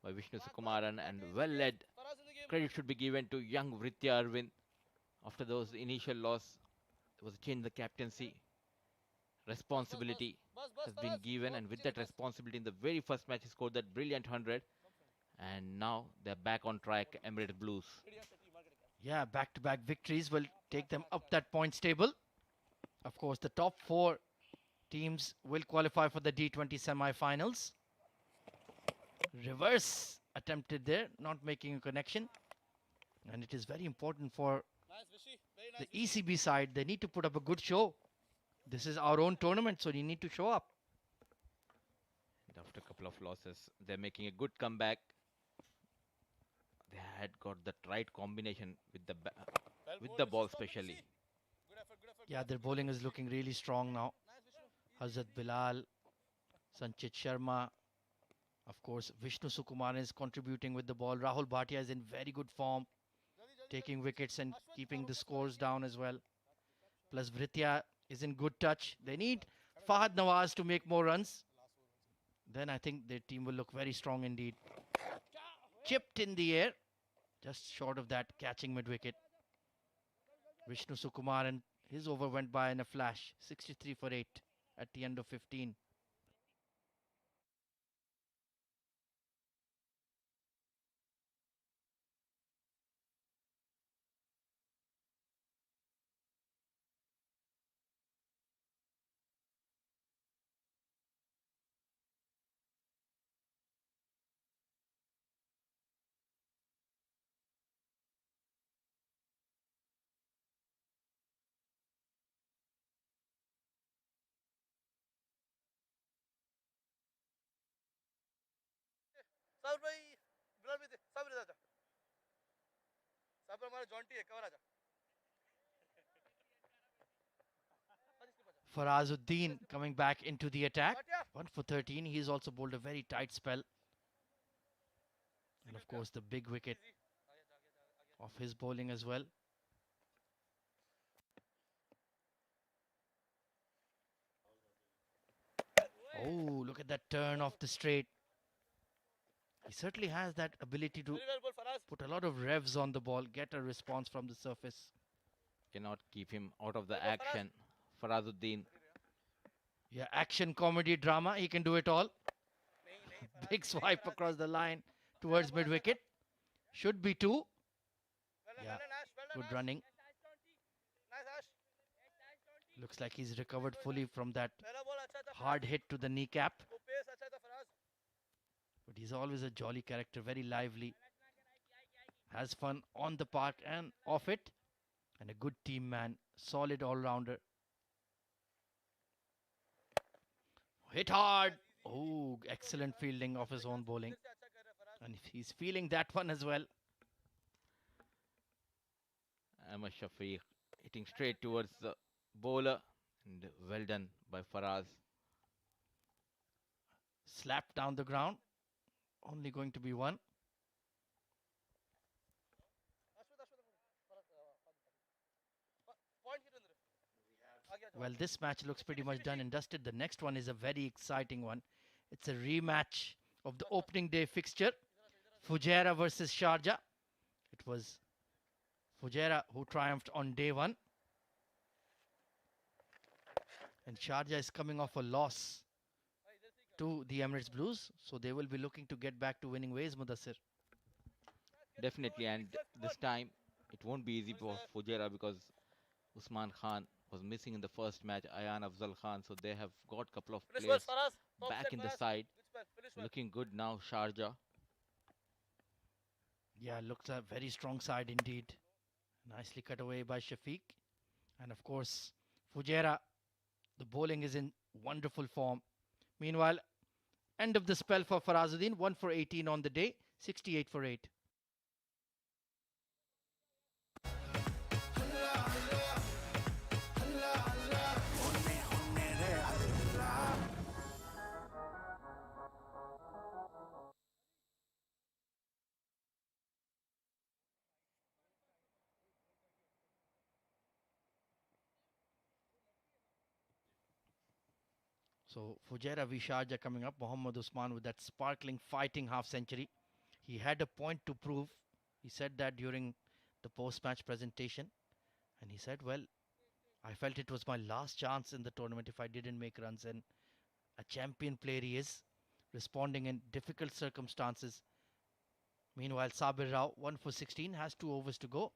Speaker 5: by Vishnu Sukumaran and well led.
Speaker 3: For us in the game.
Speaker 5: Credit should be given to young Vritya Arvind. After those initial loss, there was a change in the captaincy. Responsibility has been given, and with that responsibility, in the very first match, he scored that brilliant 100. And now they're back on track, Emirates Blues.
Speaker 1: Yeah, back-to-back victories will take them up that points table. Of course, the top 4 teams will qualify for the D20 semi-finals. Reverse attempted there, not making a connection. And it is very important for
Speaker 3: Nice, Vishy. Very nice.
Speaker 1: the ECB side. They need to put up a good show. This is our own tournament, so you need to show up.
Speaker 5: And after a couple of losses, they're making a good comeback. They had got that right combination with the
Speaker 3: Well
Speaker 5: with
Speaker 3: bowled,
Speaker 5: the
Speaker 3: Vishy.
Speaker 5: ball
Speaker 3: Stop, Vishy.
Speaker 5: especially.
Speaker 3: Good effort, good effort.
Speaker 1: Yeah, their bowling is looking really strong now.
Speaker 3: Nice, Vishy.
Speaker 1: Hazrat Bilal, Sanchit Sharma. Of course, Vishnu Sukumaran is contributing with the ball. Rahul Bhatia is in very good form, taking wickets and keeping the scores down as well. Plus, Vritya is in good touch. They need Fahad Nawaz to make more runs. Then I think their team will look very strong indeed. Chipped in the air, just short of that, catching mid-wicket. Vishnu Sukumar, and his over went by in a flash. 63 for 8 at the end of 15.
Speaker 3: Sabir भाई बिलाल भाई दे साबिर आजा साबिर हमारा Jonty है cover आजा
Speaker 1: Farazuddin coming back into the attack.
Speaker 3: काटिया
Speaker 1: 1 for 13. He's also bowled a very tight spell. And of course, the big wicket of his bowling as well. Oh, look at that turn off the straight. He certainly has that ability to
Speaker 3: very well bowled Faraz
Speaker 1: put a lot of revs on the ball, get a response from the surface.
Speaker 5: Cannot keep him out of the
Speaker 3: Very good, Faraz.
Speaker 5: action. Farazuddin.
Speaker 1: Yeah, action, comedy, drama. He can do it all.
Speaker 3: नहीं नहीं Faraz
Speaker 1: Big swipe across the line towards mid wicket. Should be two. Yeah, good running.
Speaker 3: Nice आश
Speaker 1: Looks like he's recovered fully from that
Speaker 3: पहला ball अच्छा था
Speaker 1: hard hit to the kneecap.
Speaker 3: वो pace अच्छा था Faraz
Speaker 1: But he's always a jolly character, very lively. Has fun on the park and off it. And a good team man, solid all-rounder. Hit hard. Oh, excellent fielding of his own bowling.
Speaker 3: से अच्छा कर रहा है Faraz
Speaker 1: And he's feeling that one as well.
Speaker 5: Ahmad Shafiq hitting straight towards the bowler. And well done by Faraz.
Speaker 1: Slapped down the ground. Only going to be one.
Speaker 3: Point कितने अंदर आ गया
Speaker 1: Well, this match looks pretty much done and dusted. The next one is a very exciting one. It's a rematch of the opening day fixture. Fujairah versus Sharjah. It was Fujairah who triumphed on day one. And Sharjah is coming off a loss to the Emirates Blues. So they will be looking to get back to winning ways, Mudassir.
Speaker 5: Definitely, and this time it won't be easy for Fujairah because Usman Khan was missing in the first match, Ayan Afzal Khan, so they have got a couple of
Speaker 3: finish well
Speaker 5: players
Speaker 3: Faraz top
Speaker 5: back
Speaker 3: set
Speaker 5: in the
Speaker 3: Faraz
Speaker 5: side.
Speaker 3: Good spell finish well
Speaker 5: Looking good now, Sharjah.
Speaker 1: Yeah, looks a very strong side indeed. Nicely cut away by Shafiq. And of course, Fujairah, the bowling is in wonderful form. Meanwhile, end of the spell for Farazuddin, 1 for 18 on the day, 68 for 8. So Fujairah v Sharjah coming up. Mohammad Usman with that sparkling fighting half century. He had a point to prove. He said that during the post-match presentation. And he said, well, I felt it was my last chance in the tournament if I didn't make runs. And a champion player he is, responding in difficult circumstances. Meanwhile, Sabir Rao, 1 for 16, has 2 overs to go.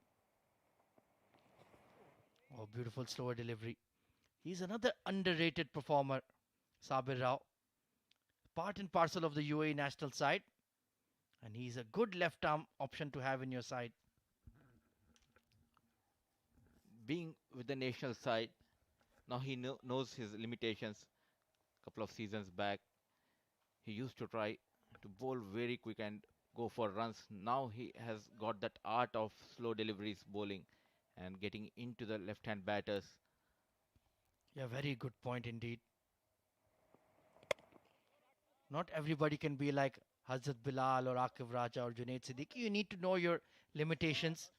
Speaker 1: Oh, beautiful slower delivery. He's another underrated performer, Sabir Rao. Part and parcel of the UAE national side. And he's a good left arm option to have in your side.
Speaker 5: Being with the national side, now he knows his limitations. Couple of seasons back, he used to try to bowl very quick and go for runs. Now he has got that art of slow deliveries bowling and getting into the left-hand batters.
Speaker 1: Yeah, very good point indeed. Not everybody can be like Hazrat Bilal or Akif Raja or Junaid Siddiqui. You need to know your limitations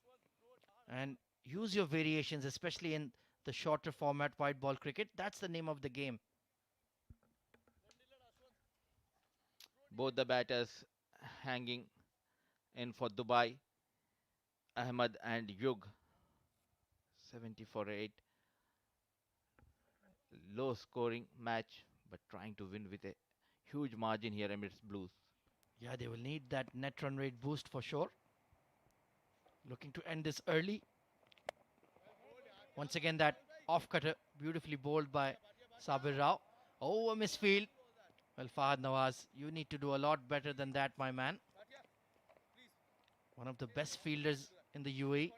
Speaker 1: and use your variations, especially in the shorter format white ball cricket. That's the name of the game.
Speaker 5: Both the batters hanging in for Dubai, Ahmed and Yug. 70 for 8. Low scoring match, but trying to win with a huge margin here, Emirates Blues.
Speaker 1: Yeah, they will need that net run rate boost for sure. Looking to end this early. Once again, that off cutter beautifully bowled by Sabir Rao. Oh, a misfield. Well, Fahad Nawaz, you need to do a lot better than that, my man. One of the best fielders in the UAE.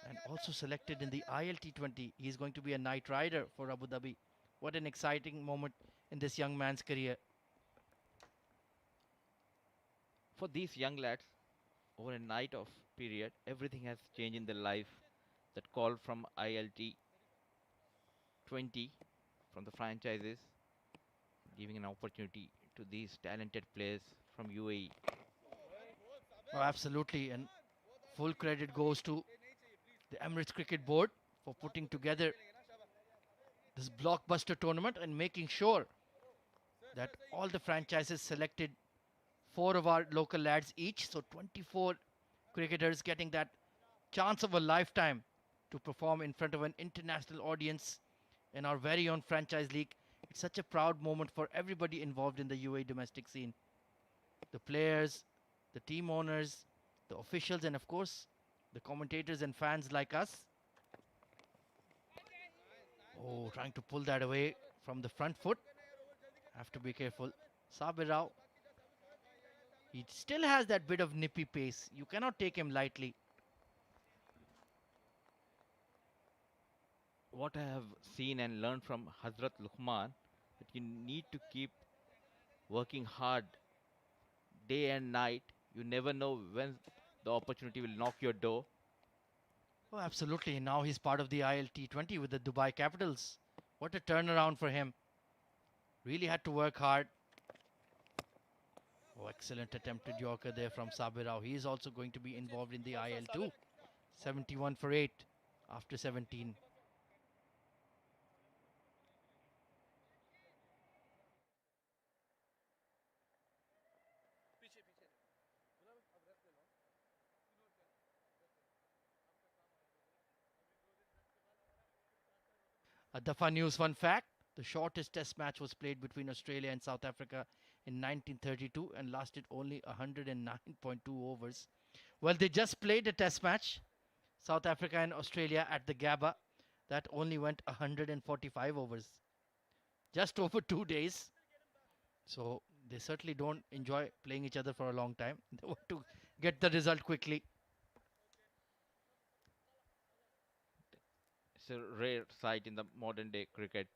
Speaker 1: And also selected in the ILT20. He's going to be a night rider for Abu Dhabi. What an exciting moment in this young man's career.
Speaker 5: For these young lads, over a night of period, everything has changed in their life. That call from ILT 20 from the franchises, giving an opportunity to these talented players from UAE.
Speaker 1: Oh, absolutely. And full credit goes to the Emirates Cricket Board for putting together this blockbuster tournament and making sure that all the franchises selected 4 of our local lads each. So 24 cricketers getting that chance of a lifetime to perform in front of an international audience in our very own franchise league. It's such a proud moment for everybody involved in the UAE domestic scene. The players, the team owners, the officials, and of course, the commentators and fans like us. Oh, trying to pull that away from the front foot. Have to be careful. Sabir Rao, he still has that bit of nippy pace. You cannot take him lightly.
Speaker 5: What I have seen and learned from Hazrat Luqman, that you need to keep working hard day and night. You never know when the opportunity will knock your door.
Speaker 1: Oh, absolutely. Now he's part of the ILT20 with the Dubai Capitals. What a turnaround for him. Really had to work hard. Oh, excellent attempted Yorker there from Sabir Rao. He is also going to be involved in the IL2. 71 for 8 after 17.
Speaker 3: पीछे पीछे बोला भाई अब rest ले लो
Speaker 1: A Dafa News fun fact. The shortest test match was played between Australia and South Africa in 1932 and lasted only 109.2 overs. Well, they just played a test match, South Africa and Australia at the Gabba. That only went 145 overs. Just over 2 days. So they certainly don't enjoy playing each other for a long time. They want to get the result quickly.
Speaker 5: It's a rare sight in the modern day cricket.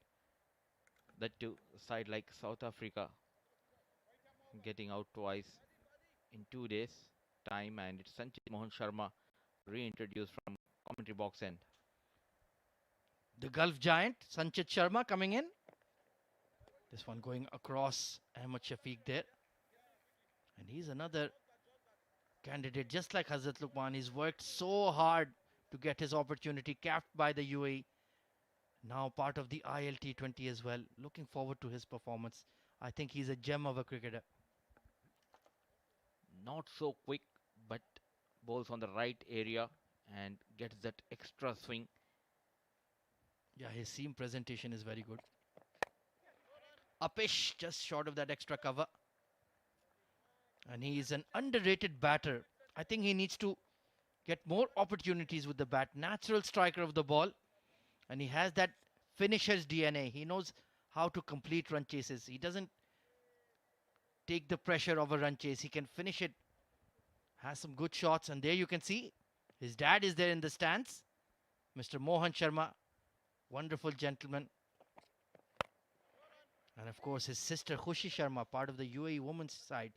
Speaker 5: That too, a side like South Africa getting out twice in 2 days time, and it's Sanchit Mohan Sharma reintroduced from commentary box end.
Speaker 1: The Gulf giant, Sanchit Sharma coming in. This one going across Ahmed Shafiq there. And he's another candidate, just like Hazrat Luqman. He's worked so hard to get his opportunity, capped by the UAE. Now part of the ILT20 as well. Looking forward to his performance. I think he's a gem of a cricketer.
Speaker 5: Not so quick, but bowls on the right area and gets that extra swing.
Speaker 1: Yeah, his seam presentation is very good. Upish, just short of that extra cover. And he is an underrated batter. I think he needs to get more opportunities with the bat. Natural striker of the ball. And he has that finisher's DNA. He knows how to complete run chases. He doesn't take the pressure of a run chase. He can finish it. Has some good shots. And there you can see his dad is there in the stands. Mr. Mohan Sharma. Wonderful gentleman. And of course his sister Khushi Sharma, part of the UAE women's side.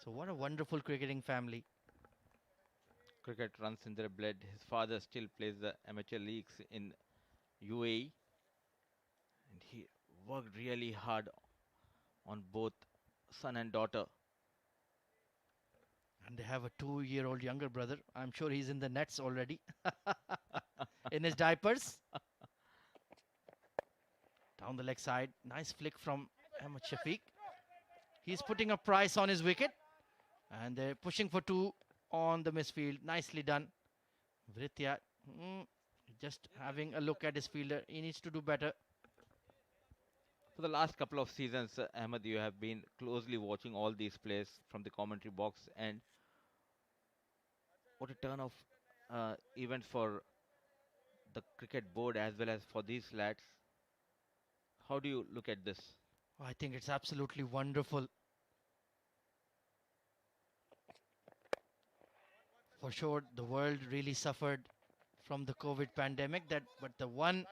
Speaker 1: So what a wonderful cricketing family.
Speaker 5: Cricket runs in their blood. His father still plays the amateur leagues in UAE, and he worked really hard on both son and daughter.
Speaker 1: And they have a 2-year-old younger brother. I'm sure he's in the nets already. In his diapers. Down the leg side. Nice flick from Ahmed Shafiq. He's putting a price on his wicket. And they're pushing for 2 on the misfield. Nicely done. Vritya Mm, just having a look at his fielder. He needs to do better.
Speaker 5: For the last couple of seasons, Ahmed, you have been closely watching all these plays from the commentary box, and what a turn of events for the cricket board as well as for these lads. How do you look at this?
Speaker 1: I think it's absolutely wonderful. For sure, the world really suffered from the COVID pandemic. But the one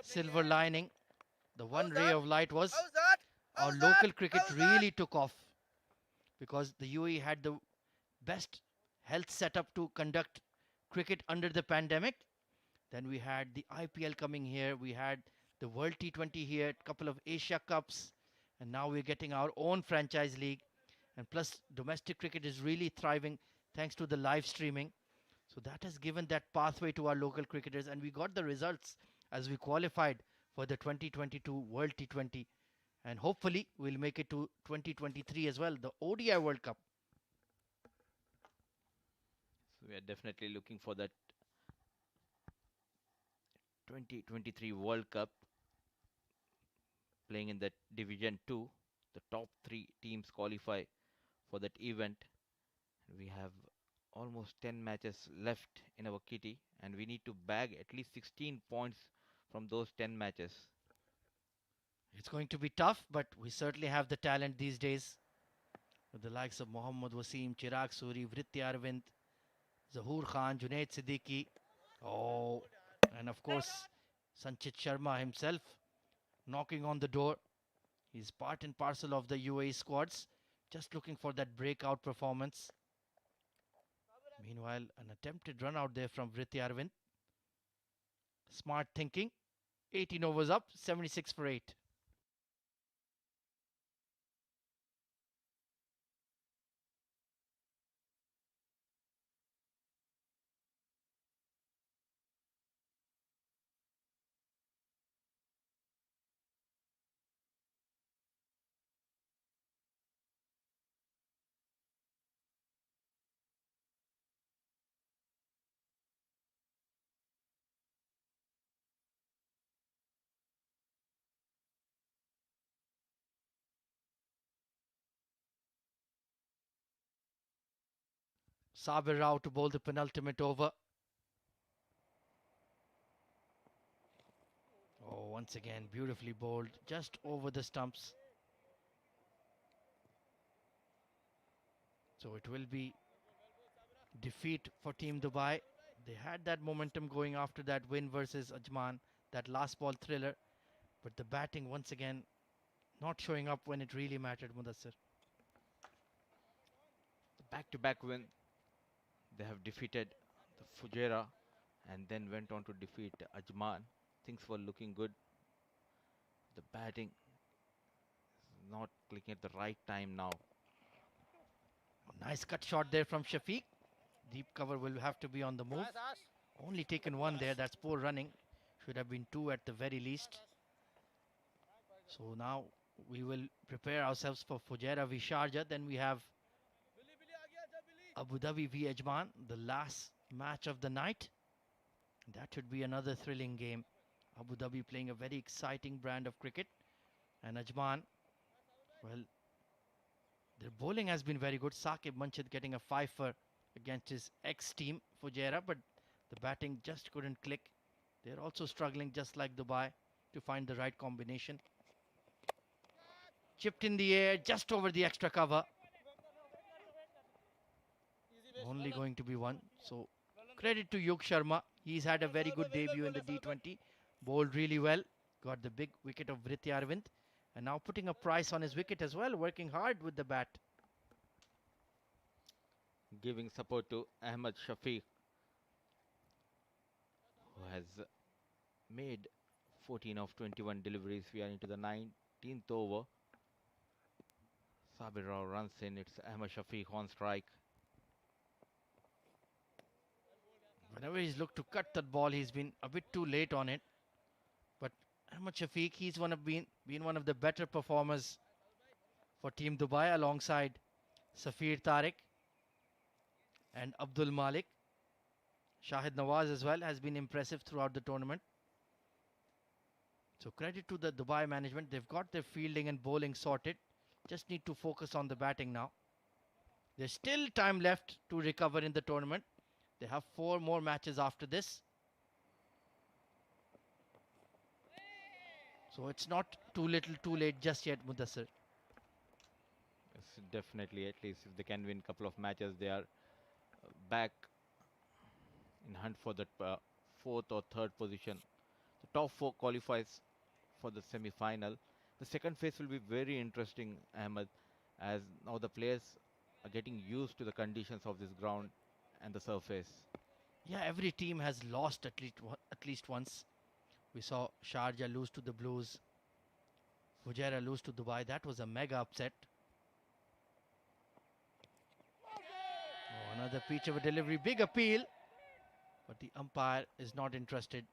Speaker 1: silver lining, the one ray of light was
Speaker 3: How's that?
Speaker 1: our
Speaker 3: How's that?
Speaker 1: local cricket
Speaker 3: How's that?
Speaker 1: really took off because the UAE had the best health setup to conduct cricket under the pandemic. Then we had the IPL coming here. We had the World T20 here, a couple of Asia Cups, and now we're getting our own franchise league. And plus, domestic cricket is really thriving thanks to the live streaming. So that has given that pathway to our local cricketers, and we got the results as we qualified for the 2022 World T20. And hopefully, we'll make it to 2023 as well, the ODI World Cup.
Speaker 5: So we are definitely looking for that 2023 World Cup playing in that Division 2. The top 3 teams qualify for that event. We have almost 10 matches left in our kitty, and we need to bag at least 16 points from those 10 matches.
Speaker 1: It's going to be tough, but we certainly have the talent these days with the likes of Mohammad Wasim, Chirag Suri, Vritti Arvind, Zahoor Khan, Junaid Siddiqui. Oh, and of course, Sanchit Sharma himself knocking on the door. He's part and parcel of the UAE squads, just looking for that breakout performance. Meanwhile, an attempted run out there from Vritti Arvind. Smart thinking. 18 overs up, 76 for 8. Sabir Rao to bowl the penultimate over. Oh, once again, beautifully bowled, just over the stumps. So it will be defeat for Team Dubai. They had that momentum going after that win versus Ajman, that last ball thriller. But the batting, once again, not showing up when it really mattered, Mudassir.
Speaker 5: The back-to-back win, they have defeated the Fujairah and then went on to defeat Ajman. Things were looking good. The batting is not clicking at the right time now.
Speaker 1: Nice cut shot there from Shafiq. Deep cover will have to be on the move.
Speaker 3: Nice, Ash.
Speaker 1: Only taken one there. That's poor running. Should have been two at the very least. So now we will prepare ourselves for Fujairah v Sharjah. Then we have
Speaker 3: Billy, Billy, aa gaya, ja, Billy.
Speaker 1: Abu Dhabi v Ajman, the last match of the night. That should be another thrilling game. Abu Dhabi playing a very exciting brand of cricket. And Ajman, well, their bowling has been very good. Saqib Manchid getting a fifer against his ex-team, Fujairah, but the batting just couldn't click. They're also struggling, just like Dubai, to find the right combination. Chipped in the air, just over the extra cover.
Speaker 3: Easy base.
Speaker 1: Only going to be one. So credit to Yug Sharma. He's had a very good debut in the D20. Bowled really well. Got the big wicket of Vritti Arvind. And now putting a price on his wicket as well. Working hard with the bat.
Speaker 5: Giving support to Ahmed Shafiq, who has made 14 of 21 deliveries. We are into the 19th over. Sabir Rao runs in. It's Ahmed Shafiq on strike.
Speaker 1: Whenever he's looked to cut that ball, he's been a bit too late on it. But Ahmed Shafiq, he's been one of the better performers for Team Dubai alongside Safir Tariq and Abdul Malik. Shahid Nawaz as well has been impressive throughout the tournament. So credit to the Dubai management. They've got their fielding and bowling sorted. Just need to focus on the batting now. There's still time left to recover in the tournament. They have 4 more matches after this. So it's not too little too late just yet, Mudassir.
Speaker 5: Yes, definitely. At least if they can win couple of matches, they are back in hunt for that fourth or third position. The top 4 qualifies for the semi-final. The second phase will be very interesting, Ahmed, as now the players are getting used to the conditions of this ground and the surface.
Speaker 1: Yeah, every team has lost at least once. We saw Sharjah lose to the Blues, Fujairah lose to Dubai. That was a mega upset. Oh, another pitch of a delivery, big appeal, but the umpire is not interested.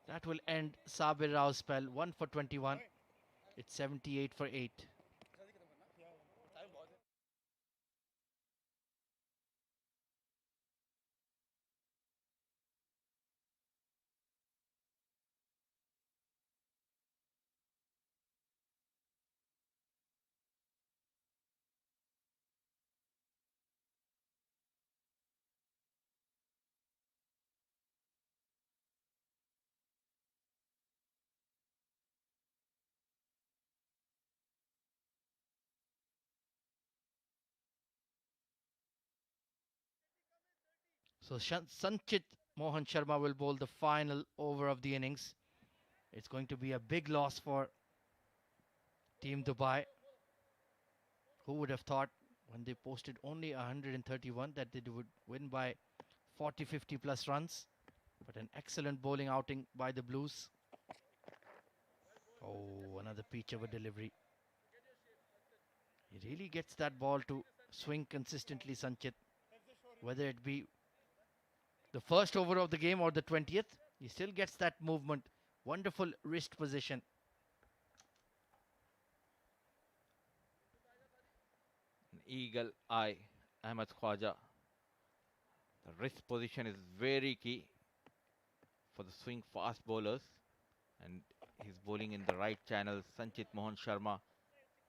Speaker 1: That will end Sabir Rao's spell. 1 for 21. It's 78 for 8. So Sanchit Mohan Sharma will bowl the final over of the innings. It's going to be a big loss for Team Dubai. Who would have thought when they posted only 131 that they would win by 40-50 plus runs? But an excellent bowling outing by the Blues. Oh, another peach of a delivery. He really gets that ball to swing consistently, Sanchit. Whether it be the first over of the game or the 20th, he still gets that movement. Wonderful wrist position.
Speaker 5: An eagle eye, Ahmed Khwaja. The wrist position is very key for the swing fast bowlers, and he's bowling in the right channel. Sanchit Mohan Sharma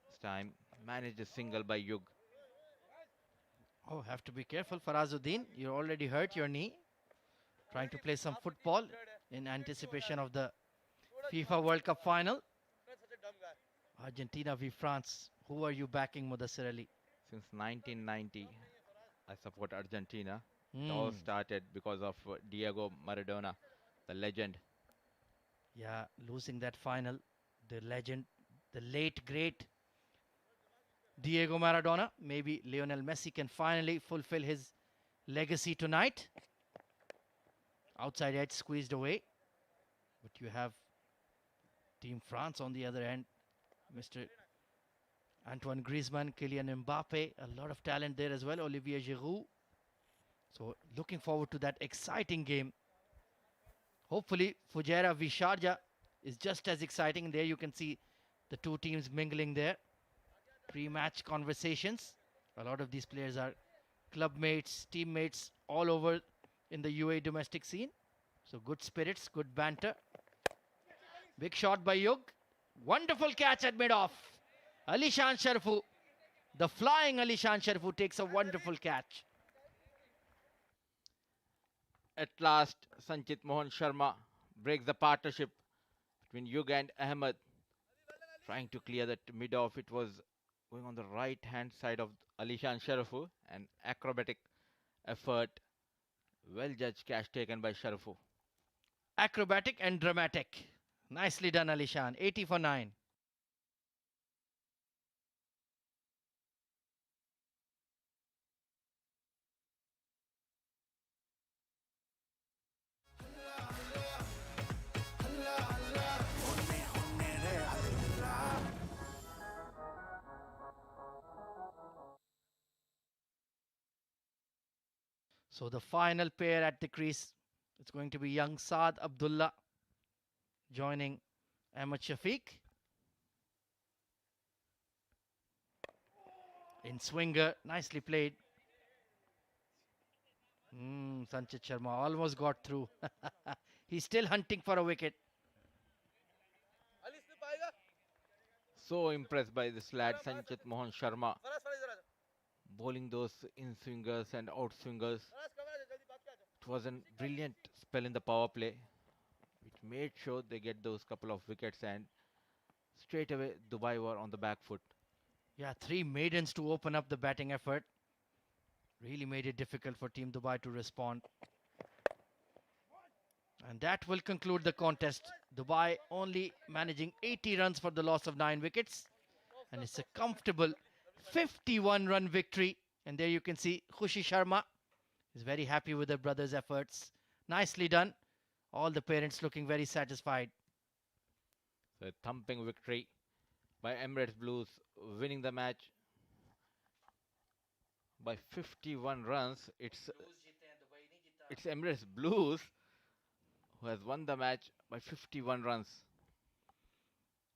Speaker 5: this time managed a single by Yug.
Speaker 1: Oh, have to be careful, Farazuddin. You already hurt your knee. Trying to play some football in anticipation of the FIFA World Cup final.
Speaker 3: Such a dumb guy.
Speaker 1: Argentina v France. Who are you backing, Mudassir Ali?
Speaker 5: Since 1990, I support Argentina. It all started because of Diego Maradona, the legend.
Speaker 1: Yeah, losing that final. The legend, the late great Diego Maradona. Maybe Lionel Messi can finally fulfill his legacy tonight. Outside edge squeezed away. But you have Team France on the other end. Mr. Antoine Griezmann, Kylian Mbappe. A lot of talent there as well. Olivier Giroud. So looking forward to that exciting game. Hopefully Fujairah v Sharjah is just as exciting. There you can see the two teams mingling there. Pre-match conversations. A lot of these players are club mates, teammates all over in the UAE domestic scene. So good spirits, good banter. Big shot by Yug. Wonderful catch at mid-off. Alishan Sharfu. The flying Alishan Sharfu takes a wonderful catch.
Speaker 5: At last, Sanchit Mohan Sharma breaks the partnership between Yug and Ahmed. Trying to clear that mid-off. It was going on the right-hand side of Alishan Sharafu. An acrobatic effort. Well judged catch taken by Sharafu.
Speaker 1: Acrobatic and dramatic. Nicely done, Alishan. 80 for 9. So the final pair at the crease, it's going to be young Saad Abdullah joining Ahmed Shafiq. In swinger, nicely played. Sanchit Sharma almost got through. He's still hunting for a wicket.
Speaker 3: Ali slip आएगा
Speaker 5: So impressed by this lad Sanchit Mohan Sharma
Speaker 3: Faraz Faraz इधर आ जा
Speaker 5: bowling those in swingers and out swingers.
Speaker 3: Faraz cover आ जा जल्दी बात क्या
Speaker 5: It was a brilliant spell in the power play, which made sure they get those couple of wickets, and straight away Dubai were on the back foot.
Speaker 1: Yeah, 3 maidens to open up the batting effort. Really made it difficult for Team Dubai to respond. And that will conclude the contest. Dubai only managing 80 runs for the loss of 9 wickets. And it's a comfortable 51-run victory. And there you can see Khushi Sharma is very happy with her brother's efforts. Nicely done. All the parents looking very satisfied.
Speaker 5: So a thumping victory by Emirates Blues, winning the match by 51 runs. It's Emirates Blues who has won the match by 51 runs.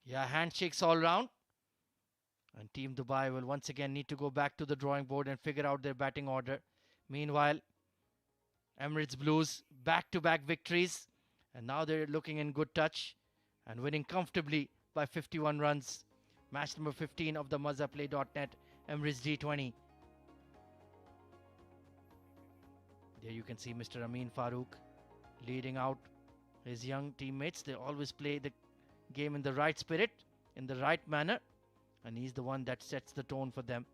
Speaker 1: Yeah, handshakes all round. And Team Dubai will once again need to go back to the drawing board and figure out their batting order. Meanwhile, Emirates Blues back-to-back victories. And now they're looking in good touch and winning comfortably by 51 runs. Match number 15 of the Mazzaplay.net Emirates D20. There you can see Mr. Amin Farooq leading out his young teammates. They always play the game in the right spirit, in the right manner, and he's the one that sets the tone for them.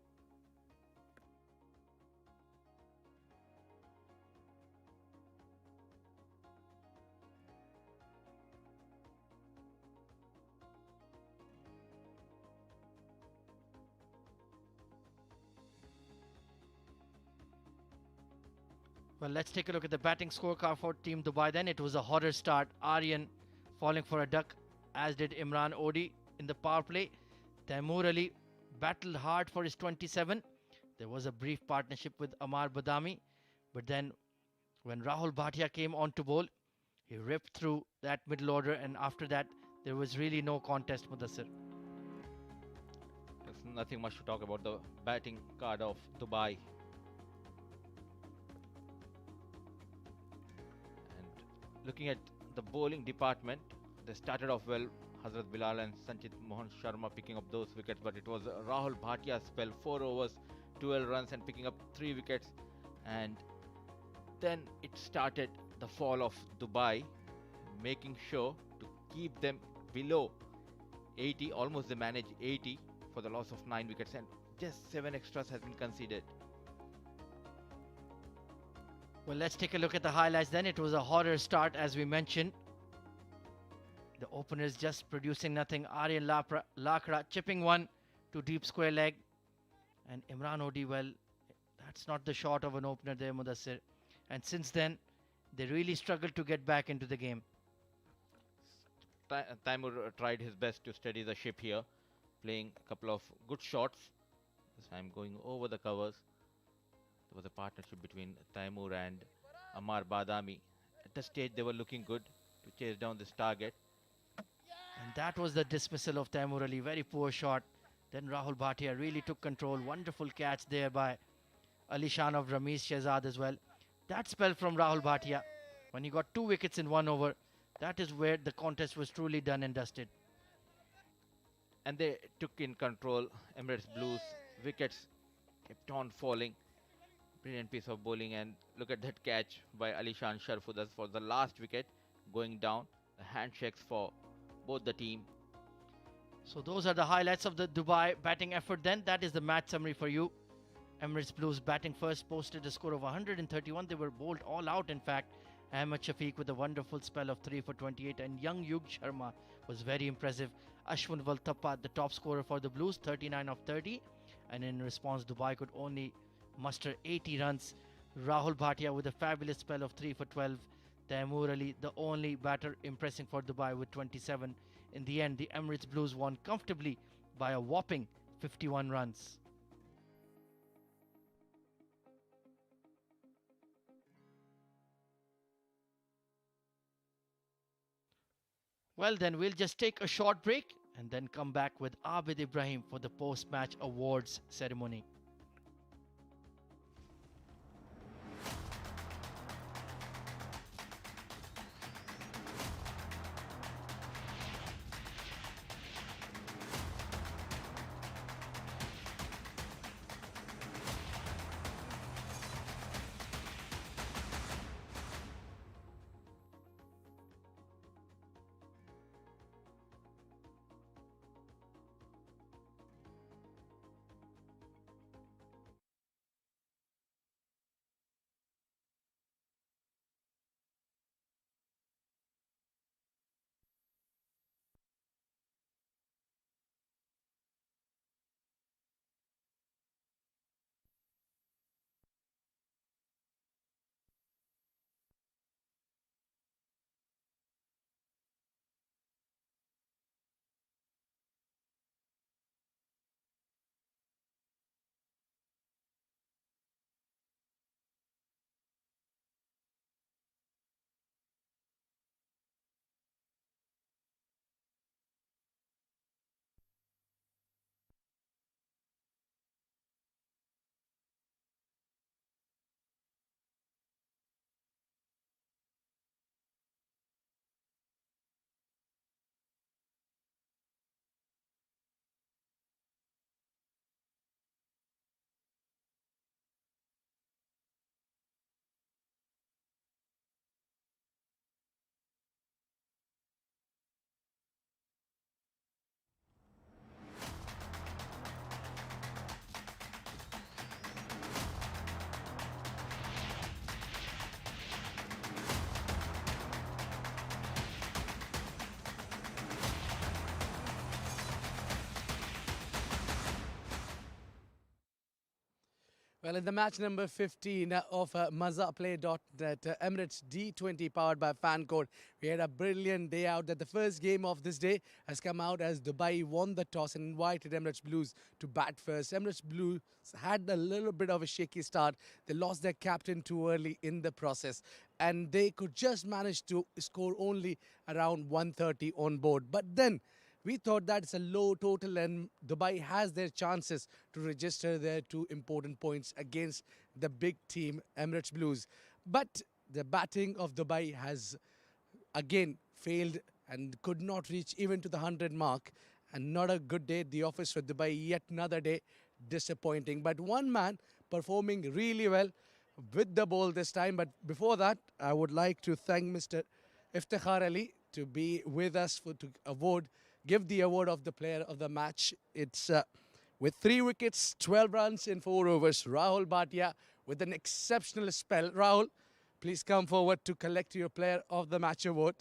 Speaker 1: Well, let's take a look at the batting scorecard for Team Dubai then. It was a horror start. Aryan falling for a duck, as did Imran Odi in the power play. Taimur Ali battled hard for his 27. There was a brief partnership with Amar Badami. But then when Rahul Bhatia came on to bowl, he ripped through that middle order. And after that, there was really no contest, Mudassir.
Speaker 5: There's nothing much to talk about the batting card of Dubai. Looking at the bowling department, they started off well. Hazrat Bilal and Sanchit Mohan Sharma picking up those wickets, but it was Rahul Bhatia's spell, 4 overs, 12 runs and picking up 3 wickets. And then it started the fall of Dubai, making sure to keep them below 80. Almost they managed 80 for the loss of 9 wickets, and just 7 extras has been conceded.
Speaker 1: Well, let's take a look at the highlights then. It was a horror start, as we mentioned. The openers just producing nothing. Aryan Lakra chipping one to deep square leg. And Imran Odi, well, that's not the shot of an opener there, Mudassir. And since then, they really struggled to get back into the game.
Speaker 5: Taimur tried his best to steady the ship here, playing a couple of good shots. This time going over the covers. There was a partnership between Taimur and Amar Badami. At the stage, they were looking good to chase down this target.
Speaker 1: And that was the dismissal of Taimur Ali. Very poor shot. Then Rahul Bhatia really took control. Wonderful catch there by Ali Shan of Ramesh Shehzad as well. That spell from Rahul Bhatia, when he got 2 wickets in 1 over, that is where the contest was truly done and dusted.
Speaker 5: And they took in control. Emirates Blues wickets kept on falling. Brilliant piece of bowling, and look at that catch by Alishan Sharfudas for the last wicket going down. The handshakes for both the team.
Speaker 1: So those are the highlights of the Dubai batting effort then. That is the match summary for you. Emirates Blues batting first posted a score of 131. They were bowled all out, in fact. Ahmed Shafiq with a wonderful spell of 3 for 28, and young Yug Sharma was very impressive. Ashwin Valtappa, the top scorer for the Blues, 39 of 30. And in response, Dubai could only muster 80 runs. Rahul Bhatia with a fabulous spell of 3 for 12. Taimur Ali, the only batter impressing for Dubai with 27. In the end, the Emirates Blues won comfortably by a whopping 51 runs. Well, then we'll just take a short break and then come back with Abid Ibrahim for the post-match awards ceremony.
Speaker 3: Well, in the match number 15 of MazaPlay.net, Emirates D20 powered by FanCode, we had a brilliant day out that the first game of this day has come out as Dubai won the toss and invited Emirates Blues to bat first. Emirates Blues had a little bit of a shaky start. They lost their captain too early in the process and they could just manage to score only around 130 on board. But then we thought that it's a low total and Dubai has their chances to register their two important points against the big team Emirates Blues. But the batting of Dubai has again failed and could not reach even to the 100 mark. And not a good day at the office for Dubai. Yet another day disappointing. But one man performing really well with the ball this time. But before that, I would like to thank Mr. Iftikhar Ali to be with us to give the award of the player of the match. It's with 3 wickets, 12 runs in 4 overs. Rahul Bhatia with an exceptional spell. Rahul, please come forward to collect your player of the match award.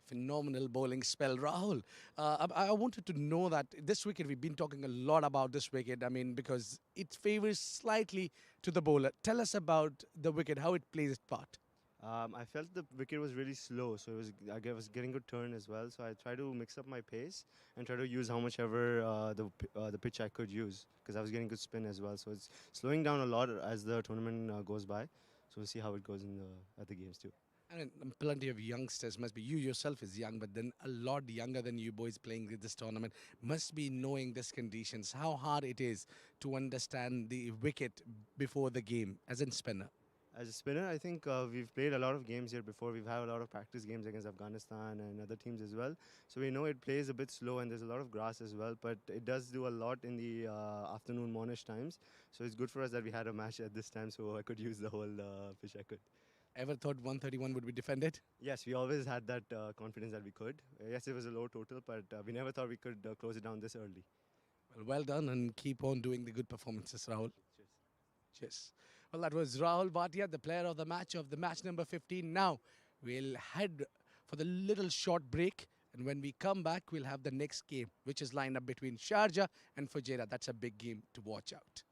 Speaker 3: Phenomenal bowling spell. Rahul, I wanted to know that this wicket, we've been talking a lot about this wicket, I mean, because it favors slightly to the bowler. Tell us about the wicket, how it plays its part.
Speaker 7: I felt the wicket was really slow, so I was getting good turn as well. So I tried to mix up my pace and try to use how much ever the pitch I could use because I was getting good spin as well. So it's slowing down a lot as the tournament goes by. So we'll see how it goes in at the games too.
Speaker 3: I mean, plenty of youngsters must be. You yourself is young, but then a lot younger than you boys playing this tournament must be knowing these conditions. How hard it is to understand the wicket before the game as a spinner.
Speaker 7: As a spinner, I think we've played a lot of games here before. We've had a lot of practice games against Afghanistan and other teams as well. So we know it plays a bit slow and there's a lot of grass as well. But it does do a lot in the afternoon, mornish times. So it's good for us that we had a match at this time so I could use the whole pitch I could.
Speaker 3: Ever thought 131 would be defended?
Speaker 7: Yes, we always had that confidence that we could. Yes, it was a low total, but we never thought we could close it down this early.
Speaker 3: Well done and keep on doing the good performances, Rahul. Cheers. Well, that was Rahul Bhatia, the player of the match number 15. Now, we'll head for the little short break. And when we come back, we'll have the next game, which is lined up between Sharjah and Fujairah. That's a big game to watch out.